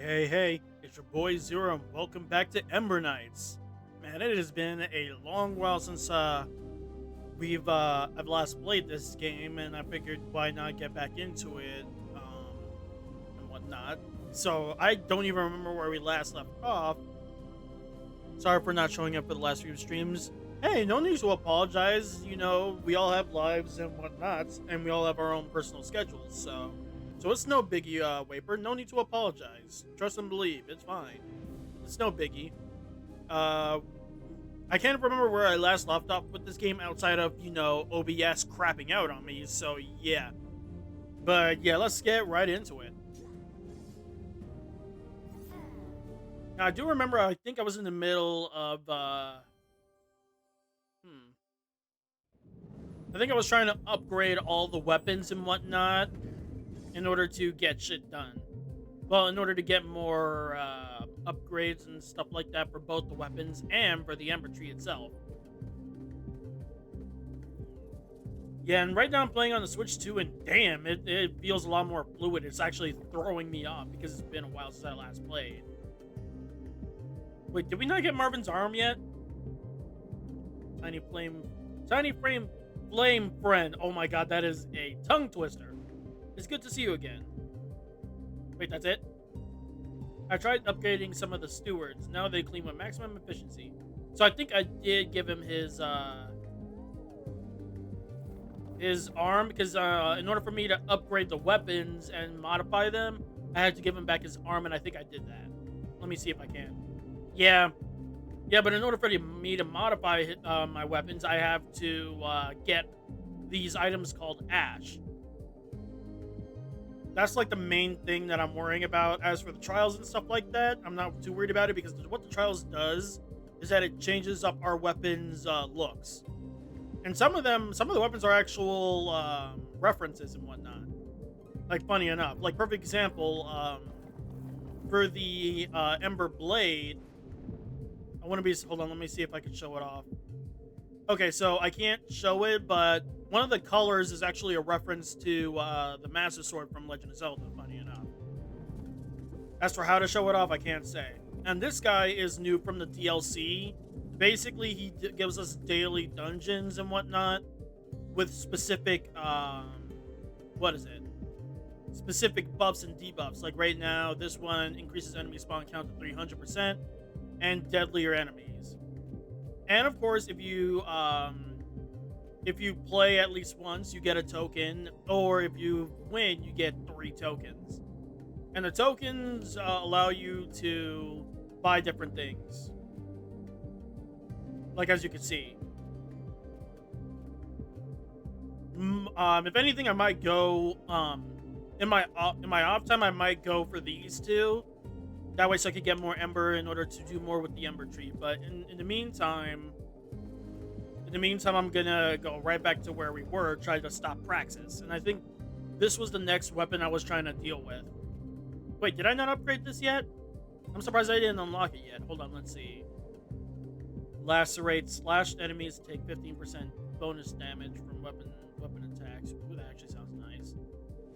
Hey, it's your boy Xero, and welcome back to Ember Knights. Man, it has been a long while since I've last played this game, and I figured why not get back into it, and whatnot. So I don't even remember where we last left off. Sorry for not showing up for the last few streams. Hey, no need to apologize. You know, we all have lives and whatnot, and we all have our own personal schedules. So it's no biggie, Waper. No need to apologize. Trust and believe. It's fine. It's no biggie. Uh, I can't remember where I last left off with this game outside of, OBS crapping out on me. So yeah. But yeah, let's get right into it. Now, I do remember, I think I was in the middle of, I think I was trying to upgrade all the weapons and whatnot in order to get shit done. Well, in order to get more upgrades and stuff like that for both the weapons and for the Ember Tree itself. Yeah, and right now I'm playing on the Switch too, and damn, it feels a lot more fluid. It's actually throwing me off because it's been a while since I last played. Wait, did we not get Marvin's arm yet? Tiny flame friend. Oh my god, that is a tongue twister. It's good to see you again. Wait, that's it? I tried upgrading some of the stewards. Now they clean with maximum efficiency. So I think I did give him his arm because in order for me to upgrade the weapons and modify them, I had to give him back his arm, and I think I did that. Let me see if I can. Yeah, but in order for me to modify my weapons, I have to get these items called Ash. That's like the main thing that I'm worrying about. As for the trials and stuff like that, I'm not too worried about it because what the trials does is that it changes up our weapons looks, and some of the weapons are actual references and whatnot. Like, funny enough, like perfect example, for the Ember Blade. I want to be. Hold on, let me see if I can show it off. Okay, so I can't show it, but one of the colors is actually a reference to the Master Sword from Legend of Zelda, funny enough. As for how to show it off, I can't say. And this guy is new from the DLC. Basically, he gives us daily dungeons and whatnot with specific, specific buffs and debuffs. Like right now, this one increases enemy spawn count to 300% and deadlier enemies. And of course, if you play at least once, you get a token, or if you win, you get 3 tokens. And the tokens allow you to buy different things, like as you can see. If anything, I might go in my off time. I might go for these two. That way, so I could get more Ember in order to do more with the Ember Tree. But in the meantime, I'm gonna go right back to where we were, try to stop Praxis. And I think this was the next weapon I was trying to deal with. Wait, did I not upgrade this yet? I'm surprised I didn't unlock it yet. Hold on, let's see. Lacerate. Slashed enemies take 15% bonus damage from weapon attacks. Ooh, that actually sounds nice.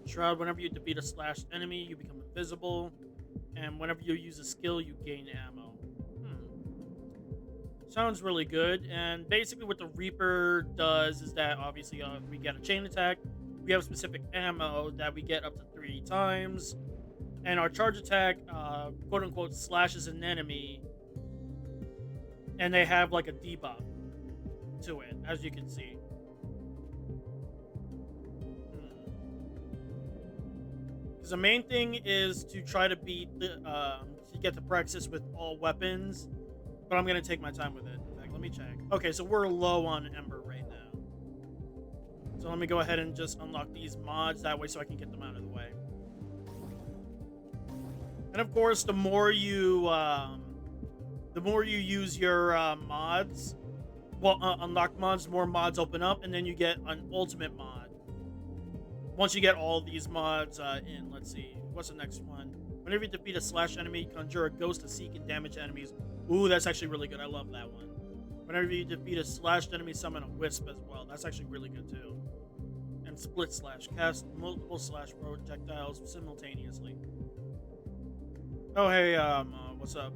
Shroud. Whenever you defeat a slashed enemy, you become invisible. And whenever you use a skill, you gain ammo. Sounds really good. And basically what the Reaper does is that obviously we get a chain attack. We have specific ammo that we get up to 3 times. And our charge attack, quote unquote, slashes an enemy. And they have like a debuff to it, as you can see. Because the main thing is to try to beat to get the Praxis with all weapons, but I'm gonna take my time with it. In fact, let me check. Okay, so we're low on Ember right now, so let me go ahead and just unlock these mods that way so I can get them out of the way. And of course, the more you use your mods, unlock mods, the more mods open up, and then you get an ultimate mod. Once you get all these mods in, let's see, what's the next one? Whenever you defeat a slash enemy, conjure a ghost to seek and damage enemies. Ooh, that's actually really good. I love that one. Whenever you defeat a slashed enemy, summon a wisp as well. That's actually really good too. And split slash. Cast multiple slash projectiles simultaneously. Oh, hey, what's up?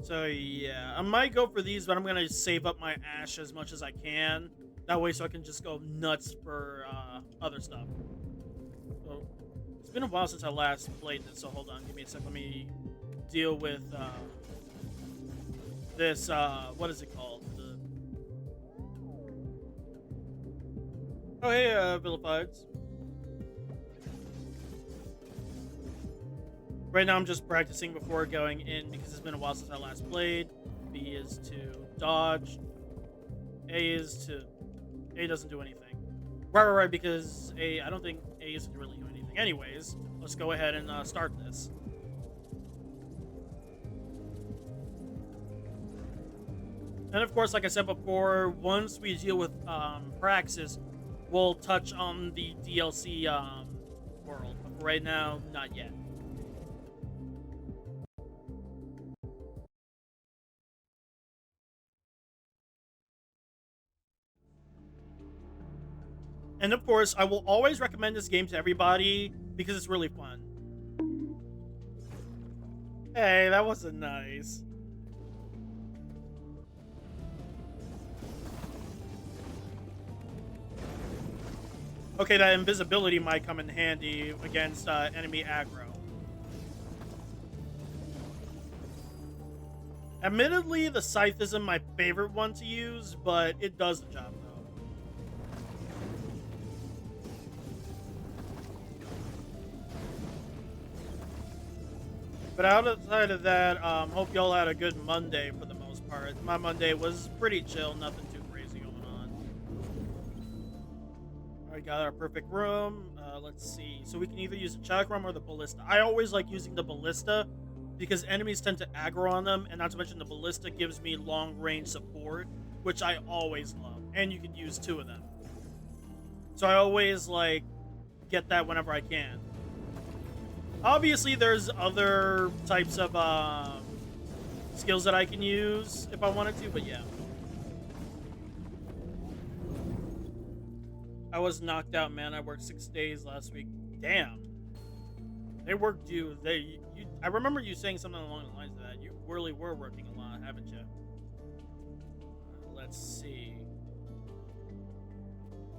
So, yeah, I might go for these, but I'm gonna save up my ash as much as I can. That way, so I can just go nuts for, other stuff. So, it's been a while since I last played this, so hold on, give me a sec. Let me deal with, this, what is it called? Oh, hey, Vilifieds. Right now, I'm just practicing before going in because it's been a while since I last played. B is to dodge. A is to... A doesn't do anything. Right, because I don't think A isn't really doing anything. Anyways, let's go ahead and start this. And of course, like I said before, once we deal with Praxis, we'll touch on the DLC world. But right now, not yet. And of course, I will always recommend this game to everybody because it's really fun. Hey, that wasn't nice. Okay, that invisibility might come in handy against enemy aggro. Admittedly, the scythe isn't my favorite one to use, but it does the job, though. But outside of that, hope y'all had a good Monday for the most part. My Monday was pretty chill, nothing too crazy going on. Alright, got our perfect room. Let's see. So we can either use the chakram or the ballista. I always like using the ballista because enemies tend to aggro on them, and not to mention the ballista gives me long range support, which I always love. And you can use two of them. So I always like get that whenever I can. Obviously, there's other types of skills that I can use if I wanted to, but yeah. I was knocked out, man. I worked 6 days last week. Damn. They worked you. I remember you saying something along the lines of that. You really were working a lot, haven't you? Let's see.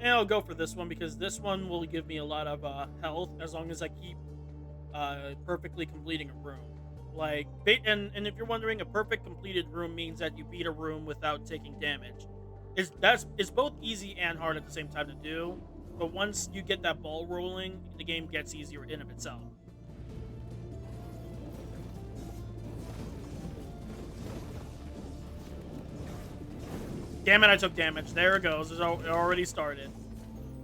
And I'll go for this one because this one will give me a lot of health as long as I keep perfectly completing a room. Like, and if you're wondering, a perfect completed room means that you beat a room without taking damage. It's both easy and hard at the same time to do, but once you get that ball rolling, the game gets easier in of itself. Damn it, I took damage. There it goes. It already started.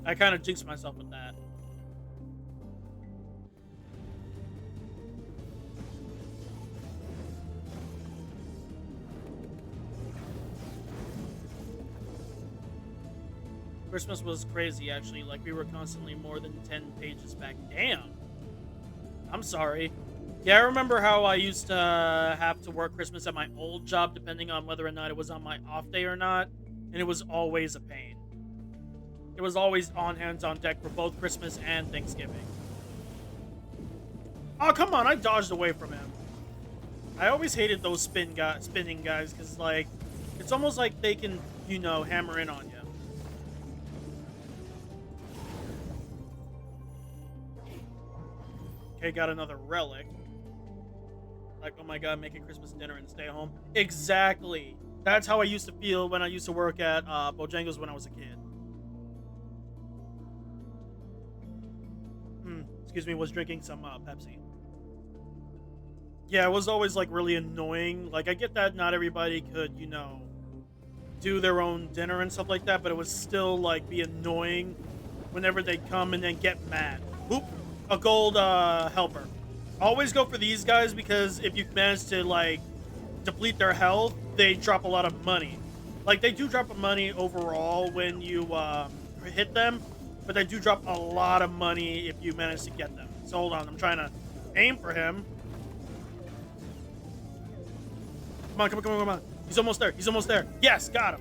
I kind of jinxed myself with that. Christmas was crazy, actually. Like, we were constantly more than 10 pages back. Damn. I'm sorry. Yeah, I remember how I used to have to work Christmas at my old job, depending on whether or not it was on my off day or not. And it was always a pain. It was always on hands on deck for both Christmas and Thanksgiving. Oh, come on. I dodged away from him. I always hated those spinning guys, because, like, it's almost like they can, you know, hammer in on you. Okay, got another relic. Like, oh my god, make a Christmas dinner and stay home. Exactly. That's how I used to feel when I used to work at Bojangles when I was a kid. Excuse me, was drinking some Pepsi. Yeah, it was always, like, really annoying. Like, I get that not everybody could, you know, do their own dinner and stuff like that, but it was still, like, be annoying whenever they'd come and then get mad. Oop. A gold helper. Always go for these guys because if you manage to, like, deplete their health, they drop a lot of money. Like, they do drop money overall when you hit them, but they do drop a lot of money if you manage to get them. So hold on, I'm trying to aim for him. Come on. He's almost there. Yes, got him.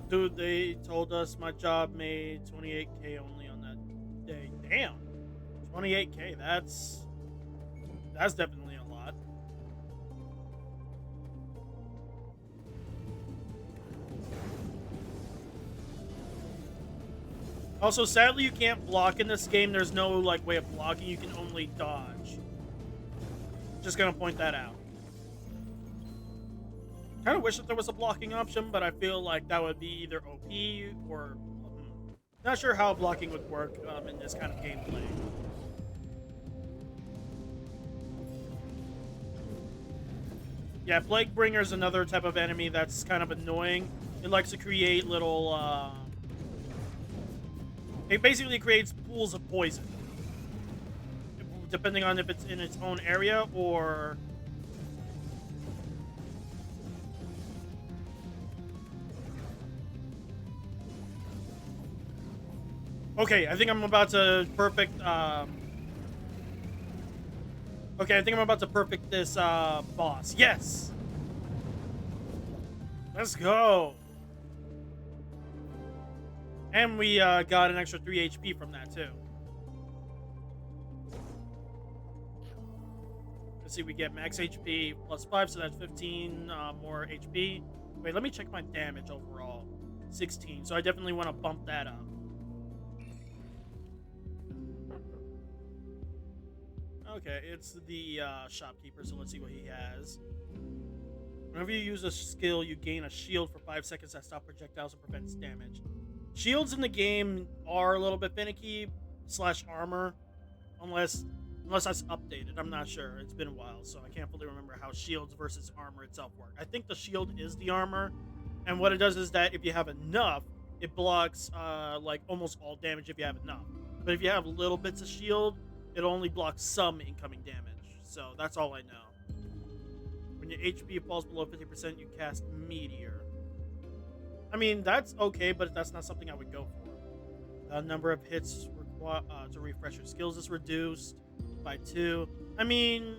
Dude, they told us my job made 28K only on that Damn. 28k. That's definitely a lot. Also, sadly, you can't block in this game. There's no like way of blocking. You can only dodge. Just gonna point that out. Kind of wish that there was a blocking option, but I feel like that would be either OP or not sure how blocking would work in this kind of gameplay. Yeah, Plague Bringer is another type of enemy that's kind of annoying. It likes to create little. It basically creates pools of poison, depending on if it's in its own area or. Okay, I think I'm about to perfect. Okay, I think I'm about to perfect this boss. Yes! Let's go! And we got an extra 3 HP from that, too. Let's see, we get max HP plus 5, so that's 15 more HP. Wait, let me check my damage overall. 16, so I definitely want to bump that up. Okay, it's the shopkeeper, so let's see what he has. Whenever you use a skill, you gain a shield for 5 seconds that stops projectiles and prevents damage. Shields in the game are a little bit finicky, / armor, unless that's updated. I'm not sure. It's been a while, so I can't fully remember how shields versus armor itself work. I think the shield is the armor, and what it does is that if you have enough, it blocks like almost all damage if you have enough. But if you have little bits of shield, it only blocks some incoming damage. So that's all I know. When your HP falls below 50%, you cast Meteor. I mean, that's okay, but that's not something I would go for. The number of hits to refresh your skills is reduced by 2. I mean,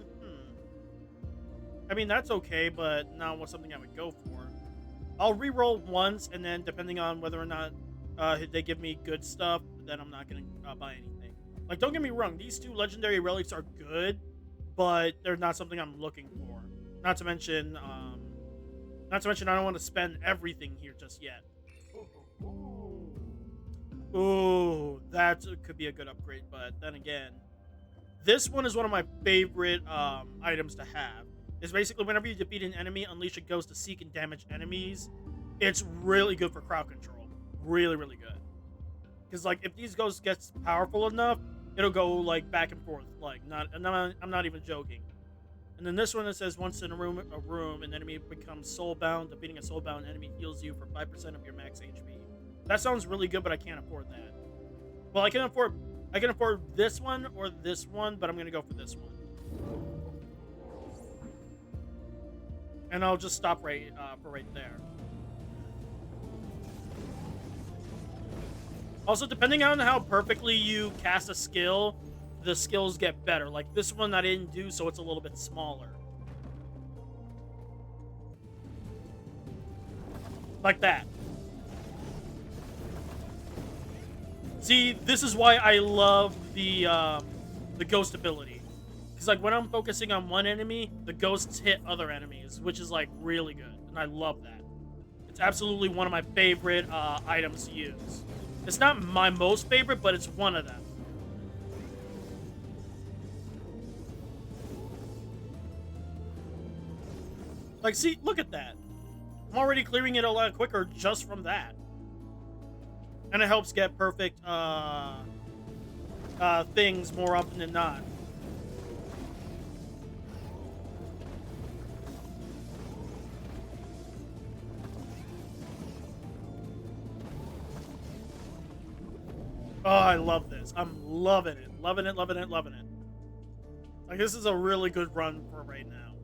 that's okay, but not something I would go for. I'll reroll once, and then depending on whether or not they give me good stuff, then I'm not going to buy anything. Like, don't get me wrong, these 2 legendary relics are good, but they're not something I'm looking for. Not to mention, I don't want to spend everything here just yet. Ooh, that could be a good upgrade, but then again, this one is one of my favorite items to have. It's basically whenever you defeat an enemy, unleash a ghost to seek and damage enemies. It's really good for crowd control. Really, really good. Because like, if these ghosts gets powerful enough, it'll go like back and forth. Like, I'm not even joking. And then this one, it says once in a room, an enemy becomes soulbound. Defeating a soulbound enemy heals you for 5% of your max HP. That sounds really good, but I can't afford that. Well, I can afford this one or this one, but I'm gonna go for this one. And I'll just stop right there. Also, depending on how perfectly you cast a skill, the skills get better. Like this one I didn't do, so it's a little bit smaller. Like that. See, this is why I love the ghost ability. Because like when I'm focusing on one enemy, the ghosts hit other enemies, which is like really good. And I love that. It's absolutely one of my favorite items to use. It's not my most favorite, but it's one of them. Like, see, look at that. I'm already clearing it a lot quicker just from that. And it helps get perfect things more often than not. Oh, I love this. I'm loving it. Loving it, loving it, loving it. Like, this is a really good run for right now.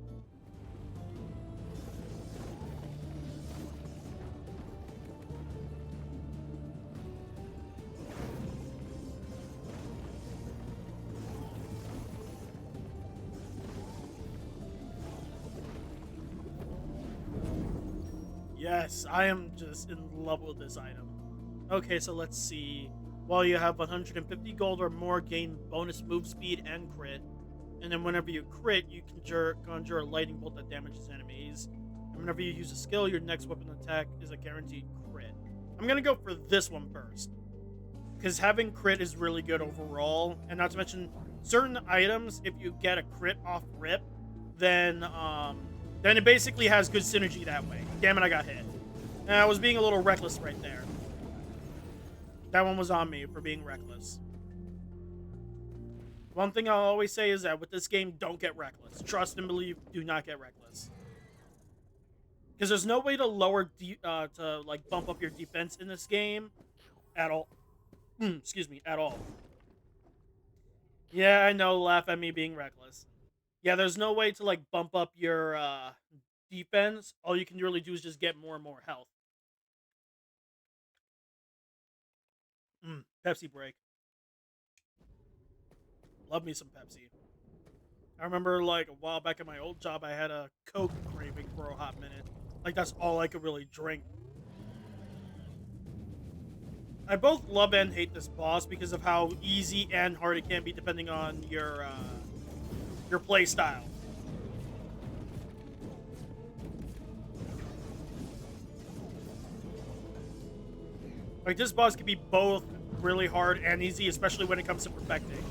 Yes, I am just in love with this item. Okay, so let's see. While you have 150 gold or more, gain bonus move speed and crit. And then whenever you crit, you conjure a lightning bolt that damages enemies. And whenever you use a skill, your next weapon attack is a guaranteed crit. I'm going to go for this one first, because having crit is really good overall. And not to mention, certain items, if you get a crit off rip, then it basically has good synergy that way. Damn it, I got hit. And I was being a little reckless right there. That one was on me for being reckless. One thing I'll always say is that with this game, don't get reckless. Trust and believe, do not get reckless. Because there's no way to bump up your defense in this game at all. Excuse me, at all. Yeah, I know, laugh at me being reckless. Yeah, there's no way to like bump up your defense. All you can really do is just get more and more health. Pepsi break. Love me some Pepsi. I remember like a while back at my old job, I had a Coke craving for a hot minute. Like that's all I could really drink. I both love and hate this boss because of how easy and hard it can be depending on your play style. Like this boss can be both really hard and easy, especially when it comes to perfecting.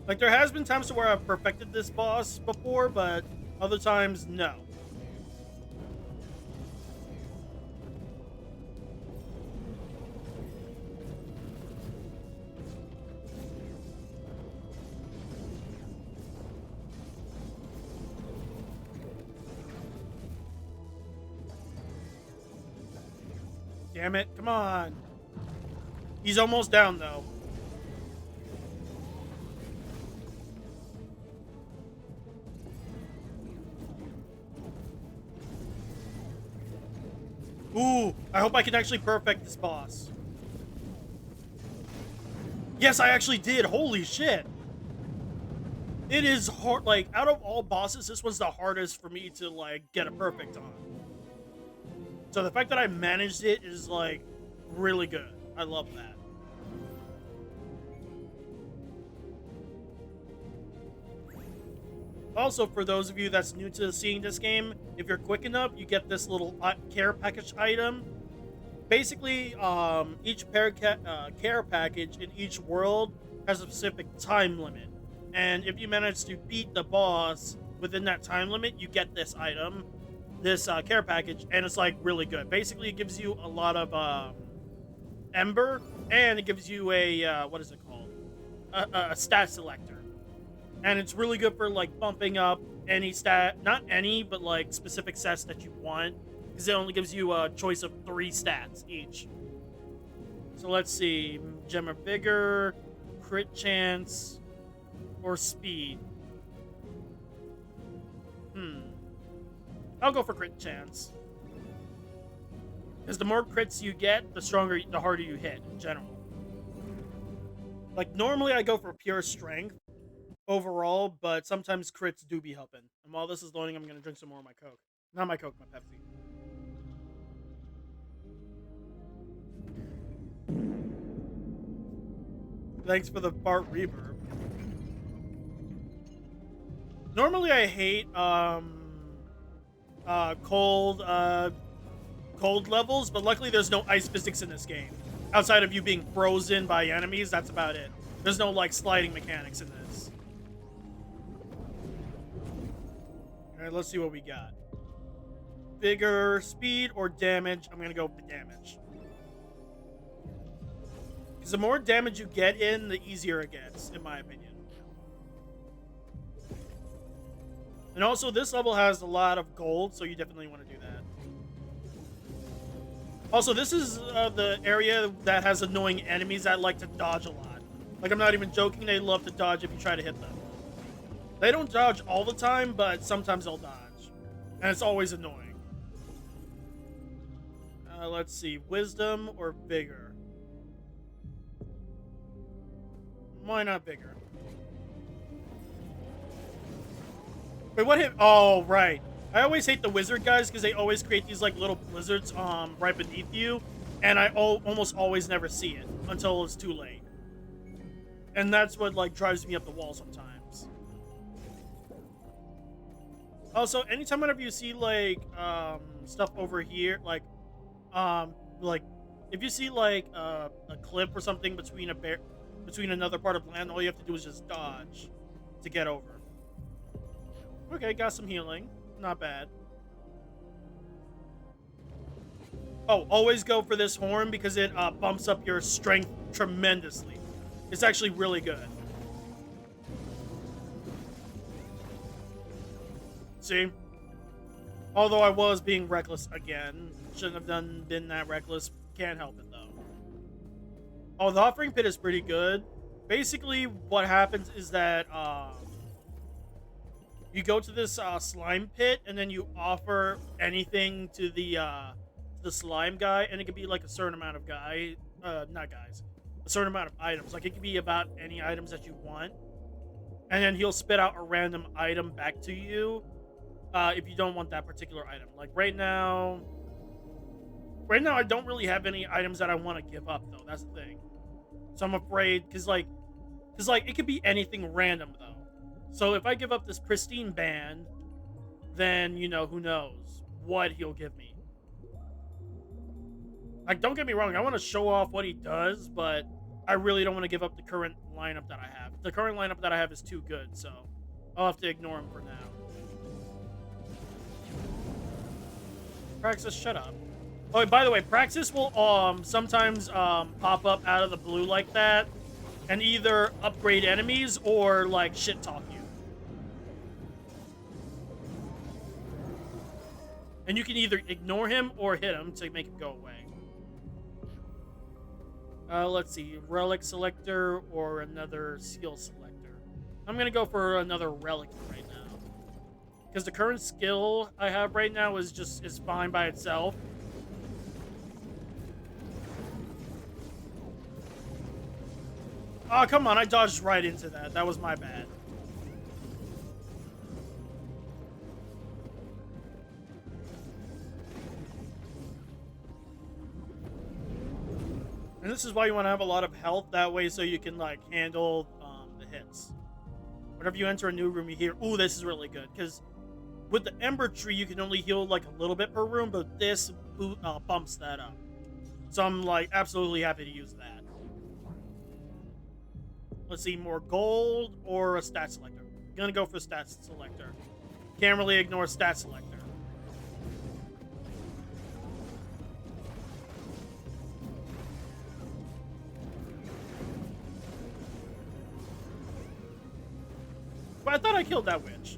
Like there has been times where I've perfected this boss before, but other times no. Damn it, come on. He's almost down, though. Ooh, I hope I can actually perfect this boss. Yes, I actually did. Holy shit. It is hard. Like, out of all bosses, this was the hardest for me to, like, get a perfect on. So the fact that I managed it is, like, really good. I love that. Also, for those of you that's new to seeing this game, if you're quick enough, you get this little care package item. Basically, each care package in each world has a specific time limit. And if you manage to beat the boss within that time limit, you get this item. This care package, and it's like really good. Basically, it gives you a lot of Ember, and it gives you a what is it called? A stat selector, and it's really good for like bumping up any stat, not any, but like specific stats that you want, because it only gives you a choice of 3 stats each. So let's see, Gem of Vigor, crit chance, or speed. I'll go for crit chance. Because the more crits you get, the harder you hit in general. Like, normally I go for pure strength overall, but sometimes crits do be helping. And while this is loading, I'm going to drink some more of my Coke. Not my Coke, my Pepsi. Thanks for the fart reverb. Normally I hate, cold levels, but luckily there's no ice physics in this game. Outside of you being frozen by enemies, that's about it. There's no like sliding mechanics in this. Alright, let's see what we got. Vigor, speed, or damage. I'm gonna go for damage. Because the more damage you get in, the easier it gets, in my opinion. And also, this level has a lot of gold, so you definitely want to do that. Also, this is the area that has annoying enemies that like to dodge a lot. Like, I'm not even joking, they love to dodge if you try to hit them. They don't dodge all the time, but sometimes they'll dodge. And it's always annoying. Let's see, wisdom or vigor? Why not vigor? Wait, what hit? Oh, right. I always hate the wizard guys because they always create these like little blizzards right beneath you, and I almost always never see it until it's too late. And that's what like drives me up the wall sometimes. Also, anytime whenever you see like stuff over here, like if you see like a cliff or something between another part of land, all you have to do is just dodge to get over. Okay, got some healing. Not bad. Oh, always go for this horn because it bumps up your strength tremendously. It's actually really good. See? Although I was being reckless again. Shouldn't have been that reckless. Can't help it though. Oh, the offering pit is pretty good. Basically, what happens is that you go to this slime pit and then you offer anything to the slime guy, and it could be like a certain amount of a certain amount of items. Like it could be about any items that you want, and then he'll spit out a random item back to you if you don't want that particular item. Like right now I don't really have any items that I want to give up though. That's the thing. So I'm afraid because it could be anything random though. So if I give up this pristine band, then who knows what he'll give me. Like, don't get me wrong, I want to show off what he does, but I really don't want to give up the current lineup that I have. The current lineup that I have is too good, so I'll have to ignore him for now. Praxis, shut up. Oh, by the way, Praxis will sometimes pop up out of the blue like that and either upgrade enemies or like shit talk you. And you can either ignore him or hit him to make him go away. Let's see, relic selector or another skill selector. I'm gonna go for another relic right now, because the current skill I have right now is fine by itself. Oh, come on, I dodged right into that. That was my bad. And this is why you want to have a lot of health, that way so you can like handle the hits. Whenever you enter a new room, you hear, ooh, this is really good. Because with the Ember Tree, you can only heal like a little bit per room, but this bumps that up. So I'm like absolutely happy to use that. Let's see, more gold or a stat selector. I'm gonna go for stat selector. Can't really ignore stat selector. But I thought I killed that witch.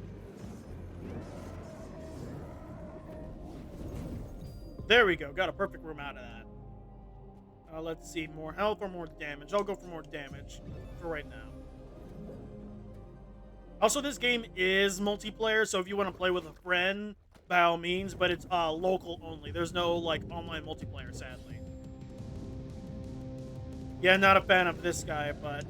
There we go. Got a perfect room out of that. Let's see. More health or more damage? I'll go for more damage for right now. Also, this game is multiplayer, so if you want to play with a friend, by all means, but it's local only. There's no like online multiplayer, sadly. Yeah, not a fan of this guy, but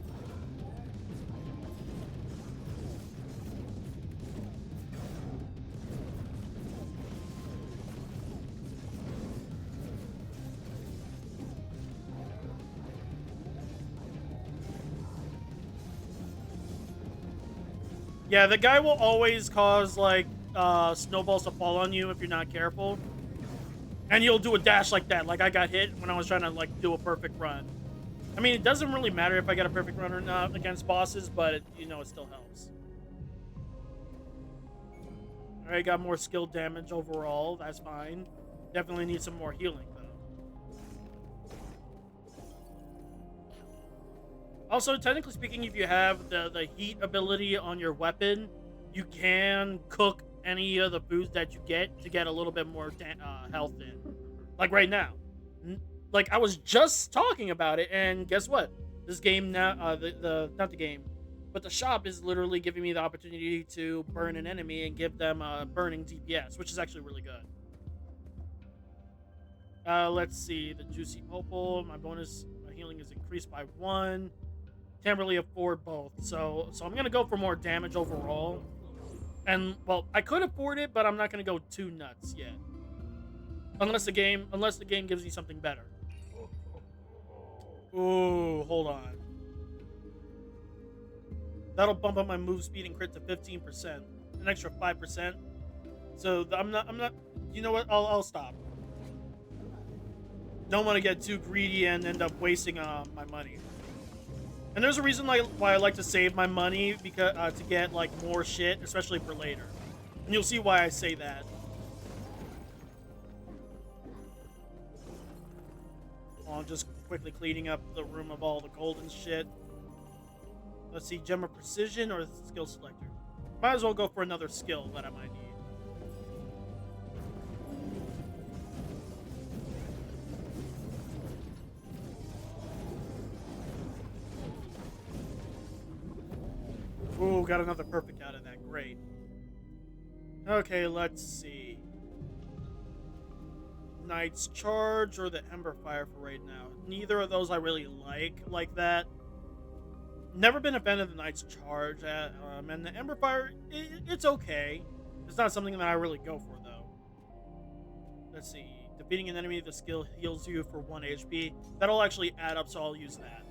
yeah, the guy will always cause like snowballs to fall on you if you're not careful. And he'll do a dash like that. Like I got hit when I was trying to like do a perfect run. I mean, it doesn't really matter if I get a perfect run or not against bosses, but it still helps. Alright, got more skill damage overall. That's fine. Definitely need some more healing though. Also, technically speaking, if you have the heat ability on your weapon, you can cook any of the foods that you get to get a little bit more health in. Like right now. Like I was just talking about it, and guess what? This game now, not the game, but the shop is literally giving me the opportunity to burn an enemy and give them burning DPS, which is actually really good. Let's see, the juicy opal. My healing is increased by 1. Can't really afford both, so I'm gonna go for more damage overall. And well, I could afford it, but I'm not gonna go too nuts yet, unless the game gives me something better. Ooh, hold on. That'll bump up my move speed and crit to 15%, an extra 5%. So I'm not. You know what? I'll stop. Don't want to get too greedy and end up wasting my money. And there's a reason why I like to save my money because to get like more shit, especially for later. And you'll see why I say that. I'm just quickly cleaning up the room of all the golden shit. Let's see, gem of precision or skill selector. Might as well go for another skill that I might need. Ooh, got another perfect out of that. Great. Okay, let's see. Knight's Charge or the Ember Fire for right now. Neither of those I really like that. Never been a fan of the Knight's Charge, and the Ember Fire, it's okay. It's not something that I really go for, though. Let's see. Defeating an enemy, the skill heals you for 1 HP. That'll actually add up, so I'll use that.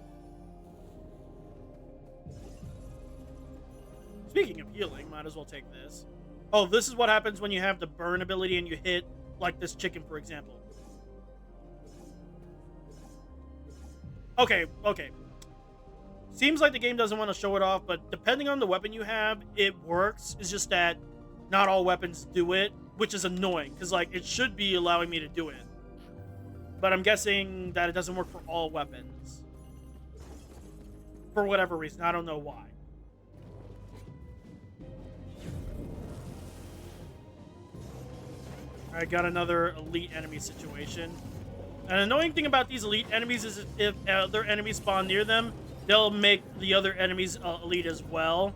Speaking of healing, might as well take this. Oh, this is what happens when you have the burn ability and you hit, like this chicken, for example. Okay. Seems like the game doesn't want to show it off, but depending on the weapon you have, it works. It's just that not all weapons do it, which is annoying, because like it should be allowing me to do it. But I'm guessing that it doesn't work for all weapons. For whatever reason. I don't know why. I got another elite enemy situation. An annoying thing about these elite enemies is if other enemies spawn near them, they'll make the other enemies elite as well.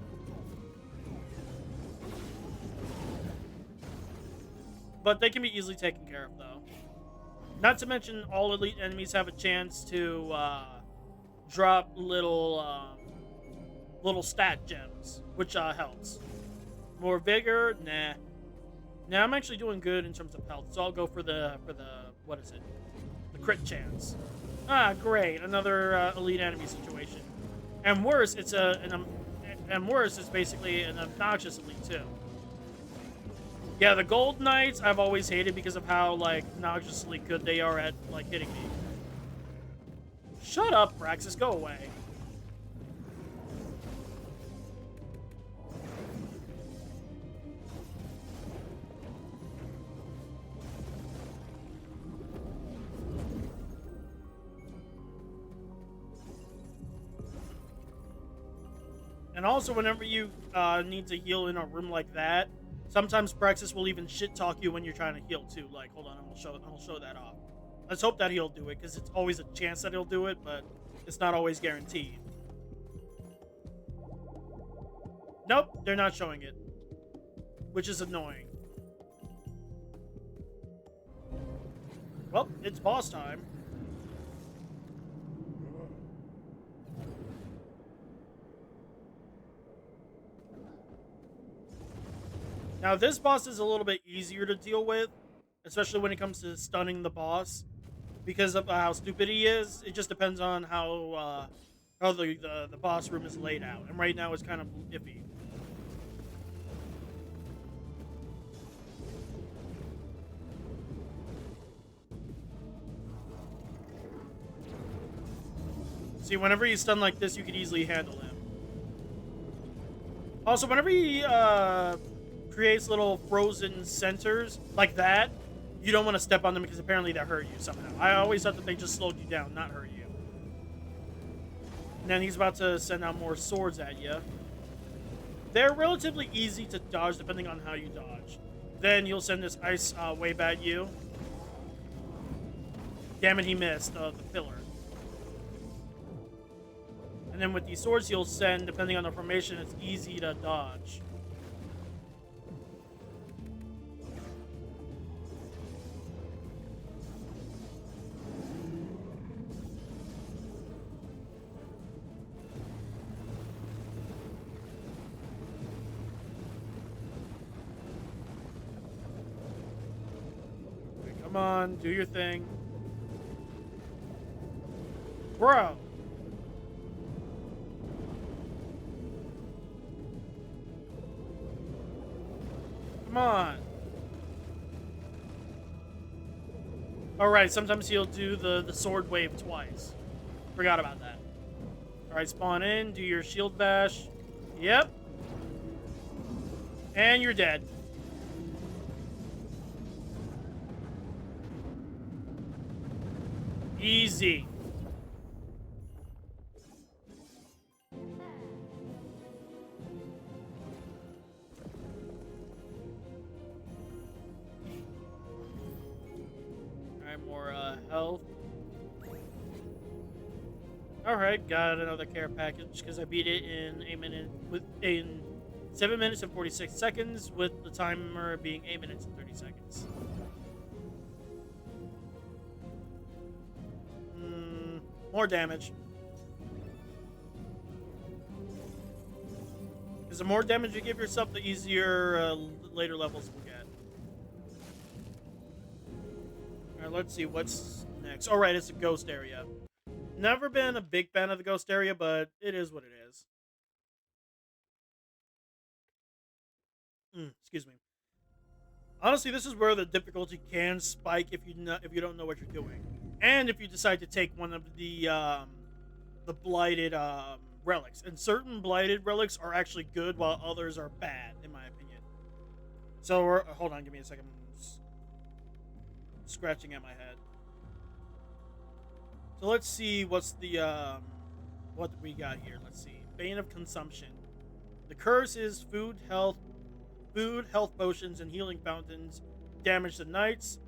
But they can be easily taken care of, though. Not to mention, all elite enemies have a chance to drop little stat gems, which helps. More vigor, nah. Now I'm actually doing good in terms of health, so I'll go for the what is it? The crit chance. Ah, great, another elite enemy situation. And worse, it's basically an obnoxious elite too. Yeah, the Gold Knights I've always hated because of how like obnoxiously good they are at like hitting me. Shut up, Praxis, go away. And also, whenever you need to heal in a room like that, sometimes Praxis will even shit talk you when you're trying to heal too. Like, hold on, I'll show that off. Let's hope that he'll do it, because it's always a chance that he'll do it, but it's not always guaranteed. Nope, they're not showing it, which is annoying. Well, it's boss time. Now, this boss is a little bit easier to deal with, especially when it comes to stunning the boss, because of how stupid he is. It just depends on how the boss room is laid out, and right now it's kind of iffy. See, whenever he's stunned like this, you can easily handle him. Also, whenever he creates little frozen centers like that, you don't want to step on them because apparently they hurt you somehow. I always thought that they just slowed you down, not hurt you. And then he's about to send out more swords at you. They're relatively easy to dodge depending on how you dodge. Then he'll send this ice wave at you. Damn it, he missed the pillar. And then with these swords he'll send, depending on the formation, it's easy to dodge. Okay, come on, do your thing. Bro. Come on. Alright, sometimes he'll do the sword wave twice. Forgot about that. Alright, spawn in, do your shield bash. Yep. And you're dead. Easy. Alright, more health. Alright, got another care package because I beat it in 7 minutes and 46 seconds, with the timer being 8 minutes and 30 seconds. More damage. Because the more damage you give yourself, the easier later levels will get. Alright, let's see what's next. Alright, it's a ghost area. Never been a big fan of the ghost area, but it is what it is. Excuse me. Honestly, this is where the difficulty can spike if you don't know what you're doing, and if you decide to take one of the blighted relics. And certain blighted relics are actually good, while others are bad, in my opinion. So hold on, give me a second. I'm just scratching at my head. So let's see what's the what we got here. Let's see. Bane of Consumption. The curse is food, health potions, and healing fountains damage the knights.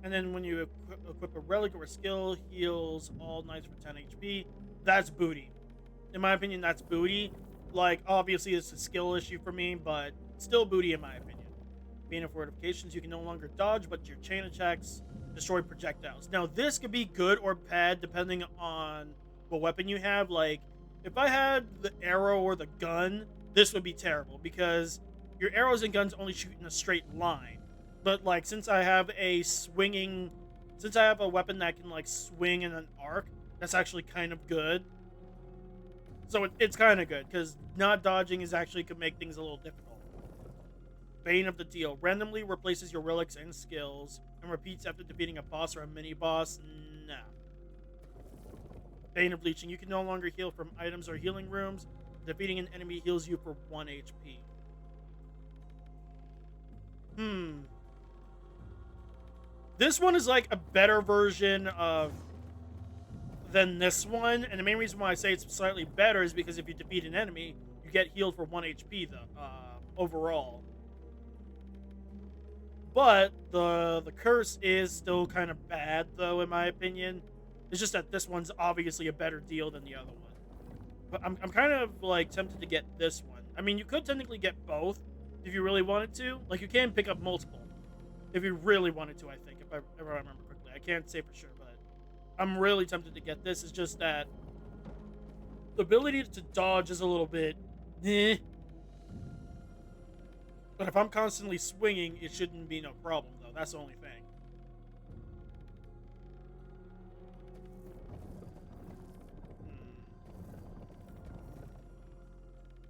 And then when you equip a relic or a skill, heals all knights for 10 HP. That's booty. In my opinion, that's booty. Like, obviously, it's a skill issue for me, but still booty in my opinion. Bane of Fortifications, you can no longer dodge, but your chain attacks destroy projectiles. Now, this could be good or bad depending on what weapon you have. Like, if I had the arrow or the gun, this would be terrible, because your arrows and guns only shoot in a straight line. But, like, since I have a weapon that can, like, swing in an arc, that's actually kind of good. So it's kind of good, because not dodging could make things a little difficult. Bane of the Deal. Randomly replaces your relics and skills, and repeats after defeating a boss or a mini-boss. Nah. Bane of Leeching. You can no longer heal from items or healing rooms. Defeating an enemy heals you for 1 HP. This one is like a better version than this one, and the main reason why I say it's slightly better is because if you defeat an enemy, you get healed for 1 HP overall. But the curse is still kind of bad, though, in my opinion. It's just that this one's obviously a better deal than the other one. But I'm kind of like tempted to get this one. I mean, you could technically get both if you really wanted to. Like, you can pick up multiple if you really wanted to, I think, if I remember correctly. I can't say for sure, but I'm really tempted to get this. It's just that the ability to dodge is a little bit eh. But if I'm constantly swinging, it shouldn't be no problem, though. That's the only thing.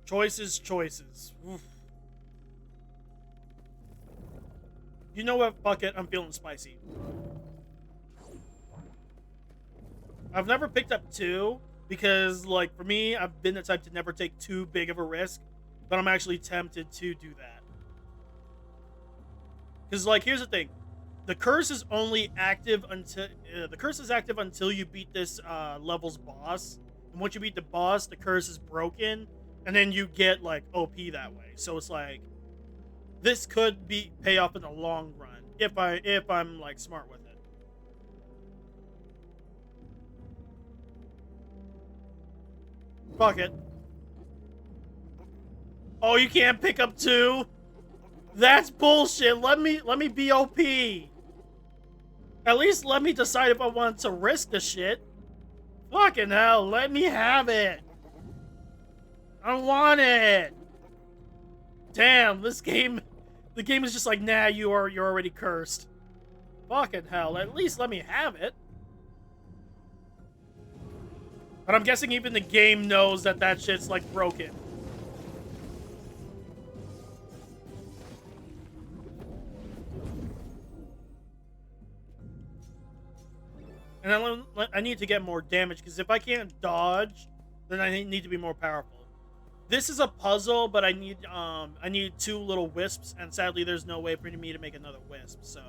Choices. Oof. You know what? Fuck it. I'm feeling spicy. I've never picked up 2 because, like, for me, I've been the type to never take too big of a risk, but I'm actually tempted to do that. Because, like, here's the thing. The curse is only active until you beat this level's boss. And once you beat the boss, the curse is broken, and then you get, like, OP that way. So it's like, this could pay off in the long run if I'm like smart with it. Fuck it. Oh, you can't pick up 2? That's bullshit. Let me be OP. At least let me decide if I want to risk the shit. Fucking hell, let me have it. I want it. Damn, the game is just like, nah, you're already cursed. Fucking hell, at least let me have it. But I'm guessing even the game knows that that shit's like broken. And I need to get more damage, because if I can't dodge, then I need to be more powerful. This is a puzzle, but I need two little wisps, and sadly there's no way for me to make another wisp, so.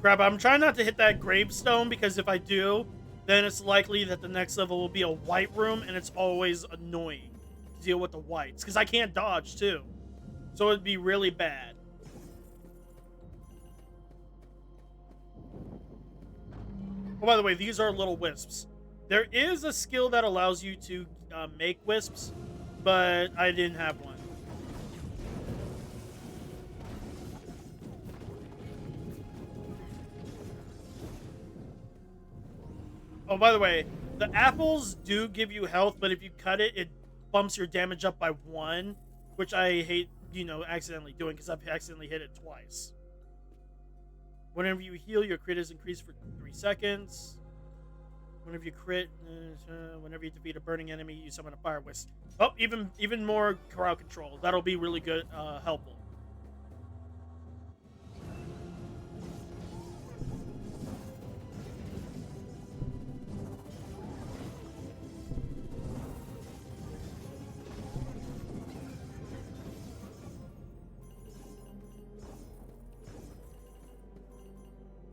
Crap, I'm trying not to hit that gravestone, because if I do, then it's likely that the next level will be a white room, and it's always annoying to deal with the whites, because I can't dodge too. So it'd be really bad. Oh, by the way, these are little wisps. There is a skill that allows you to make wisps, but I didn't have one. Oh, by the way, the apples do give you health, but if you cut it, it bumps your damage up by 1, which I hate, accidentally doing, because I've accidentally hit it twice. Whenever you heal, your crit is increased for 3 seconds. Whenever you crit, whenever you defeat a burning enemy, you summon a fire wisp. Oh, even more crowd control. That'll be really good, helpful.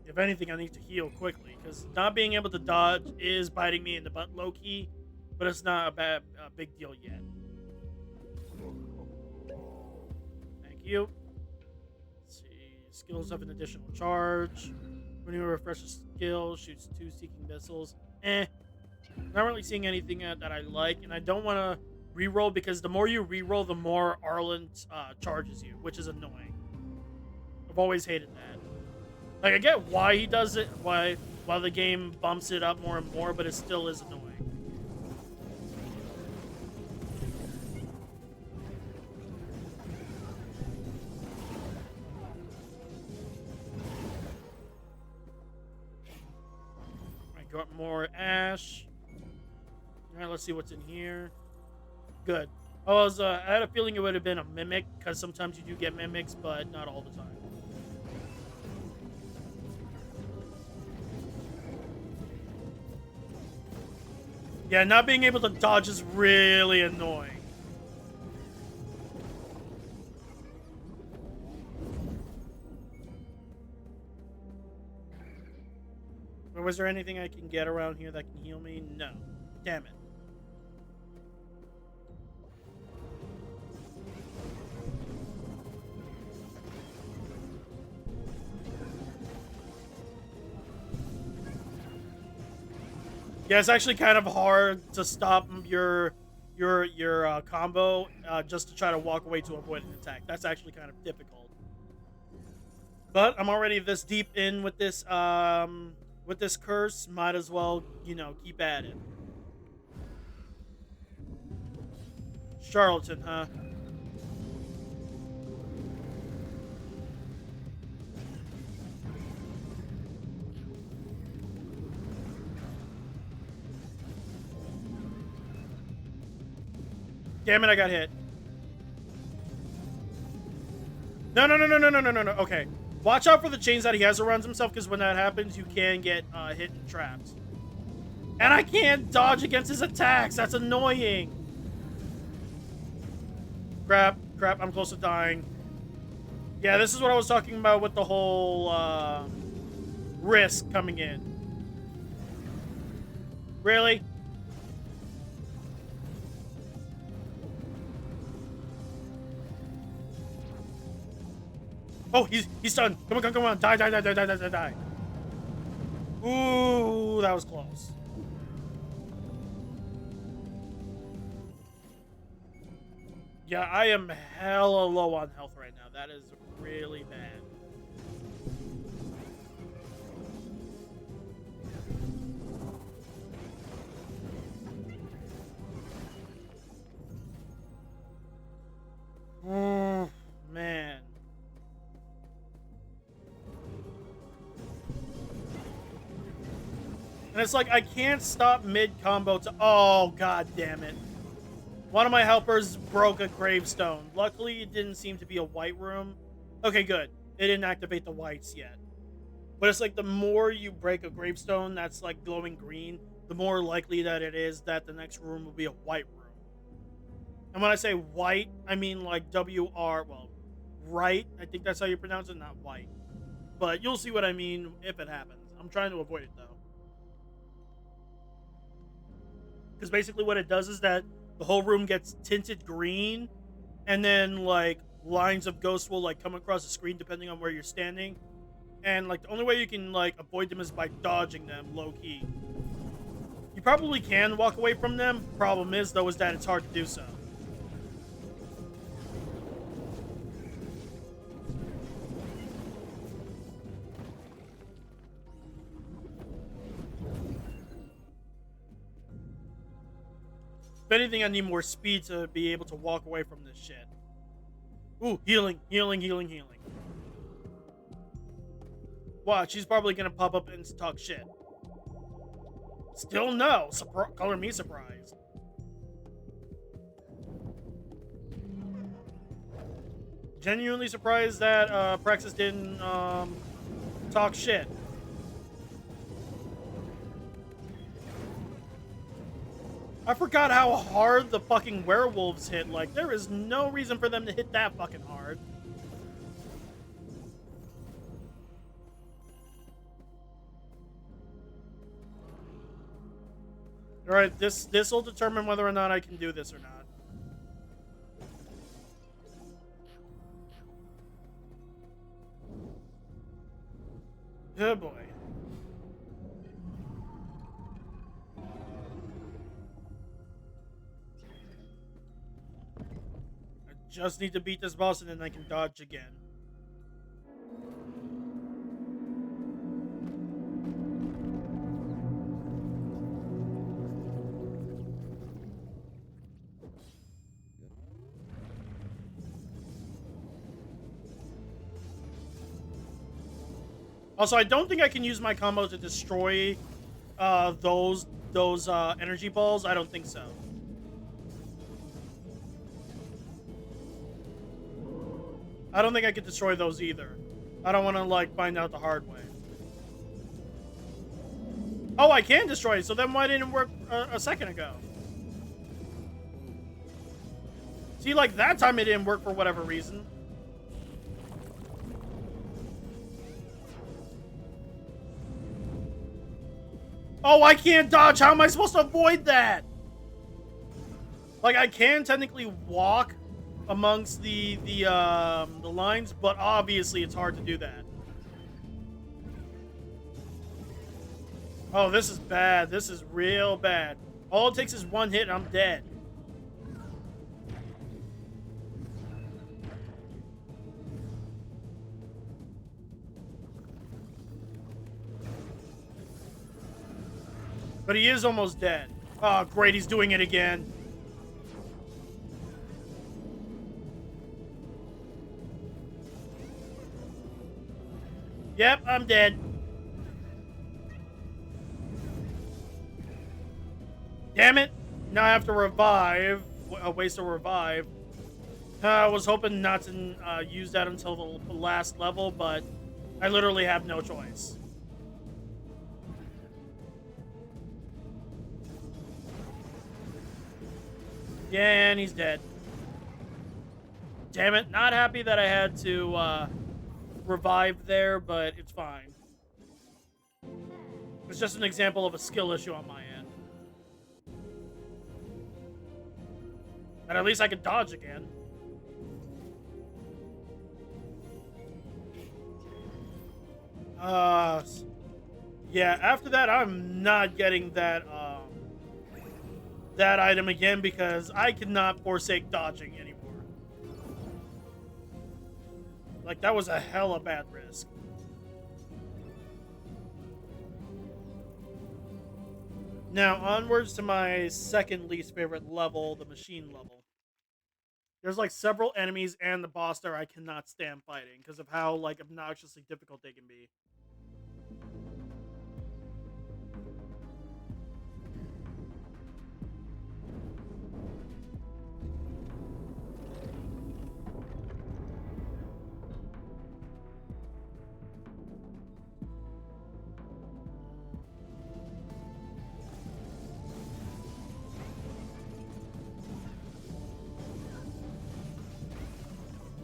If anything, I need to heal quickly, because not being able to dodge is biting me in the butt low-key, but it's not a big deal yet. Thank you. Let's see. Skills have an additional charge. When you refresh a skill, shoots 2 seeking missiles. Not really seeing anything that I like, and I don't want to reroll, because the more you reroll, the more Arlen charges you, which is annoying. I've always hated that. Like, I get why he does it, why the game bumps it up more and more, but it still is annoying. I got more ash. Alright, let's see what's in here. Good. I had a feeling it would have been a mimic, because sometimes you do get mimics, but not all the time. Yeah, not being able to dodge is really annoying. Or was there anything I can get around here that can heal me? No. Damn it. Yeah, it's actually kind of hard to stop your combo just to try to walk away to avoid an attack. That's actually kind of difficult. But I'm already this deep in with this curse. Might as well, keep at it. Charlatan, huh? Damn it, I got hit. No. Okay. Watch out for the chains that he has around himself, because when that happens, you can get hit and trapped. And I can't dodge against his attacks. That's annoying. Crap, I'm close to dying. Yeah, this is what I was talking about with the whole risk coming in. Really? Oh, he's stunned. Come on. Die. Ooh, that was close. Yeah, I am hella low on health right now. That is really bad. And it's like I can't stop mid combo to. Oh god damn it! One of my helpers broke a gravestone. Luckily, it didn't seem to be a white room. Okay, good. It didn't activate the whites yet. But it's like the more you break a gravestone that's like glowing green, the more likely that it is that the next room will be a white room. And when I say white, I mean like WR, well, right. I think that's how you pronounce it, not white. But you'll see what I mean if it happens. I'm trying to avoid it though. Because basically what it does is that the whole room gets tinted green, and then like lines of ghosts will like come across the screen depending on where you're standing. And like the only way you can like avoid them is by dodging them low key. You probably can walk away from them. Problem is though is that it's hard to do so. If anything, I need more speed to be able to walk away from this shit. Ooh, healing, healing, healing, healing. Watch, she's probably gonna pop up and talk shit. Still no. Color me surprised. Genuinely surprised that Praxis didn't talk shit. I forgot how hard the fucking werewolves hit. Like, there is no reason for them to hit that fucking hard. Alright, this will determine whether or not I can do this or not. Oh boy. I just need to beat this boss and then I can dodge again. Also, I don't think I can use my combo to destroy those energy balls. I don't think so. I don't think I could destroy those either. I don't want to like find out the hard way. Oh, I can destroy it. So then why didn't it work a second ago? See, like that time it didn't work for whatever reason. Oh, I can't dodge. How am I supposed to avoid that? Like, I can technically walk amongst the lines, but obviously it's hard to do that. Oh, this is bad. This is real bad. All it takes is one hit and I'm dead. But he is almost dead. Oh, great. He's doing it again. Yep, I'm dead. Damn it. Now I have to revive. A waste of revive. I was hoping not to use that until the last level, but I literally have no choice. Yeah, and he's dead. Damn it. Not happy that I had to revive there, but it's fine. It's just an example of a skill issue on my end. And at least I could dodge again. Yeah, after that, I'm not getting that item again because I cannot forsake dodging anymore. Like, that was a hella bad risk. Now, onwards to my second least favorite level, the machine level. There's like several enemies and the boss there I cannot stand fighting because of how like obnoxiously difficult they can be.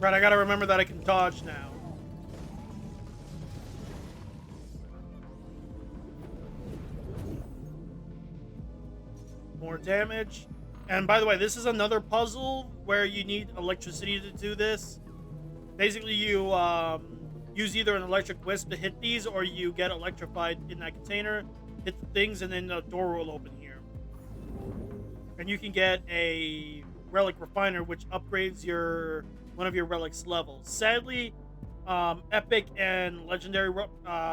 Right, I gotta remember that I can dodge now. More damage. And by the way, this is another puzzle where you need electricity to do this. Basically, you use either an electric wisp to hit these, or you get electrified in that container, hit the things, and then the door will open here. And you can get a relic refiner, which upgrades one of your relics levels. Sadly, epic and legendary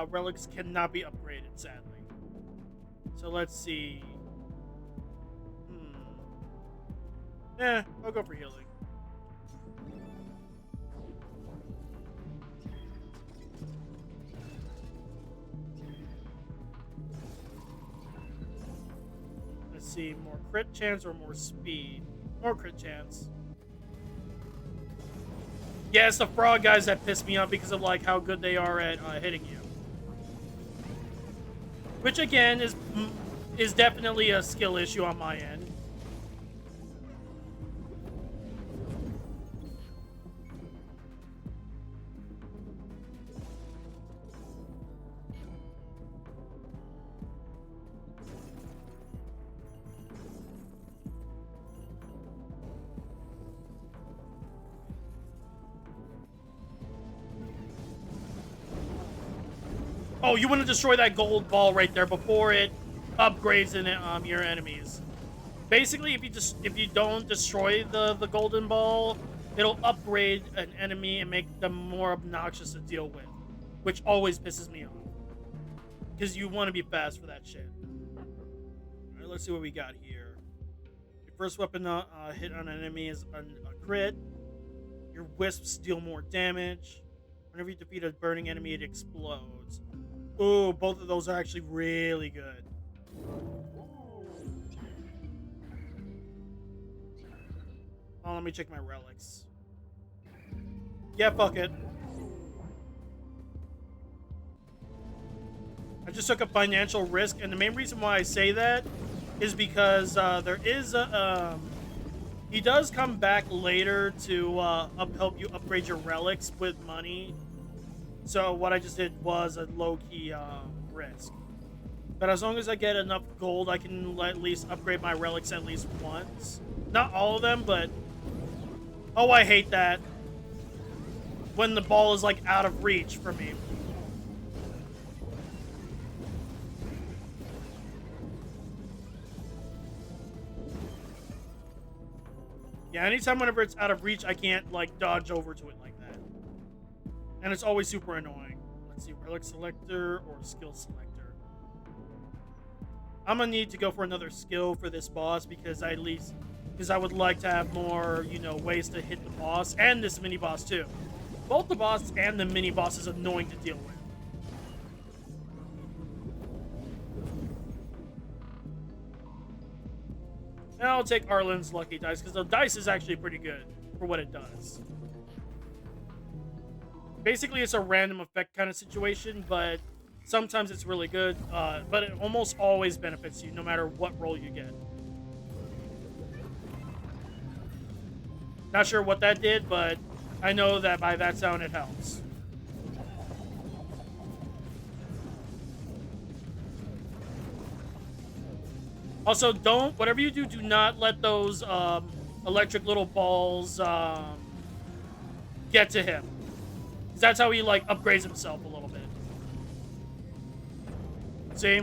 relics cannot be upgraded, sadly. So let's see. I'll go for healing. Let's see, more crit chance or more speed? More crit chance. Yeah, it's the frog guys that piss me off because of like how good they are at hitting you. Which again is definitely a skill issue on my end. Oh, you want to destroy that gold ball right there before it upgrades in your enemies. Basically, if you don't destroy the golden ball, it'll upgrade an enemy and make them more obnoxious to deal with, which always pisses me off. Because you want to be fast for that shit. All right, let's see what we got here. Your first weapon hit on an enemy is a crit. Your wisps deal more damage. Whenever you defeat a burning enemy, it explodes. Ooh, both of those are actually really good. Oh, let me check my relics. Yeah, fuck it. I just took a financial risk, and the main reason why I say that is because there is a... he does come back later to help you upgrade your relics with money. So what I just did was a low-key risk. But as long as I get enough gold, I can at least upgrade my relics at least once. Not all of them, but... Oh, I hate that. When the ball is, like, out of reach for me. Yeah, anytime whenever it's out of reach, I can't, like, dodge over to it like that. And it's always super annoying. Let's see, relic selector or skill selector. I'm gonna need to go for another skill for this boss because I would like to have more, ways to hit the boss and this mini boss too. Both the boss and the mini boss is annoying to deal with. And I'll take Arlen's lucky dice because the dice is actually pretty good for what it does. Basically, it's a random effect kind of situation, but sometimes it's really good. But it almost always benefits you, no matter what roll you get. Not sure what that did, but I know that by that sound it helps. Also, whatever you do, do not let those electric little balls get to him. That's how he, like, upgrades himself a little bit. See?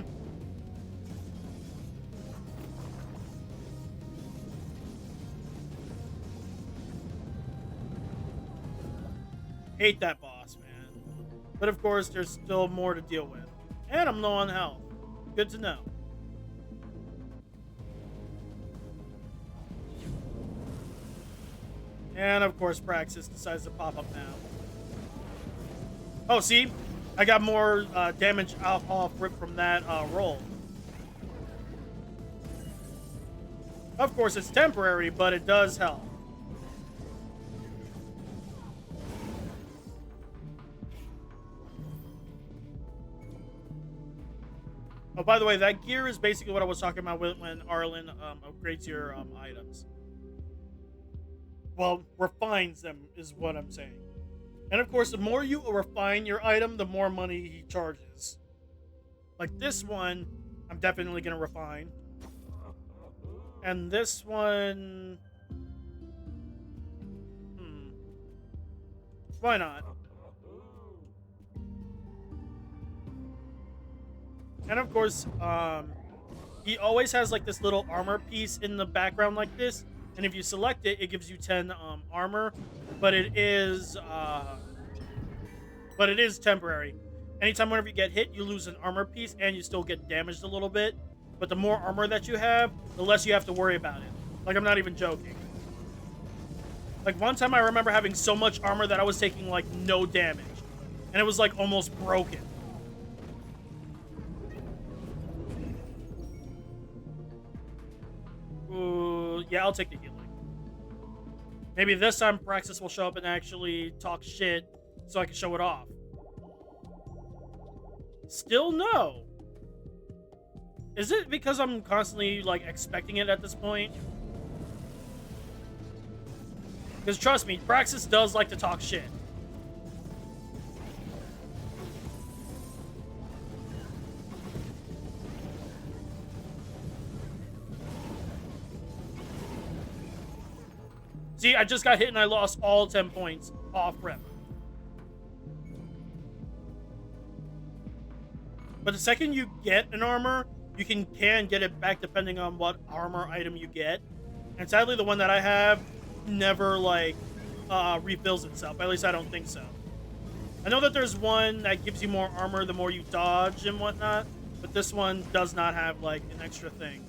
Hate that boss, man. But of course, there's still more to deal with. And I'm low on health. Good to know. And of course, Praxis decides to pop up now. Oh, see? I got more damage off rip from that roll. Of course, it's temporary, but it does help. Oh, by the way, that gear is basically what I was talking about when Arlen upgrades your items. Well, refines them is what I'm saying. And of course, the more you refine your item, the more money he charges. Like this one, I'm definitely gonna refine. And this one, hmm, why not? And of course, he always has like this little armor piece in the background like this, and if you select it, it gives you 10 armor, but it is temporary. Anytime whenever you get hit, you lose an armor piece and you still get damaged a little bit. But the more armor that you have, the less you have to worry about it. Like, I'm not even joking. Like, one time I remember having so much armor that I was taking, like, no damage. And it was, like, almost broken. Ooh, yeah, I'll take the healing. Maybe this time Praxis will show up and actually talk shit so I can show it off. Still no. Is it because I'm constantly, like, expecting it at this point? Because trust me, Praxis does like to talk shit. See, I just got hit and I lost all 10 points off rep. But the second you get an armor, you can get it back depending on what armor item you get. And sadly, the one that I have never, like, refills itself. At least I don't think so. I know that there's one that gives you more armor the more you dodge and whatnot, but this one does not have, like, an extra thing.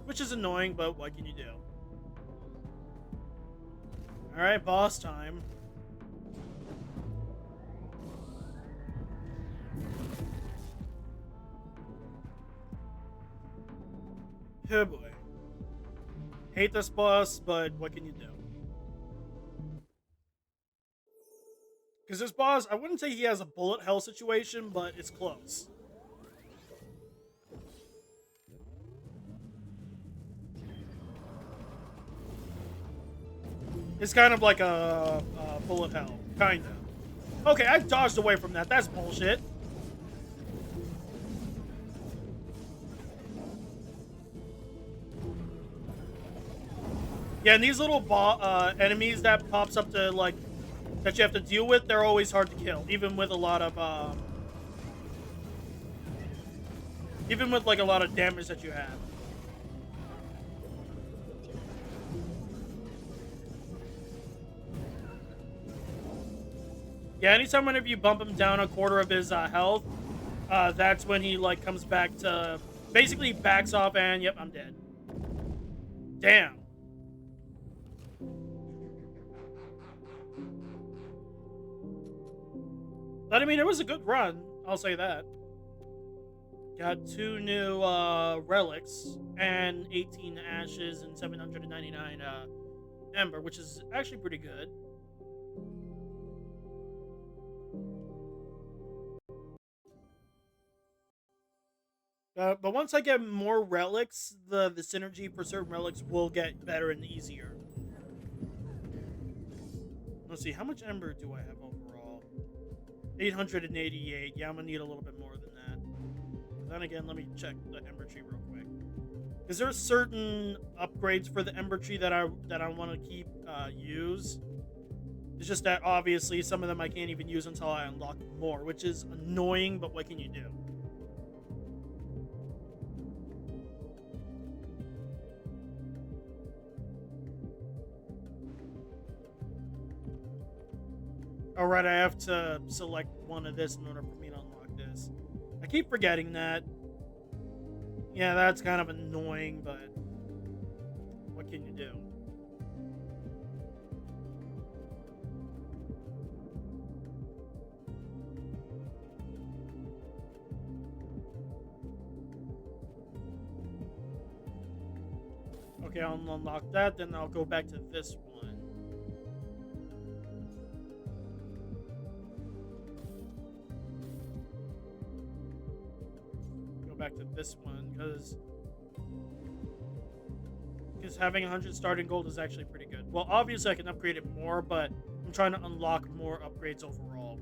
Which is annoying, but what can you do? Alright, boss time. Oh boy. Hate this boss, but what can you do? Because this boss, I wouldn't say he has a bullet hell situation, but it's close. It's kind of like a bullet hell. Kind of. Okay, I dodged away from that. That's bullshit. Yeah, and these little enemies that pops up to, like, that you have to deal with, they're always hard to kill, even with a lot of like a lot of damage that you have. Yeah, anytime whenever you bump him down a quarter of his health, that's when he, like, comes back to, basically backs off and, yep, I'm dead. Damn. But I mean, it was a good run, I'll say that. Got 2 new relics and 18 ashes and 799 ember, which is actually pretty good. But once I get more relics, the synergy for certain relics will get better and easier. Let's see, how much ember do I have overall? 888. Yeah, I'm gonna need a little bit more than that. Then again, let me check the ember tree real quick. Is there certain upgrades for the ember tree that I want to keep use? It's just that obviously some of them I can't even use until I unlock more, which is annoying. But what can you do? Alright, I have to select one of this in order for me to unlock this. I keep forgetting that. Yeah, that's kind of annoying, but what can you do? Okay, I'll unlock that, then I'll go back to this one. Go back to this one, because is having 100 starting gold is actually pretty good. Well, obviously I can upgrade it more, but I'm trying to unlock more upgrades overall.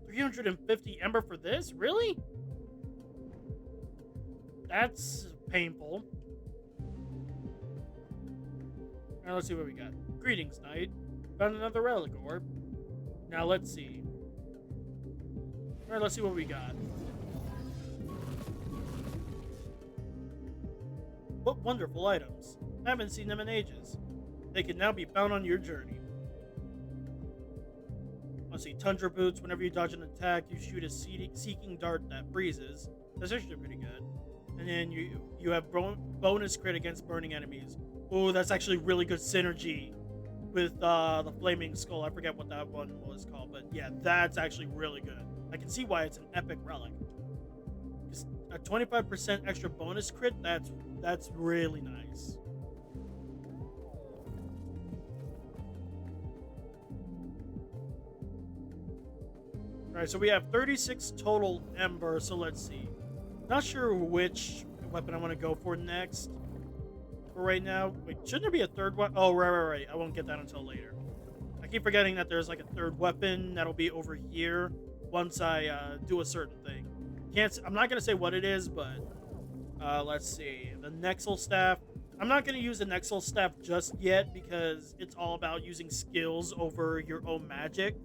$350 Ember for this? Really? That's painful. Now let's see what we got. Greetings, Knight. Found another relic orb. Now let's see. Alright, let's see what we got. What wonderful items. I haven't seen them in ages. They can now be found on your journey. Let's see. Tundra boots. Whenever you dodge an attack, you shoot a seeking dart that freezes. That's actually pretty good. And then you have bonus crit against burning enemies. Oh, that's actually really good synergy with the flaming skull. I forget what that one was called, but yeah, that's actually really good. I can see why it's an epic relic. Just a 25% extra bonus crit. That's really nice. All right, so we have 36 total Ember. So let's see. Not sure which weapon I want to go for next. For right now, wait, shouldn't there be a third one? Oh, right. I won't get that until later. I keep forgetting that there's like a third weapon that'll be over here once I do a certain thing. I'm not gonna say what it is, but let's see. The Nexal staff. I'm not gonna use the Nexal staff just yet because it's all about using skills over your own magic,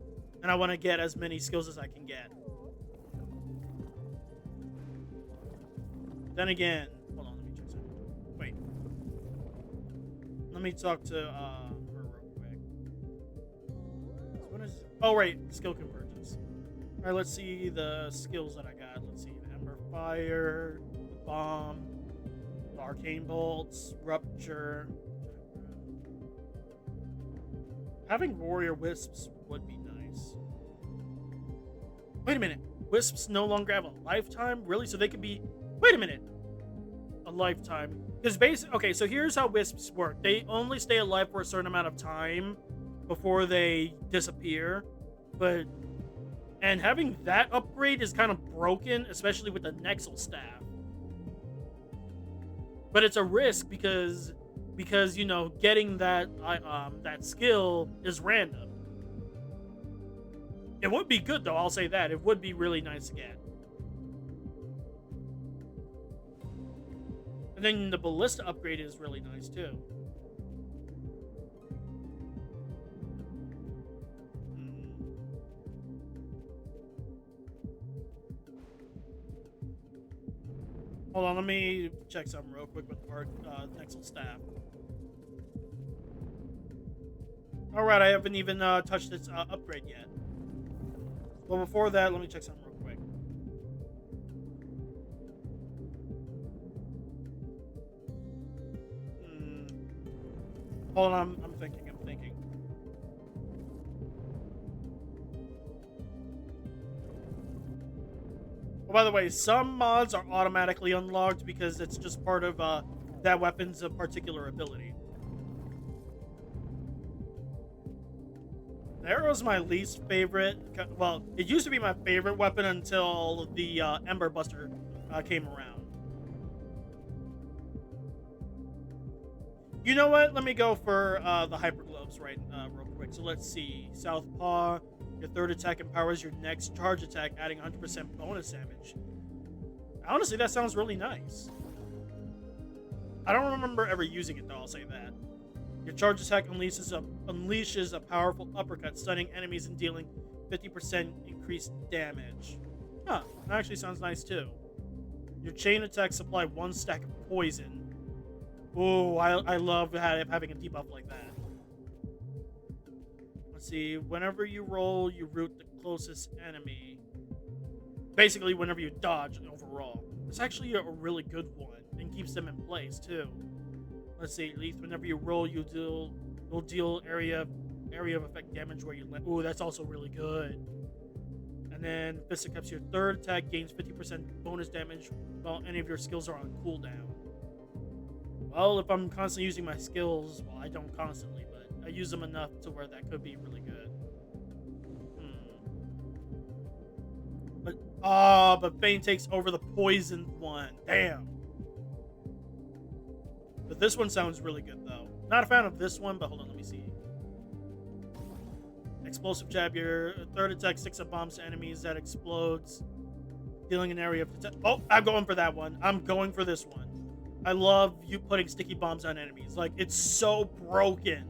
and I want to get as many skills as I can get. Then again, hold on, let me check something. Wait. Let me talk to her real quick. So what is? Oh right, skill convergence. All right, let's see the skills that I got. Let's see, Ember Fire, Bomb, Arcane Bolts, Rupture. Having Warrior Wisps would be nice. Wait a minute, Wisps no longer have a lifetime? Really? So they could be. Wait a minute. A lifetime. Because basically, okay, so here's how wisps work. They only stay alive for a certain amount of time before they disappear. And having that upgrade is kind of broken, especially with the Nexal staff. But it's a risk because you know, getting that skill is random. It would be good though, I'll say that. It would be really nice to get. And then the ballista upgrade is really nice too. Hold on, let me check something real quick with our Nexal staff. Alright, I haven't even touched its upgrade yet. Well, before that, let me check something real quick. Hold on, I'm thinking. Oh, by the way, some mods are automatically unlocked because it's just part of that weapon's particular ability. The arrow's my least favorite. Well, it used to be my favorite weapon until the Ember Buster came around. You know what? Let me go for the Hyper Gloves real quick. So let's see. Southpaw. Your third attack empowers your next charge attack, adding 100% bonus damage. Honestly, that sounds really nice. I don't remember ever using it, though, I'll say that. Your charge attack unleashes a powerful uppercut, stunning enemies and dealing 50% increased damage. Huh, that actually sounds nice, too. Your chain attacks supply 1 stack of poison. Ooh, I love having a debuff like that. Let's see, whenever you roll, you root the closest enemy. Basically, whenever you dodge overall. It's actually a really good one and keeps them in place too. Let's see, at least whenever you roll, you'll deal area of effect damage where you land. Ooh, that's also really good. And then Fisticuffs, your third attack gains 50% bonus damage while any of your skills are on cooldown. Well, if I'm constantly using my skills, well, I don't constantly, but I use them enough to where that could be really good. But Oh, but Bane takes over the poisoned one. Damn. But this one sounds really good, though. Not a fan of this one, but hold on, let me see. Explosive jab, your third attack, 6 of bombs to enemies that explodes, dealing an area of oh, I'm going for that one. I'm going for this one. I love you putting sticky bombs on enemies. Like, it's so broken.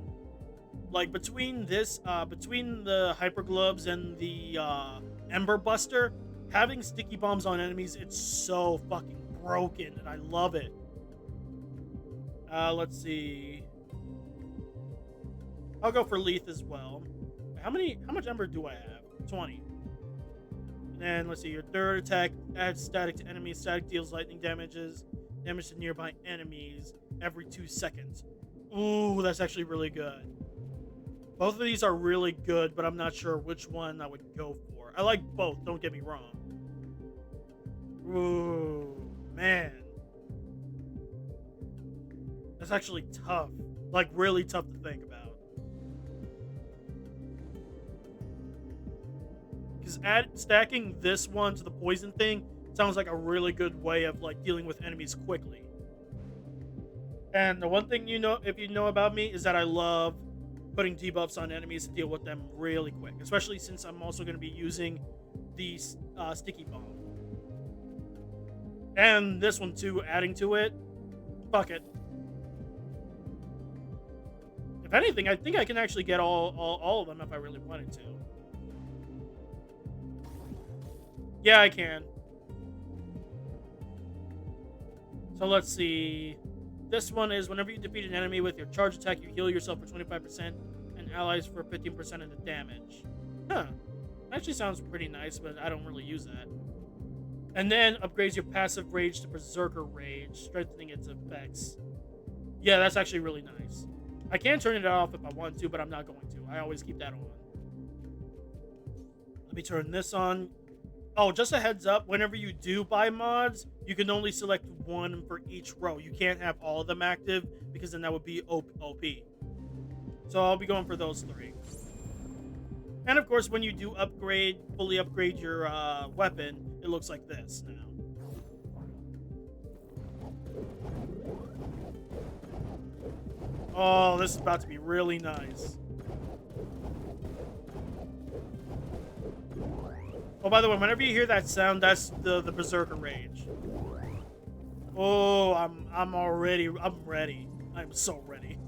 Like, between this, between the hyper gloves and the Ember Buster, having sticky bombs on enemies, it's so fucking broken, and I love it. Let's see. I'll go for Leaf as well. How much Ember do I have? 20. And then, let's see, your third attack adds static to enemies. Static deals lightning damage to nearby enemies every 2 seconds. Ooh, that's actually really good. Both of these are really good, but I'm not sure which one I would go for. I like both, don't get me wrong. Ooh, man. That's actually tough. Like, really tough to think about. Because stacking this one to the poison thing sounds like a really good way of, like, dealing with enemies quickly. And the one thing if you know about me, is that I love putting debuffs on enemies to deal with them really quick. Especially since I'm also going to be using the sticky bomb. And this one too, adding to it. Fuck it. If anything, I think I can actually get all of them if I really wanted to. Yeah, I can. So let's see. This one is whenever you defeat an enemy with your charge attack, you heal yourself for 25% and allies for 15% of the damage. Huh. Actually sounds pretty nice, but I don't really use that. And then upgrades your passive rage to Berserker Rage, strengthening its effects. Yeah, that's actually really nice. I can turn it off if I want to, but I'm not going to. I always keep that on. Let me turn this on. Oh, just a heads up, whenever you do buy mods, you can only select one for each row. You can't have all of them active, because then that would be OP. So I'll be going for those 3. And of course, when you do fully upgrade your weapon, it looks like this now. Oh, this is about to be really nice. Oh, by the way, whenever you hear that sound, that's the Berserker Rage. Oh, I'm ready. I'm so ready.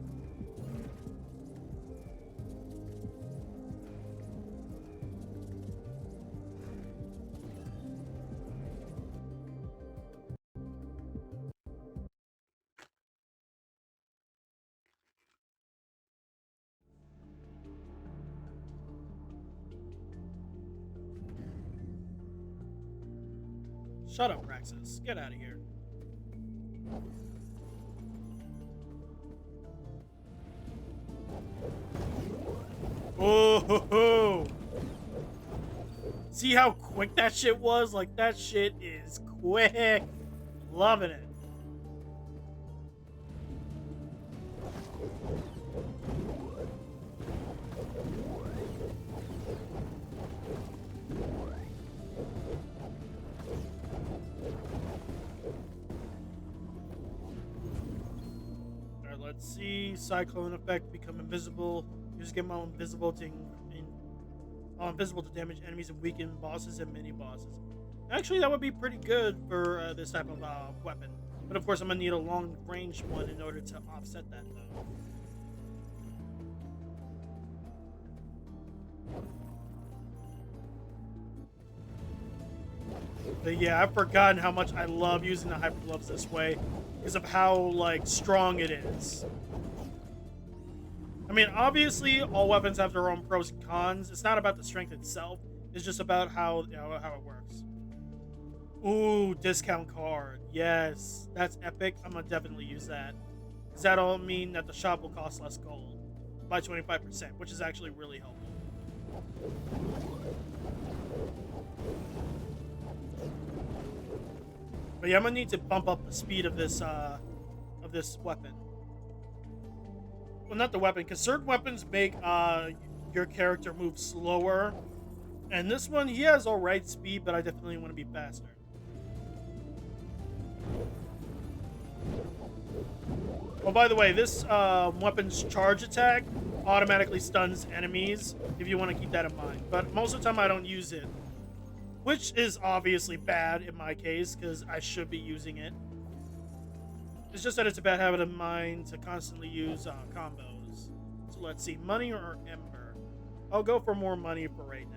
Shut up, Praxis. Get out of here. Oh, see how quick that shit was? Like, that shit is quick. Loving it. Alright, let's see. Cyclone effect, become invisible. Use get more invisible to damage enemies and weaken bosses and mini bosses. Actually, that would be pretty good for this type of weapon. But of course, I'm gonna need a long range one in order to offset that, though. But yeah, I've forgotten how much I love using the hyper gloves this way because of how, like, strong it is. I mean, obviously, all weapons have their own pros and cons. It's not about the strength itself. It's just about how how it works. Ooh, discount card. Yes, that's epic. I'm gonna definitely use that. Does that all mean that the shop will cost less gold by 25%, which is actually really helpful. But yeah, I'm gonna need to bump up the speed of this weapon. Well, not the weapon, because certain weapons make your character move slower And this one, he has alright speed, but I definitely want to be faster. Oh, by the way, this weapon's charge attack automatically stuns enemies, if you want to keep that in mind. But most of the time I don't use it, which is obviously bad in my case, because I should be using it. It's just that it's a bad habit of mine to constantly use combos. So let's see, money or Ember? I'll go for more money for right now.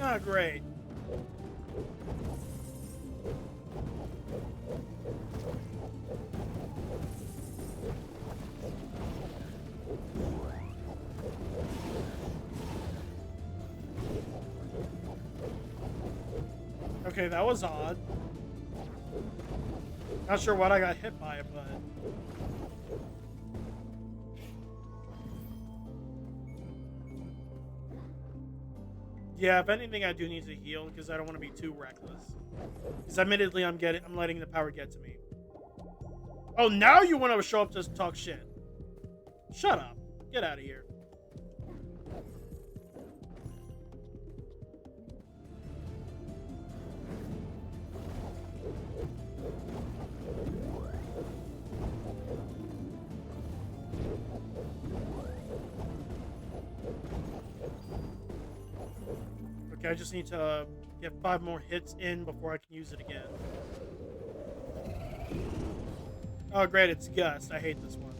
Ah, great. Okay, that was odd. Not sure what I got hit by, but... yeah, if anything, I do need to heal because I don't want to be too reckless. Because admittedly, I'm letting the power get to me. Oh, now you want to show up to talk shit? Shut up! Get out of here. Okay, I just need to get 5 more hits in before I can use it again. Oh, great, it's Gust. I hate this one.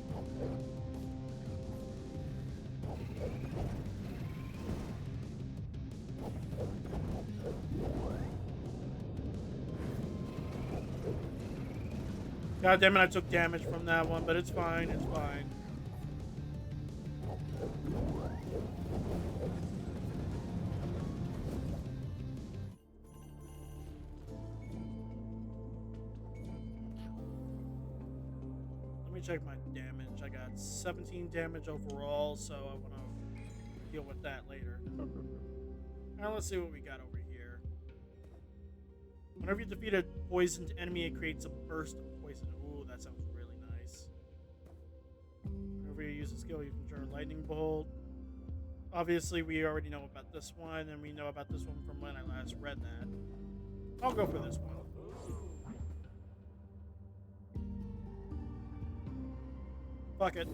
God damn it, I took damage from that one, but it's fine, it's fine. Check my damage. I got 17 damage overall, so I want to deal with that later. Now let's see what we got over here. Whenever you defeat a poisoned enemy, it creates a burst of poison. Ooh, that sounds really nice. Whenever you use a skill, you can turn a lightning bolt. Obviously, we already know about this one, and we know about this one from when I last read that. I'll go for this one. Fuck it.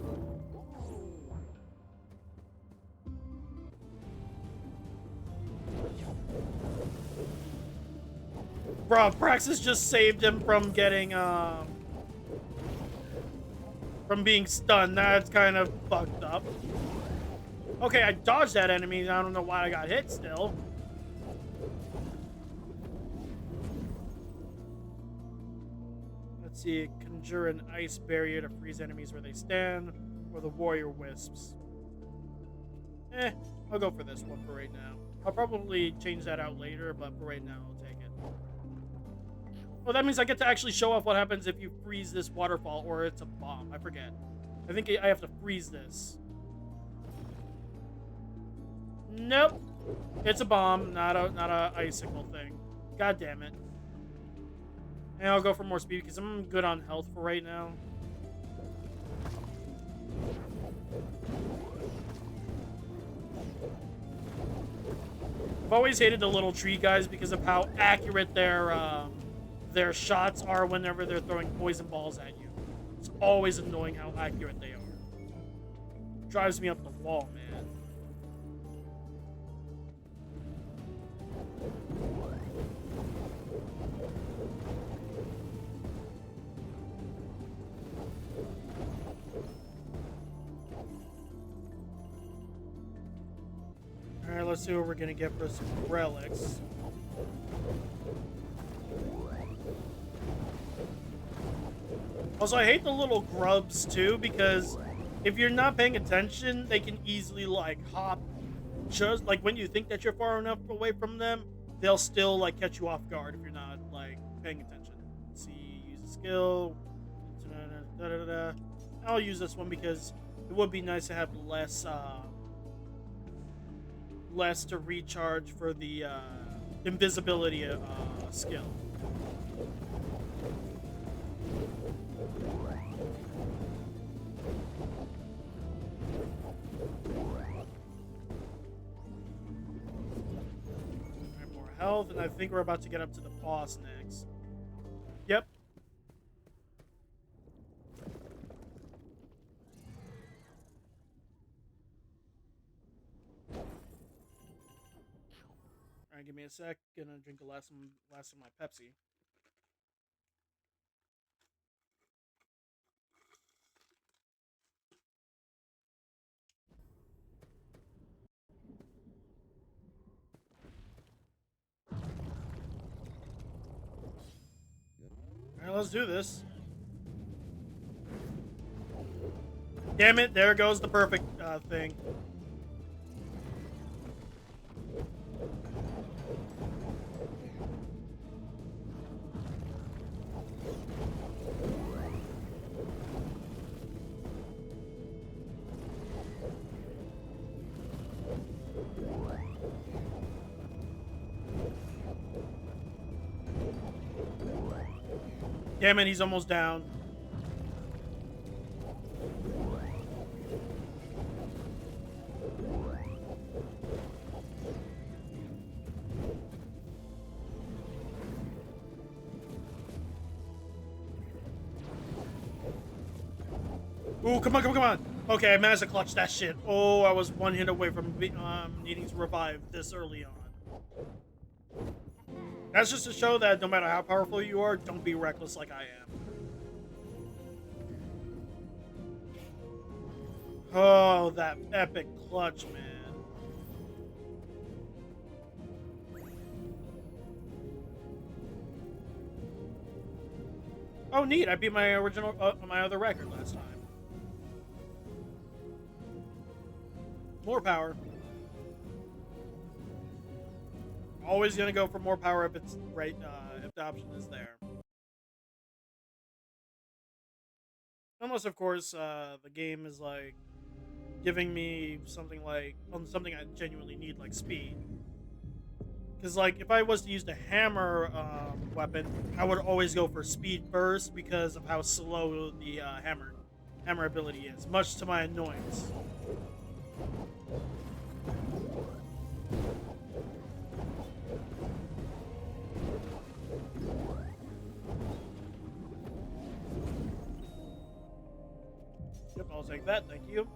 Bro, Praxis just saved him from getting, from being stunned. That's kind of fucked up. Okay, I dodged that enemy. I don't know why I got hit still. Let's see, conjure an ice barrier to freeze enemies where they stand, or the warrior wisps. I'll go for this one for right now. I'll probably change that out later, but for right now, I'll take it. Well, that means I get to actually show off what happens if you freeze this waterfall, or it's a bomb. I forget. I think I have to freeze this. Nope. It's a bomb, not a icicle thing. God damn it. And I'll go for more speed because I'm good on health for right now. I've always hated the little tree guys because of how accurate their shots are whenever they're throwing poison balls at you. It's always annoying how accurate they are. Drives me up the wall, man. Alright, let's see what we're gonna get for some relics. Also, I hate the little grubs too, because if you're not paying attention, they can easily like hop just like when you think that you're far enough away from them, they'll still like catch you off guard if you're not like paying attention. Let's see, use a skill. Da-da-da-da-da-da. I'll use this one because it would be nice to have less to recharge for the invisibility skill. Alright, more health, and I think we're about to get up to the boss next. Yep. Alright, give me a sec. Gonna drink the last of my Pepsi. Alright, let's do this. Damn it, there goes the perfect thing. Damn it, he's almost down. Ooh, come on, come on, come on. Okay, I managed to clutch that shit. Oh, I was one hit away from needing to revive this early on. That's just to show that no matter how powerful you are, don't be reckless like I am. Oh, that epic clutch, man. Oh, neat. I beat my original, my other record last time. More power. Always gonna go for more power if it's right, if the option is there. Unless, of course, the game is like giving me something like something I genuinely need, like speed. Because, like, if I was to use the hammer weapon, I would always go for speed first because of how slow the hammer ability is, much to my annoyance. Yep, I'll take that, thank you.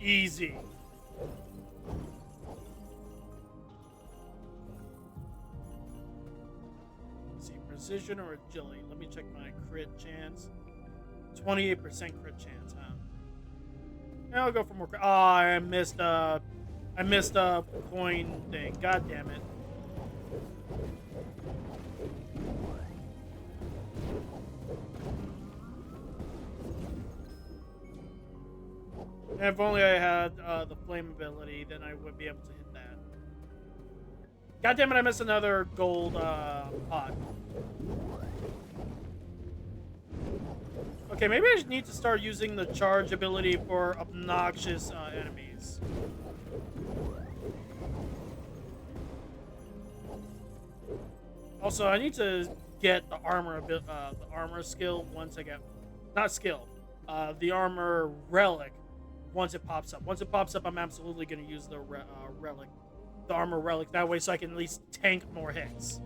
Easy. Let's see, precision or agility? Let me check my crit chance. 28% crit chance, huh? Yeah, I'll go for more crit. Oh, I missed a coin thing. God damn it. And if only I had the flame ability, then I would be able to hit that. God damn it, I missed another gold pot. Okay, maybe I need to start using the charge ability for obnoxious enemies. Also, I need to get the armor skill once I get, not skill, the armor relic. Once it pops up. Once it pops up, I'm absolutely going to use the relic, the armor relic, that way so I can at least tank more hits.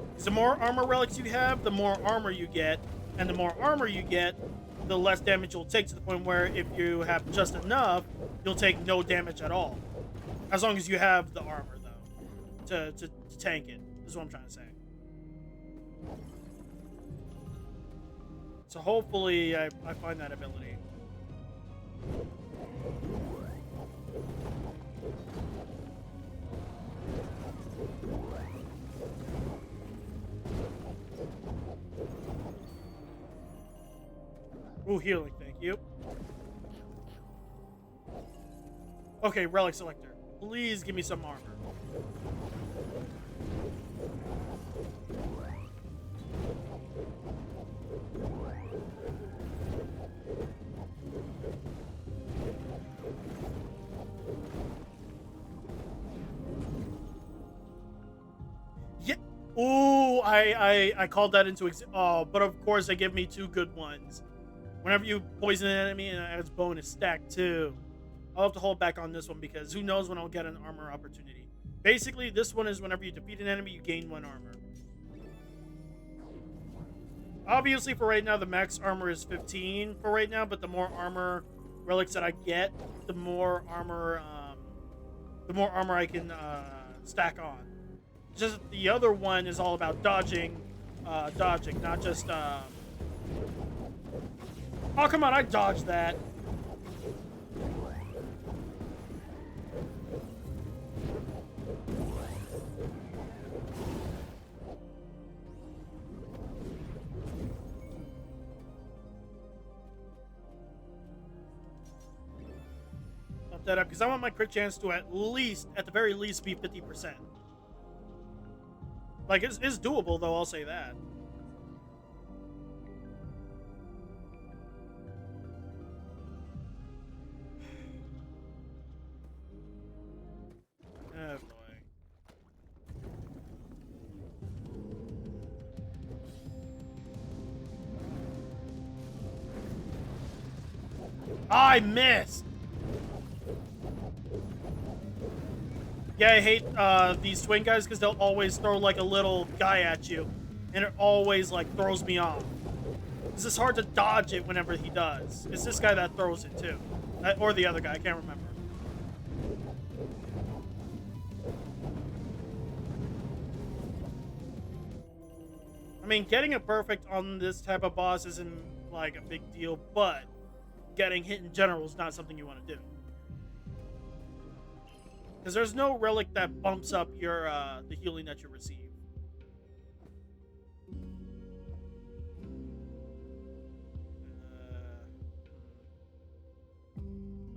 Because the more armor relics you have, the more armor you get, and the more armor you get, the less damage you'll take, to the point where if you have just enough, you'll take no damage at all. As long as you have the armor, though, to tank it, is what I'm trying to say. So hopefully I find that ability. Ooh, healing, thank you. Okay, relic selector. Please give me some armor. Yeah. Ooh, I called that into oh, but of course they give me two good ones. Whenever you poison an enemy, and it adds bonus stack too. I'll have to hold back on this one because who knows when I'll get an armor opportunity. Basically, this one is whenever you defeat an enemy, you gain one armor. Obviously, for right now, the max armor is 15 for right now, but the more armor relics that I get, the more armor I can stack on. Just the other one is all about dodging, not just. Oh, come on! I dodged that. Bump that up because I want my crit chance to at the very least, be 50%. Like, it's doable, though, I'll say that. Oh, boy. I missed! Yeah, I hate these twin guys because they'll always throw like a little guy at you, and it always like throws me off. It's just hard to dodge it whenever he does. It's this guy that throws it too, or the other guy. I can't remember. I mean, getting it perfect on this type of boss isn't like a big deal, but getting hit in general is not something you want to do. Because there's no relic that bumps up your the healing that you receive.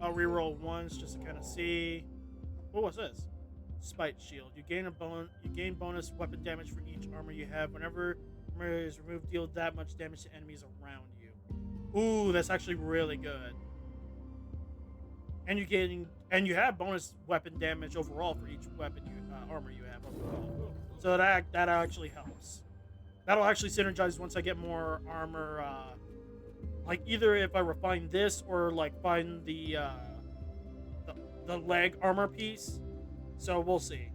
I'll reroll once just to kind of see. What was this? Spite shield. You gain bonus weapon damage for each armor you have. Whenever armor is removed, deal that much damage to enemies around you. Ooh, that's actually really good. And you have bonus weapon damage overall for each weapon armor you have overall. So that actually helps. That'll actually synergize once I get more armor. Like either if I refine this or like find the leg armor piece. So we'll see.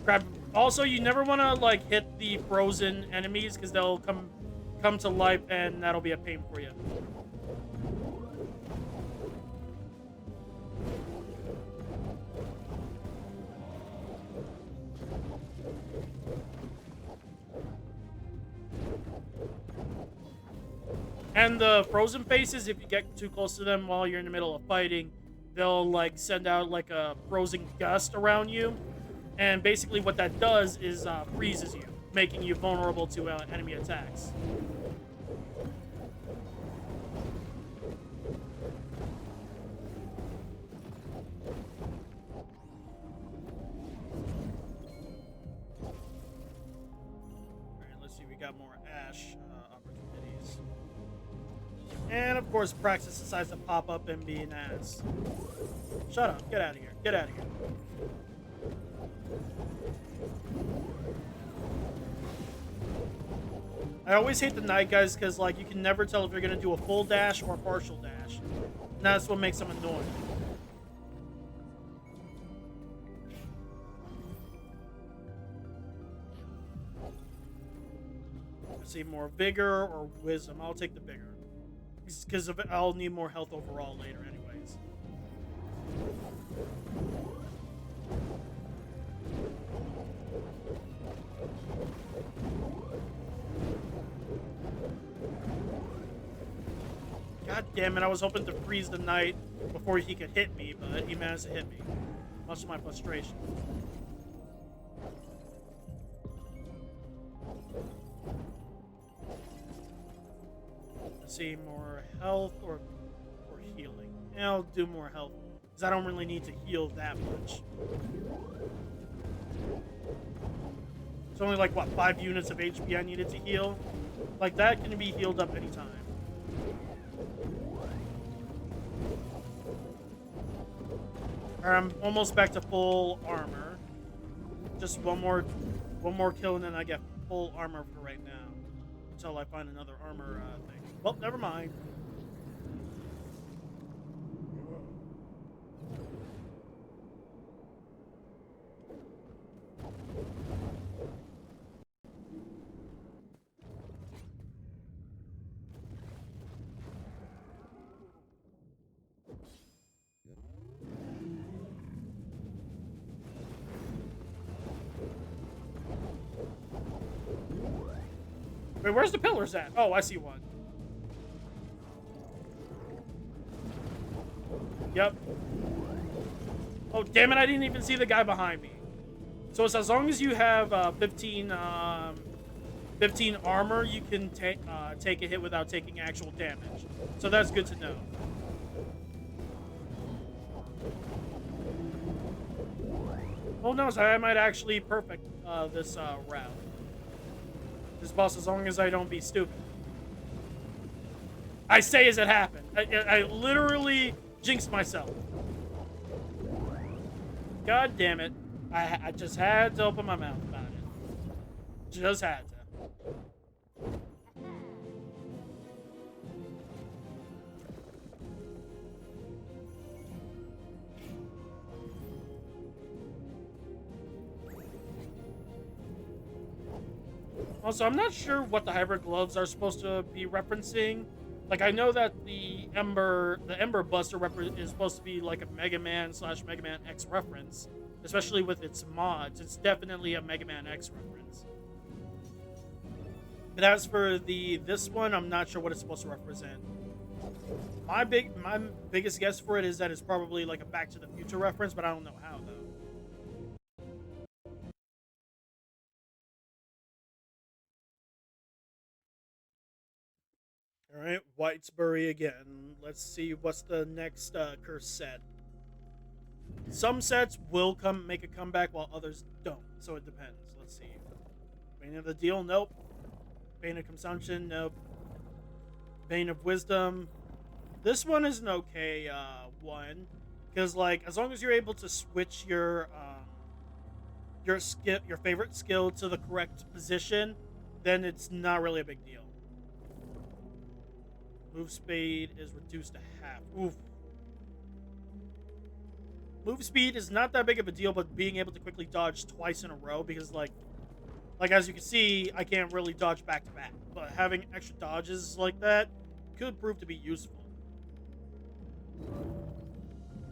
Grab. Also, you never want to like hit the frozen enemies because they'll come to life, and that'll be a pain for you. And the frozen faces, if you get too close to them while you're in the middle of fighting, they'll like send out like a frozen gust around you. And basically what that does is freezes you, making you vulnerable to enemy attacks. Alright, let's see, we got more Ash opportunities. And of course, Praxis decides to pop up and be an ass. Shut up, get out of here, get out of here. I always hate the night guys because like you can never tell if you're gonna do a full dash or a partial dash. And that's what makes them annoying. See, more vigor or wisdom. I'll take the vigor because I'll need more health overall later anyways. God damn it, I was hoping to freeze the knight before he could hit me, but he managed to hit me. much to my frustration. Let's see, more health or healing. Yeah, I'll do more health because I don't really need to heal that much. It's only like, what, 5 units of HP I needed to heal? Like, that can be healed up anytime. I'm almost back to full armor. Just one more kill and then I get full armor for right now. Until I find another armor thing. Well, never mind. Wait, where's the pillars at? Oh, I see one. Yep. Oh, damn it, I didn't even see the guy behind me. So it's as long as you have 15 armor, you can take a hit without taking actual damage. So that's good to know. Oh no, so I might actually perfect this route. This boss, as long as I don't be stupid. I say as it happened. I literally jinxed myself. God damn it. I just had to open my mouth about it. Just had to. Also, I'm not sure what the hybrid gloves are supposed to be referencing. Like, I know that the Ember Buster is supposed to be like a Mega Man / Mega Man X reference, especially with its mods. It's definitely a Mega Man X reference. But as for this one, I'm not sure what it's supposed to represent. My biggest guess for it is that it's probably like a Back to the Future reference, but I don't know how though. Alright, Whitesbury again. Let's see what's the next curse set. Some sets will make a comeback while others don't, so it depends. Let's see. Bane of the Deal, nope. Bane of Consumption, nope. Bane of Wisdom. This one is an okay one, because like as long as you're able to switch your favorite skill to the correct position, then it's not really a big deal. Move speed is reduced to half. Oof. Move speed is not that big of a deal, but being able to quickly dodge twice in a row, because like as you can see, I can't really dodge back to back. But having extra dodges like that could prove to be useful.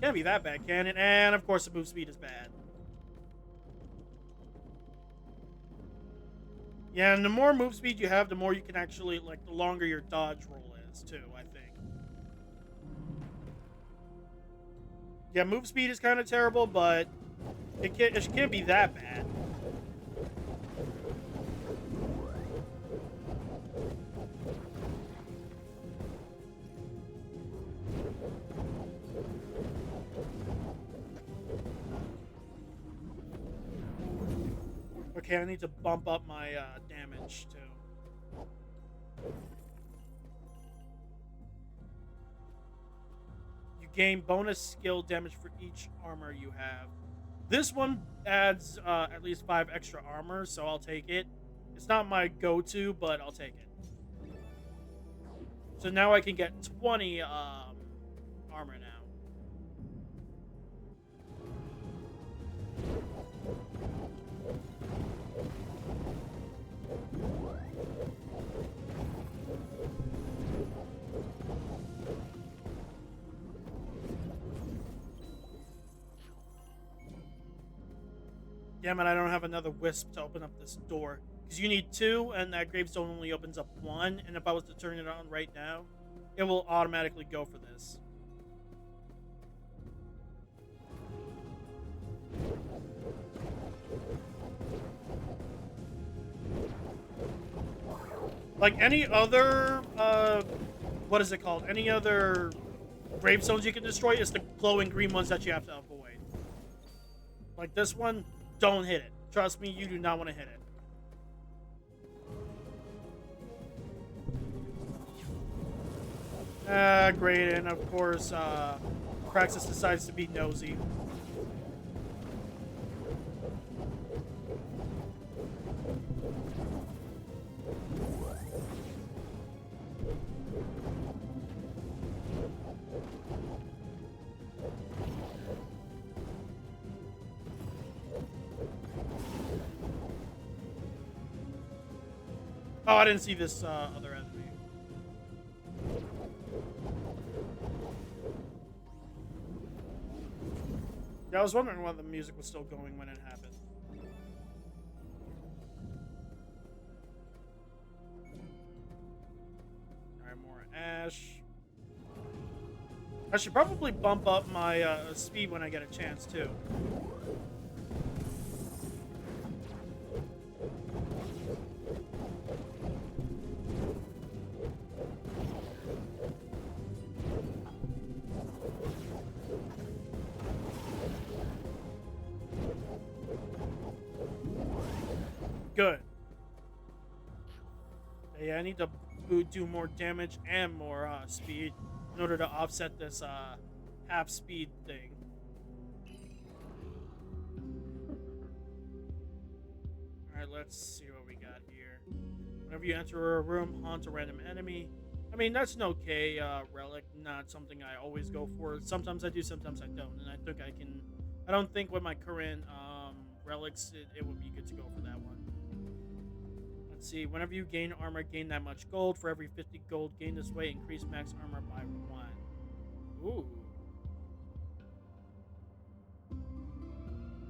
Can't be that bad, can it? And of course the move speed is bad. Yeah, and the more move speed you have, the more you can actually, like, the longer your dodge roll is, too, I think. Yeah, move speed is kind of terrible, but it can't be that bad. Okay, I need to bump up my damage, too. You gain bonus skill damage for each armor you have. This one adds at least 5 extra armor, so I'll take it. It's not my go-to, but I'll take it. So now I can get 20 armor now. Damn it, I don't have another wisp to open up this door. Because you need 2, and that gravestone only opens up 1. And if I was to turn it on right now, it will automatically go for this. Like any other, what is it called? Any other gravestones you can destroy is the glowing green ones that you have to avoid. Like this one, don't hit it. Trust me, you do not want to hit it. Great, and of course, Praxis decides to be nosy. Oh, I didn't see this other enemy. Yeah, I was wondering why the music was still going when it happened. Alright, more ash. I should probably bump up my speed when I get a chance, too. Good. Yeah, I need to do more damage and more speed in order to offset this half speed thing. Alright, let's see what we got here. Whenever you enter a room, haunt a random enemy. I mean, that's an okay relic, not something I always go for. Sometimes I do, sometimes I don't. And I think I don't think with my current relics, it would be good to go for that one. Let's see, whenever you gain armor, gain that much gold. For every 50 gold gained this way, increase max armor by 1. Ooh.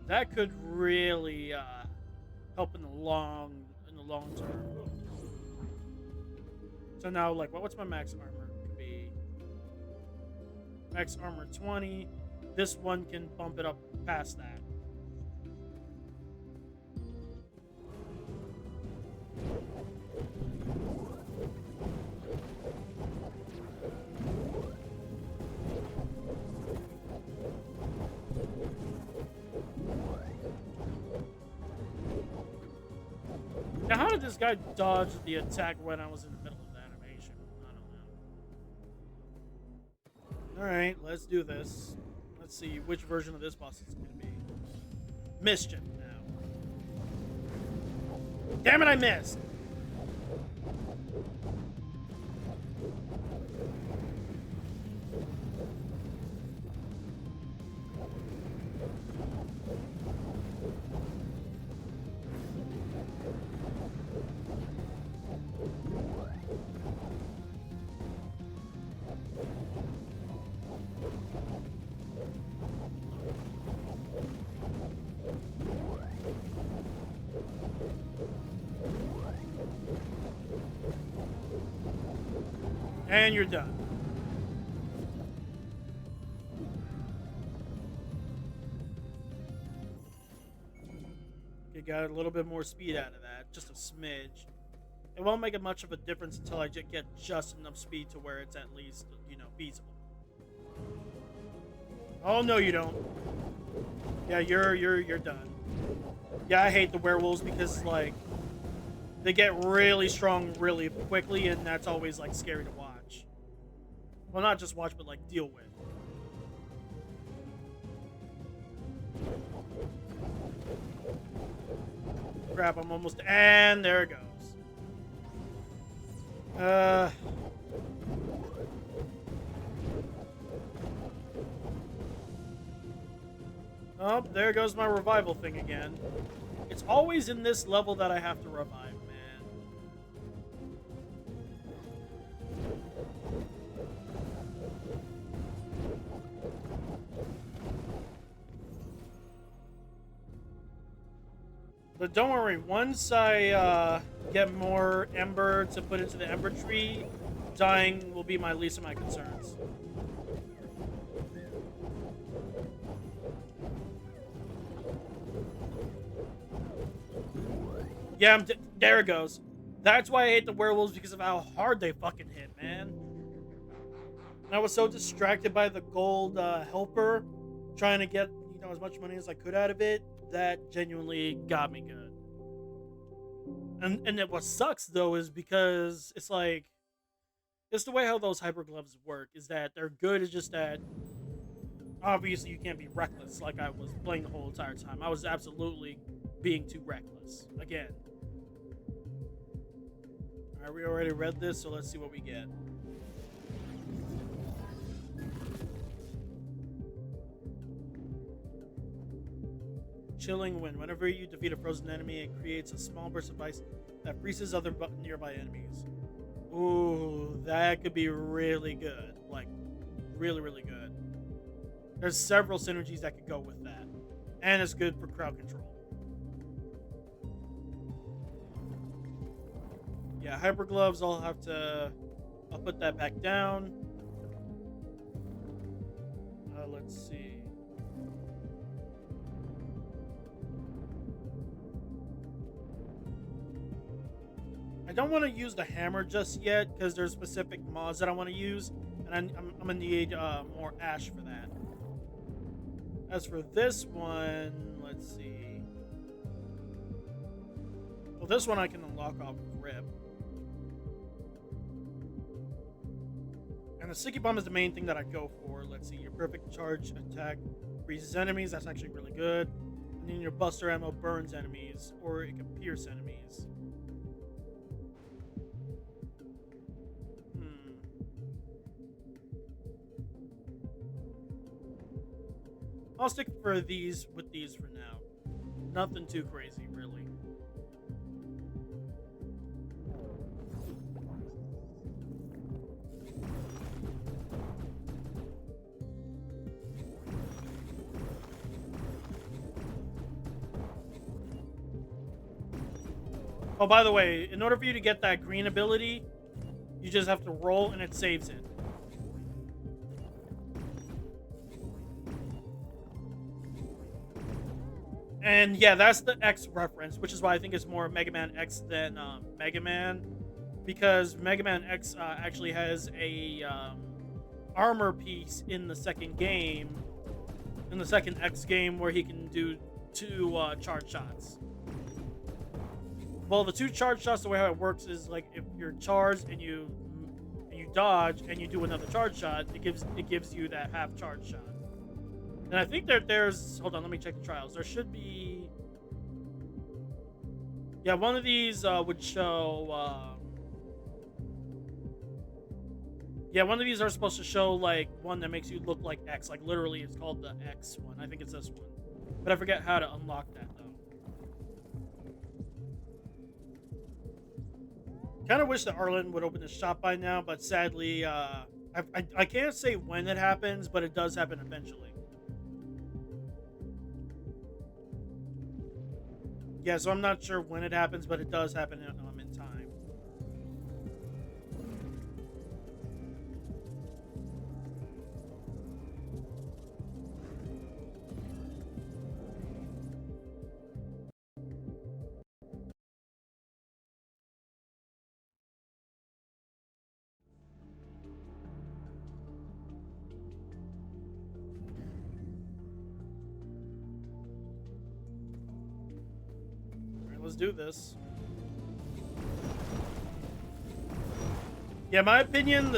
That could really help in the long term. So now, like, what's my max armor? Could be max armor 20. This one can bump it up past that. Now, how did this guy dodge the attack when I was in the middle of the animation? I don't know. Alright, let's do this. Let's see which version of this boss it's going to be. Mischief now. Damn it, I missed! And you're done. You got a little bit more speed out of that, just a smidge. It won't make much of a difference until I get just enough speed to where it's at least, feasible. Oh no, you don't. Yeah, you're done. Yeah, I hate the werewolves because like they get really strong really quickly, and that's always like scary to watch. Well, not just watch, but like deal with. Crap, I'm almost... And there it goes. Oh, there goes my revival thing again. It's always in this level that I have to revive, man. But don't worry, once I get more ember to put into the ember tree, dying will be my least of my concerns. Yeah, there it goes. That's why I hate the werewolves, because of how hard they fucking hit, man. And I was so distracted by the gold helper, trying to get as much money as I could out of it, that genuinely got me good. And what sucks though is because it's like it's the way how those hyper gloves work is that they're good. Is just that obviously you can't be reckless like I was playing the whole entire time. I was absolutely being too reckless again. All right, we already read this, so let's see what we get. Chilling wind. Whenever you defeat a frozen enemy, it creates a small burst of ice that freezes other nearby enemies. Ooh, that could be really good. Like, really, really good. There's several synergies that could go with that. And it's good for crowd control. Yeah, hyper gloves, I'll put that back down. Let's see. I don't want to use the hammer just yet because there's specific mods that I want to use, and I'm gonna need more ash for that. As for this one, let's see. Well, this one I can unlock off grip. And the sticky bomb is the main thing that I go for. Let's see, your perfect charge attack freezes enemies. That's actually really good. And then your buster ammo burns enemies, or it can pierce enemies. I'll stick with these for now. Nothing too crazy, really. Oh, by the way, in order for you to get that green ability, you just have to roll and it saves it. And yeah, that's the X reference, which is why I think it's more Mega Man X than Mega Man, because Mega Man X actually has a armor piece in the second game, in the second X game, where he can do 2 charge shots. Well, the 2 charge shots, the way how it works is like if you're charged and you dodge and you do another charge shot, it gives you that half charge shot. And I think there's... Hold on, let me check the trials. There should be... Yeah, one of these would show... Yeah, one of these are supposed to show, like, one that makes you look like X. Like, literally, it's called the X one. I think it's this one. But I forget how to unlock that, though. Kind of wish that Arlen would open his shop by now, but sadly, I can't say when it happens, but it does happen eventually. Yeah, so I'm not sure when it happens, but it does happen in time. Let's do this. Yeah, my opinion,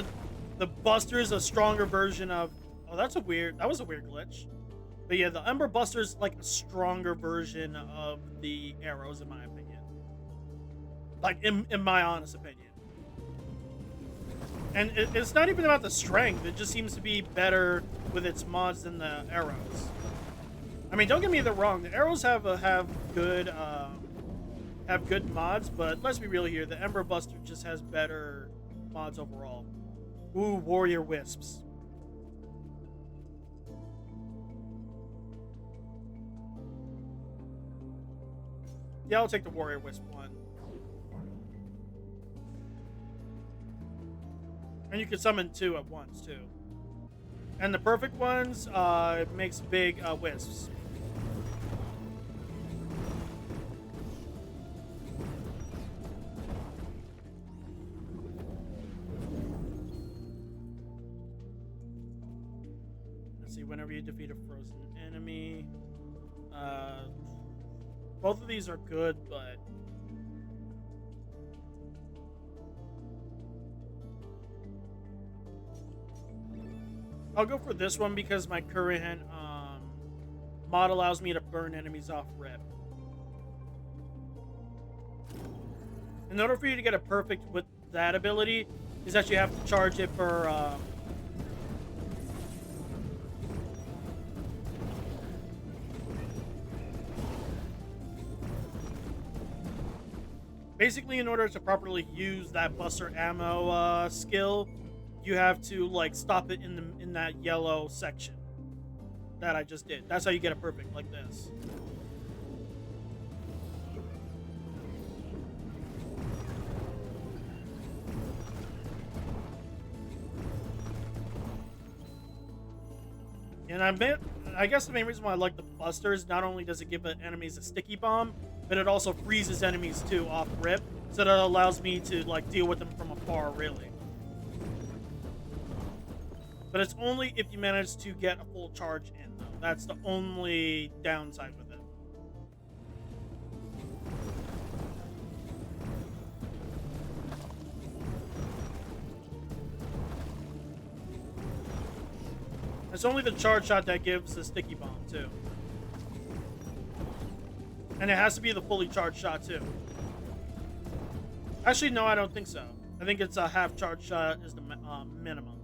the Buster is a stronger version of... Oh, that was a weird glitch. But yeah, the Ember Buster is like a stronger version of the arrows, in my opinion. Like, in my honest opinion. And it's not even about the strength. It just seems to be better with its mods than the arrows. I mean, don't get me wrong. The arrows have good mods, but let's be real here. The Ember Buster just has better mods overall. Ooh, Warrior Wisps. Yeah, I'll take the Warrior Wisp one. And you can summon 2 at once, too. And the perfect ones makes big wisps. whenever you defeat a frozen enemy. Both of these are good, but I'll go for this one because my current mod allows me to burn enemies off rip. In order for you to get a perfect with that ability, is that you have to charge it for basically, in order to properly use that buster ammo skill, you have to like stop it in that yellow section that I just did. That's how you get it perfect, like this. And I guess the main reason why I like the buster is not only does it give the enemies a sticky bomb, but it also freezes enemies too off rip, so that allows me to like deal with them from afar, really. But it's only if you manage to get a full charge in, though. That's the only downside with it. It's only the charge shot that gives the sticky bomb, too. And it has to be the fully charged shot, too. Actually, no, I don't think so. I think it's a half charge shot is the minimum.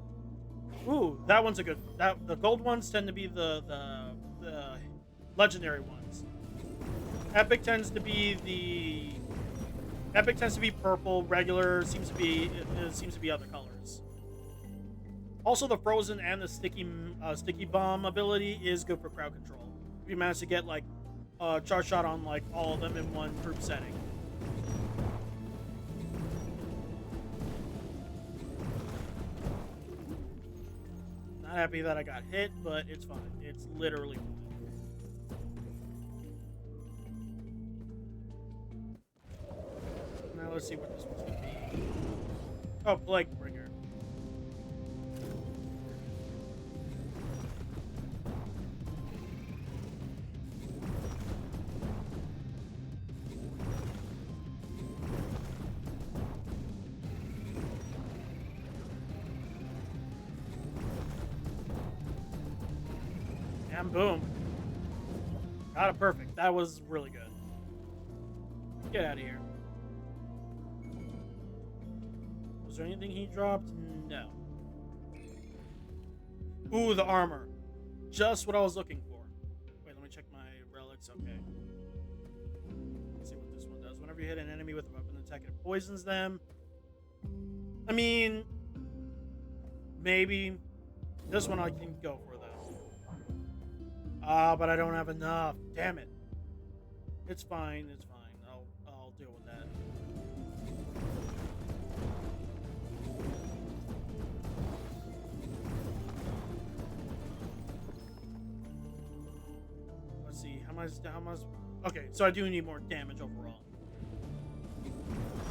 Ooh, that one's a good... the gold ones tend to be the legendary ones. Epic tends to be purple. Regular seems to be other colors. Also, the frozen and the sticky bomb ability is good for crowd control. If you manage to get like a charge shot on like all of them in one group setting. Not happy that I got hit, but it's fine. It's literally fine. Now let's see what this one's gonna be. Oh, Plague Bringer. And boom. Got it perfect. That was really good. Get out of here. Was there anything he dropped? No. Ooh, the armor. Just what I was looking for. Wait, let me check my relics. Okay. Let's see what this one does. Whenever you hit an enemy with a weapon attack, it poisons them. I mean, maybe. This one I can go for, though. But I don't have enough. Damn it. It's fine. It's fine. I'll deal with that. Let's see. How much? Okay, so I do need more damage overall.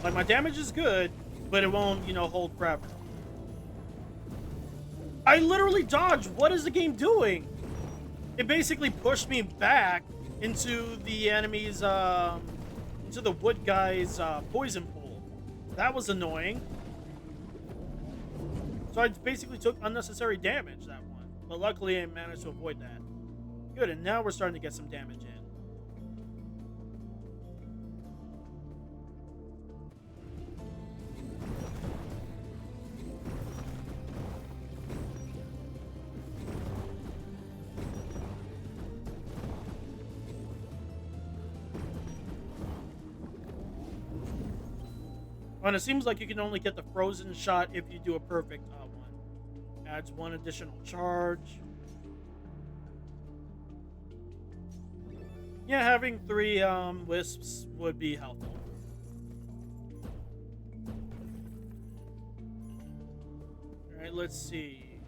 Like, my damage is good, but it won't, hold forever. I literally dodged. What is the game doing? It basically pushed me back into the enemy's, into the wood guy's poison pool. That was annoying. So I basically took unnecessary damage that one. But luckily I managed to avoid that. Good, and now we're starting to get some damage in. And it seems like you can only get the frozen shot if you do a perfect one. Adds one additional charge. Yeah, having 3 wisps would be helpful. Alright, let's see.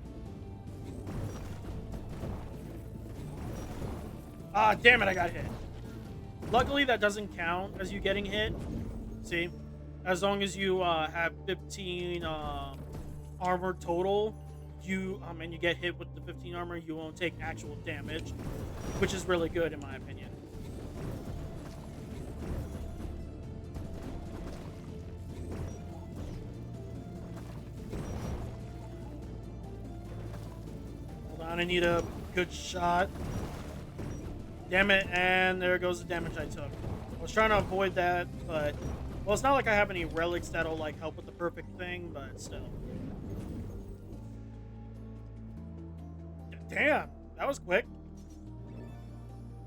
Ah, damn it, I got hit. Luckily, that doesn't count as you getting hit. See? As long as you have 15 armor total, and you get hit with the 15 armor, you won't take actual damage, which is really good in my opinion. Hold on, I need a good shot. Damn it, and there goes the damage I took. I was trying to avoid that, but well, it's not like I have any relics that'll like help with the perfect thing, but still. Damn, that was quick.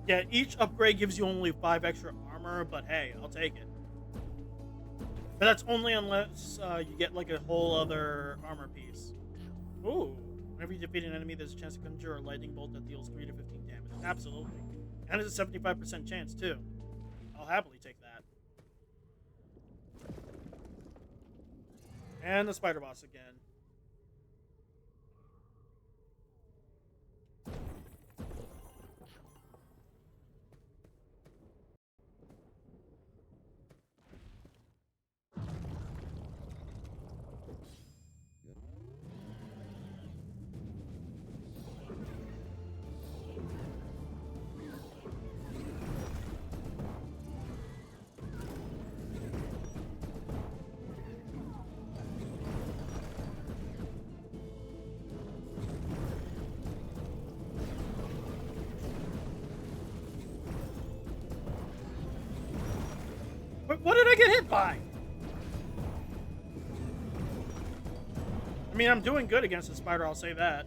Yeah, each upgrade gives you only 5 extra armor, but hey, I'll take it. But that's only unless you get like a whole other armor piece. Ooh, whenever you defeat an enemy, there's a chance to conjure a lightning bolt that deals 3 to 15 damage. Absolutely. And it's a 75% chance too. I'll happily take that. And the spider boss again. What did I get hit by? I mean, I'm doing good against the spider, I'll say that.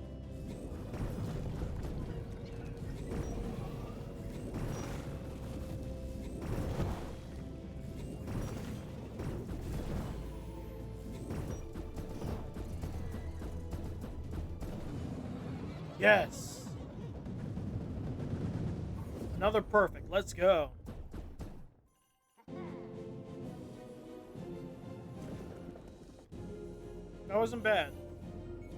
Yes. Another perfect. Let's go. That wasn't bad.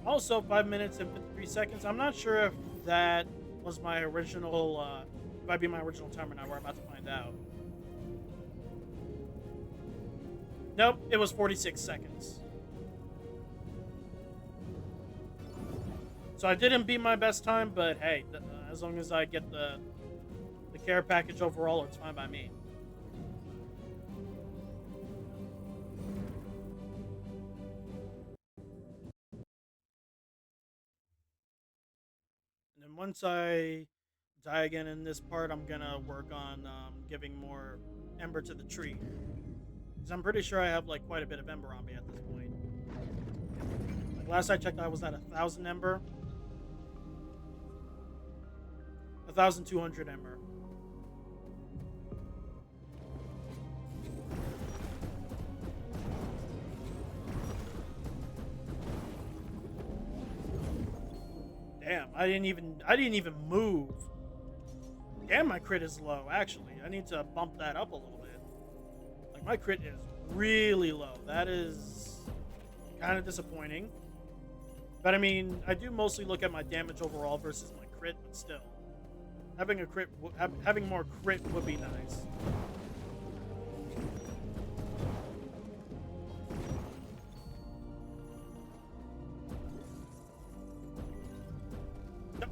Also, 5 minutes and 53 seconds. I'm not sure if that was my original, might be my original time or not. We're about to find out. Nope, it was 46 seconds. So I didn't beat my best time, but hey, as long as I get the care package overall, it's fine by me. Once I die again in this part, I'm gonna work on giving more ember to the tree. Because I'm pretty sure I have like quite a bit of ember on me at this point. Like last I checked, I was at 1,000 ember. 1,200 ember. Damn, I didn't even move. Damn, my crit is low, actually. I need to bump that up a little bit. Like, my crit is really low. That is kind of disappointing. But, I mean, I do mostly look at my damage overall versus my crit, but still. Having more crit would be nice.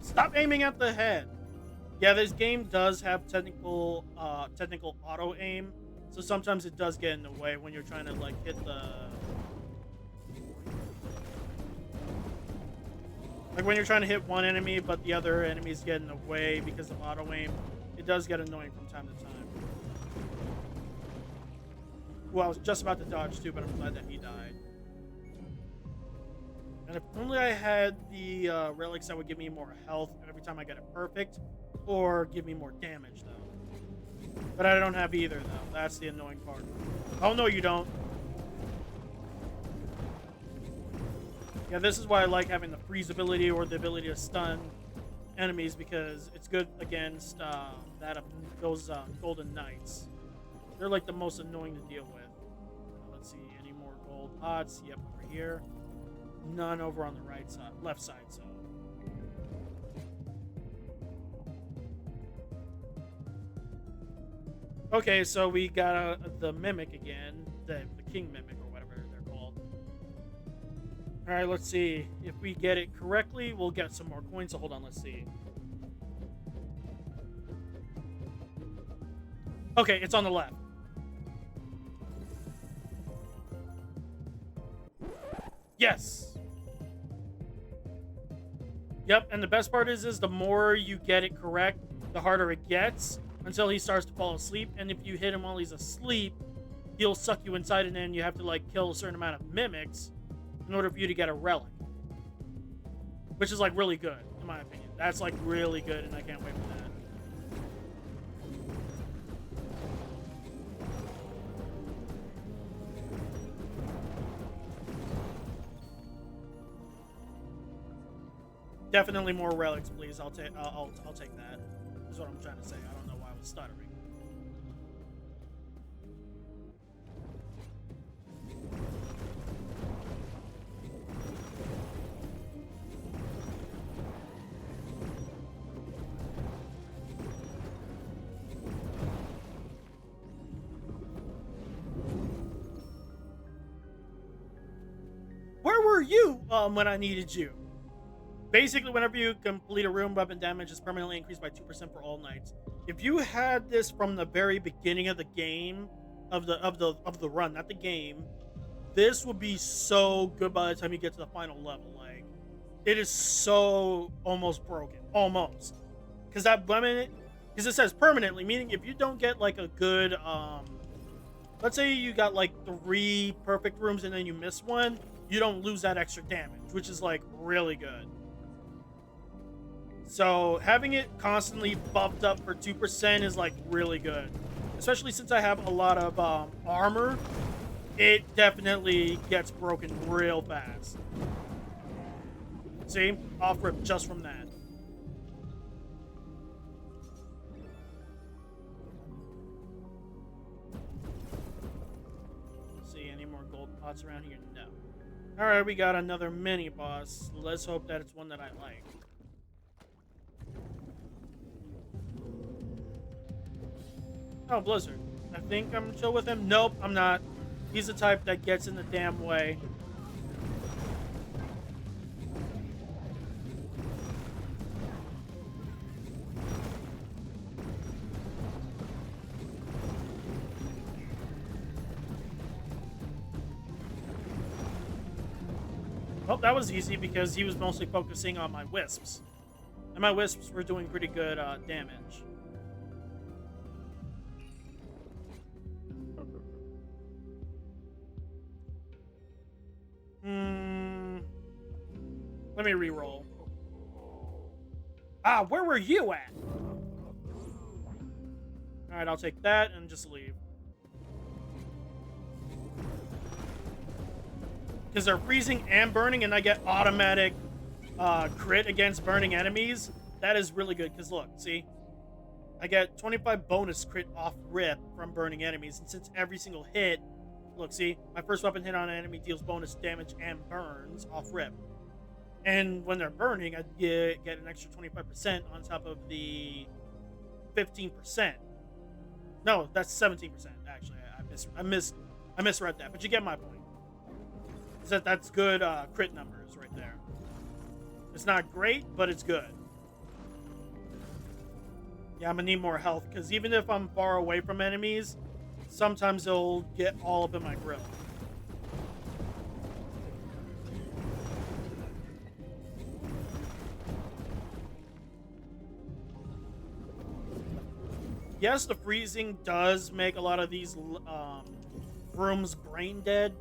Stop aiming at the head. Yeah, this game does have technical auto aim, so sometimes it does get in the way when you're trying to like hit the when you're trying to hit one enemy, but the other enemies get in the way because of auto aim. It does get annoying from time to time. Well, I was just about to dodge too, but I'm glad that he died. And if only I had the relics that would give me more health every time I get it perfect, or give me more damage, though. But I don't have either, though. That's the annoying part. Oh, no, you don't. Yeah, this is why I like having the freeze ability or the ability to stun enemies, because it's good against those Golden Knights. They're like the most annoying to deal with. Let's see, any more gold pots? Yep, over here. None over on the right side, left side, so. Okay, so we got the Mimic again, the King Mimic or whatever they're called. All right, let's see. If we get it correctly, we'll get some more coins. So hold on, let's see. Okay, it's on the left. Yes. Yep, and the best part is the more you get it correct, the harder it gets until he starts to fall asleep. And if you hit him while he's asleep, he'll suck you inside, and then you have to like kill a certain amount of mimics in order for you to get a relic, which is like really good in my opinion. That's like really good, and I can't wait for that. Definitely more relics, please. I'll take that. Is what I'm trying to say. I don't know why I was stuttering. Where were you when I needed you? Basically, whenever you complete a room, weapon damage is permanently increased by 2% for all knights. If you had this from the very beginning of the game, of the run, not the game, this would be so good by the time you get to the final level. Like, it is so almost broken, almost, because because it says permanently, meaning if you don't get like a good let's say you got like 3 perfect rooms and then you miss one, you don't lose that extra damage, which is like really good. So having it constantly buffed up for 2% is like really good, especially since I have a lot of armor. It definitely gets broken real fast. See, off rip just from that. See any more gold pots around here? No. All right, we got another mini boss. Let's hope that it's one that I like. Oh, Blizzard. I think I'm chill with him. Nope, I'm not. He's the type that gets in the damn way. Well, that was easy because he was mostly focusing on my wisps. And my wisps were doing pretty good damage. Let me re-roll. Ah, where were you at? Alright, I'll take that and just leave. Because they're freezing and burning, and I get automatic crit against burning enemies. That is really good, because look, see? I get 25 bonus crit off rip from burning enemies, and since every single hit, look, see? My first weapon hit on an enemy deals bonus damage and burns off rip. And when they're burning, I get an extra 25% on top of the 15%. No, that's 17%, actually. I misread that, but you get my point. That's good crit numbers right there. It's not great, but it's good. Yeah, I'm gonna need more health, because even if I'm far away from enemies, sometimes they'll get all up in my grill. Yes, the freezing does make a lot of these rooms brain dead,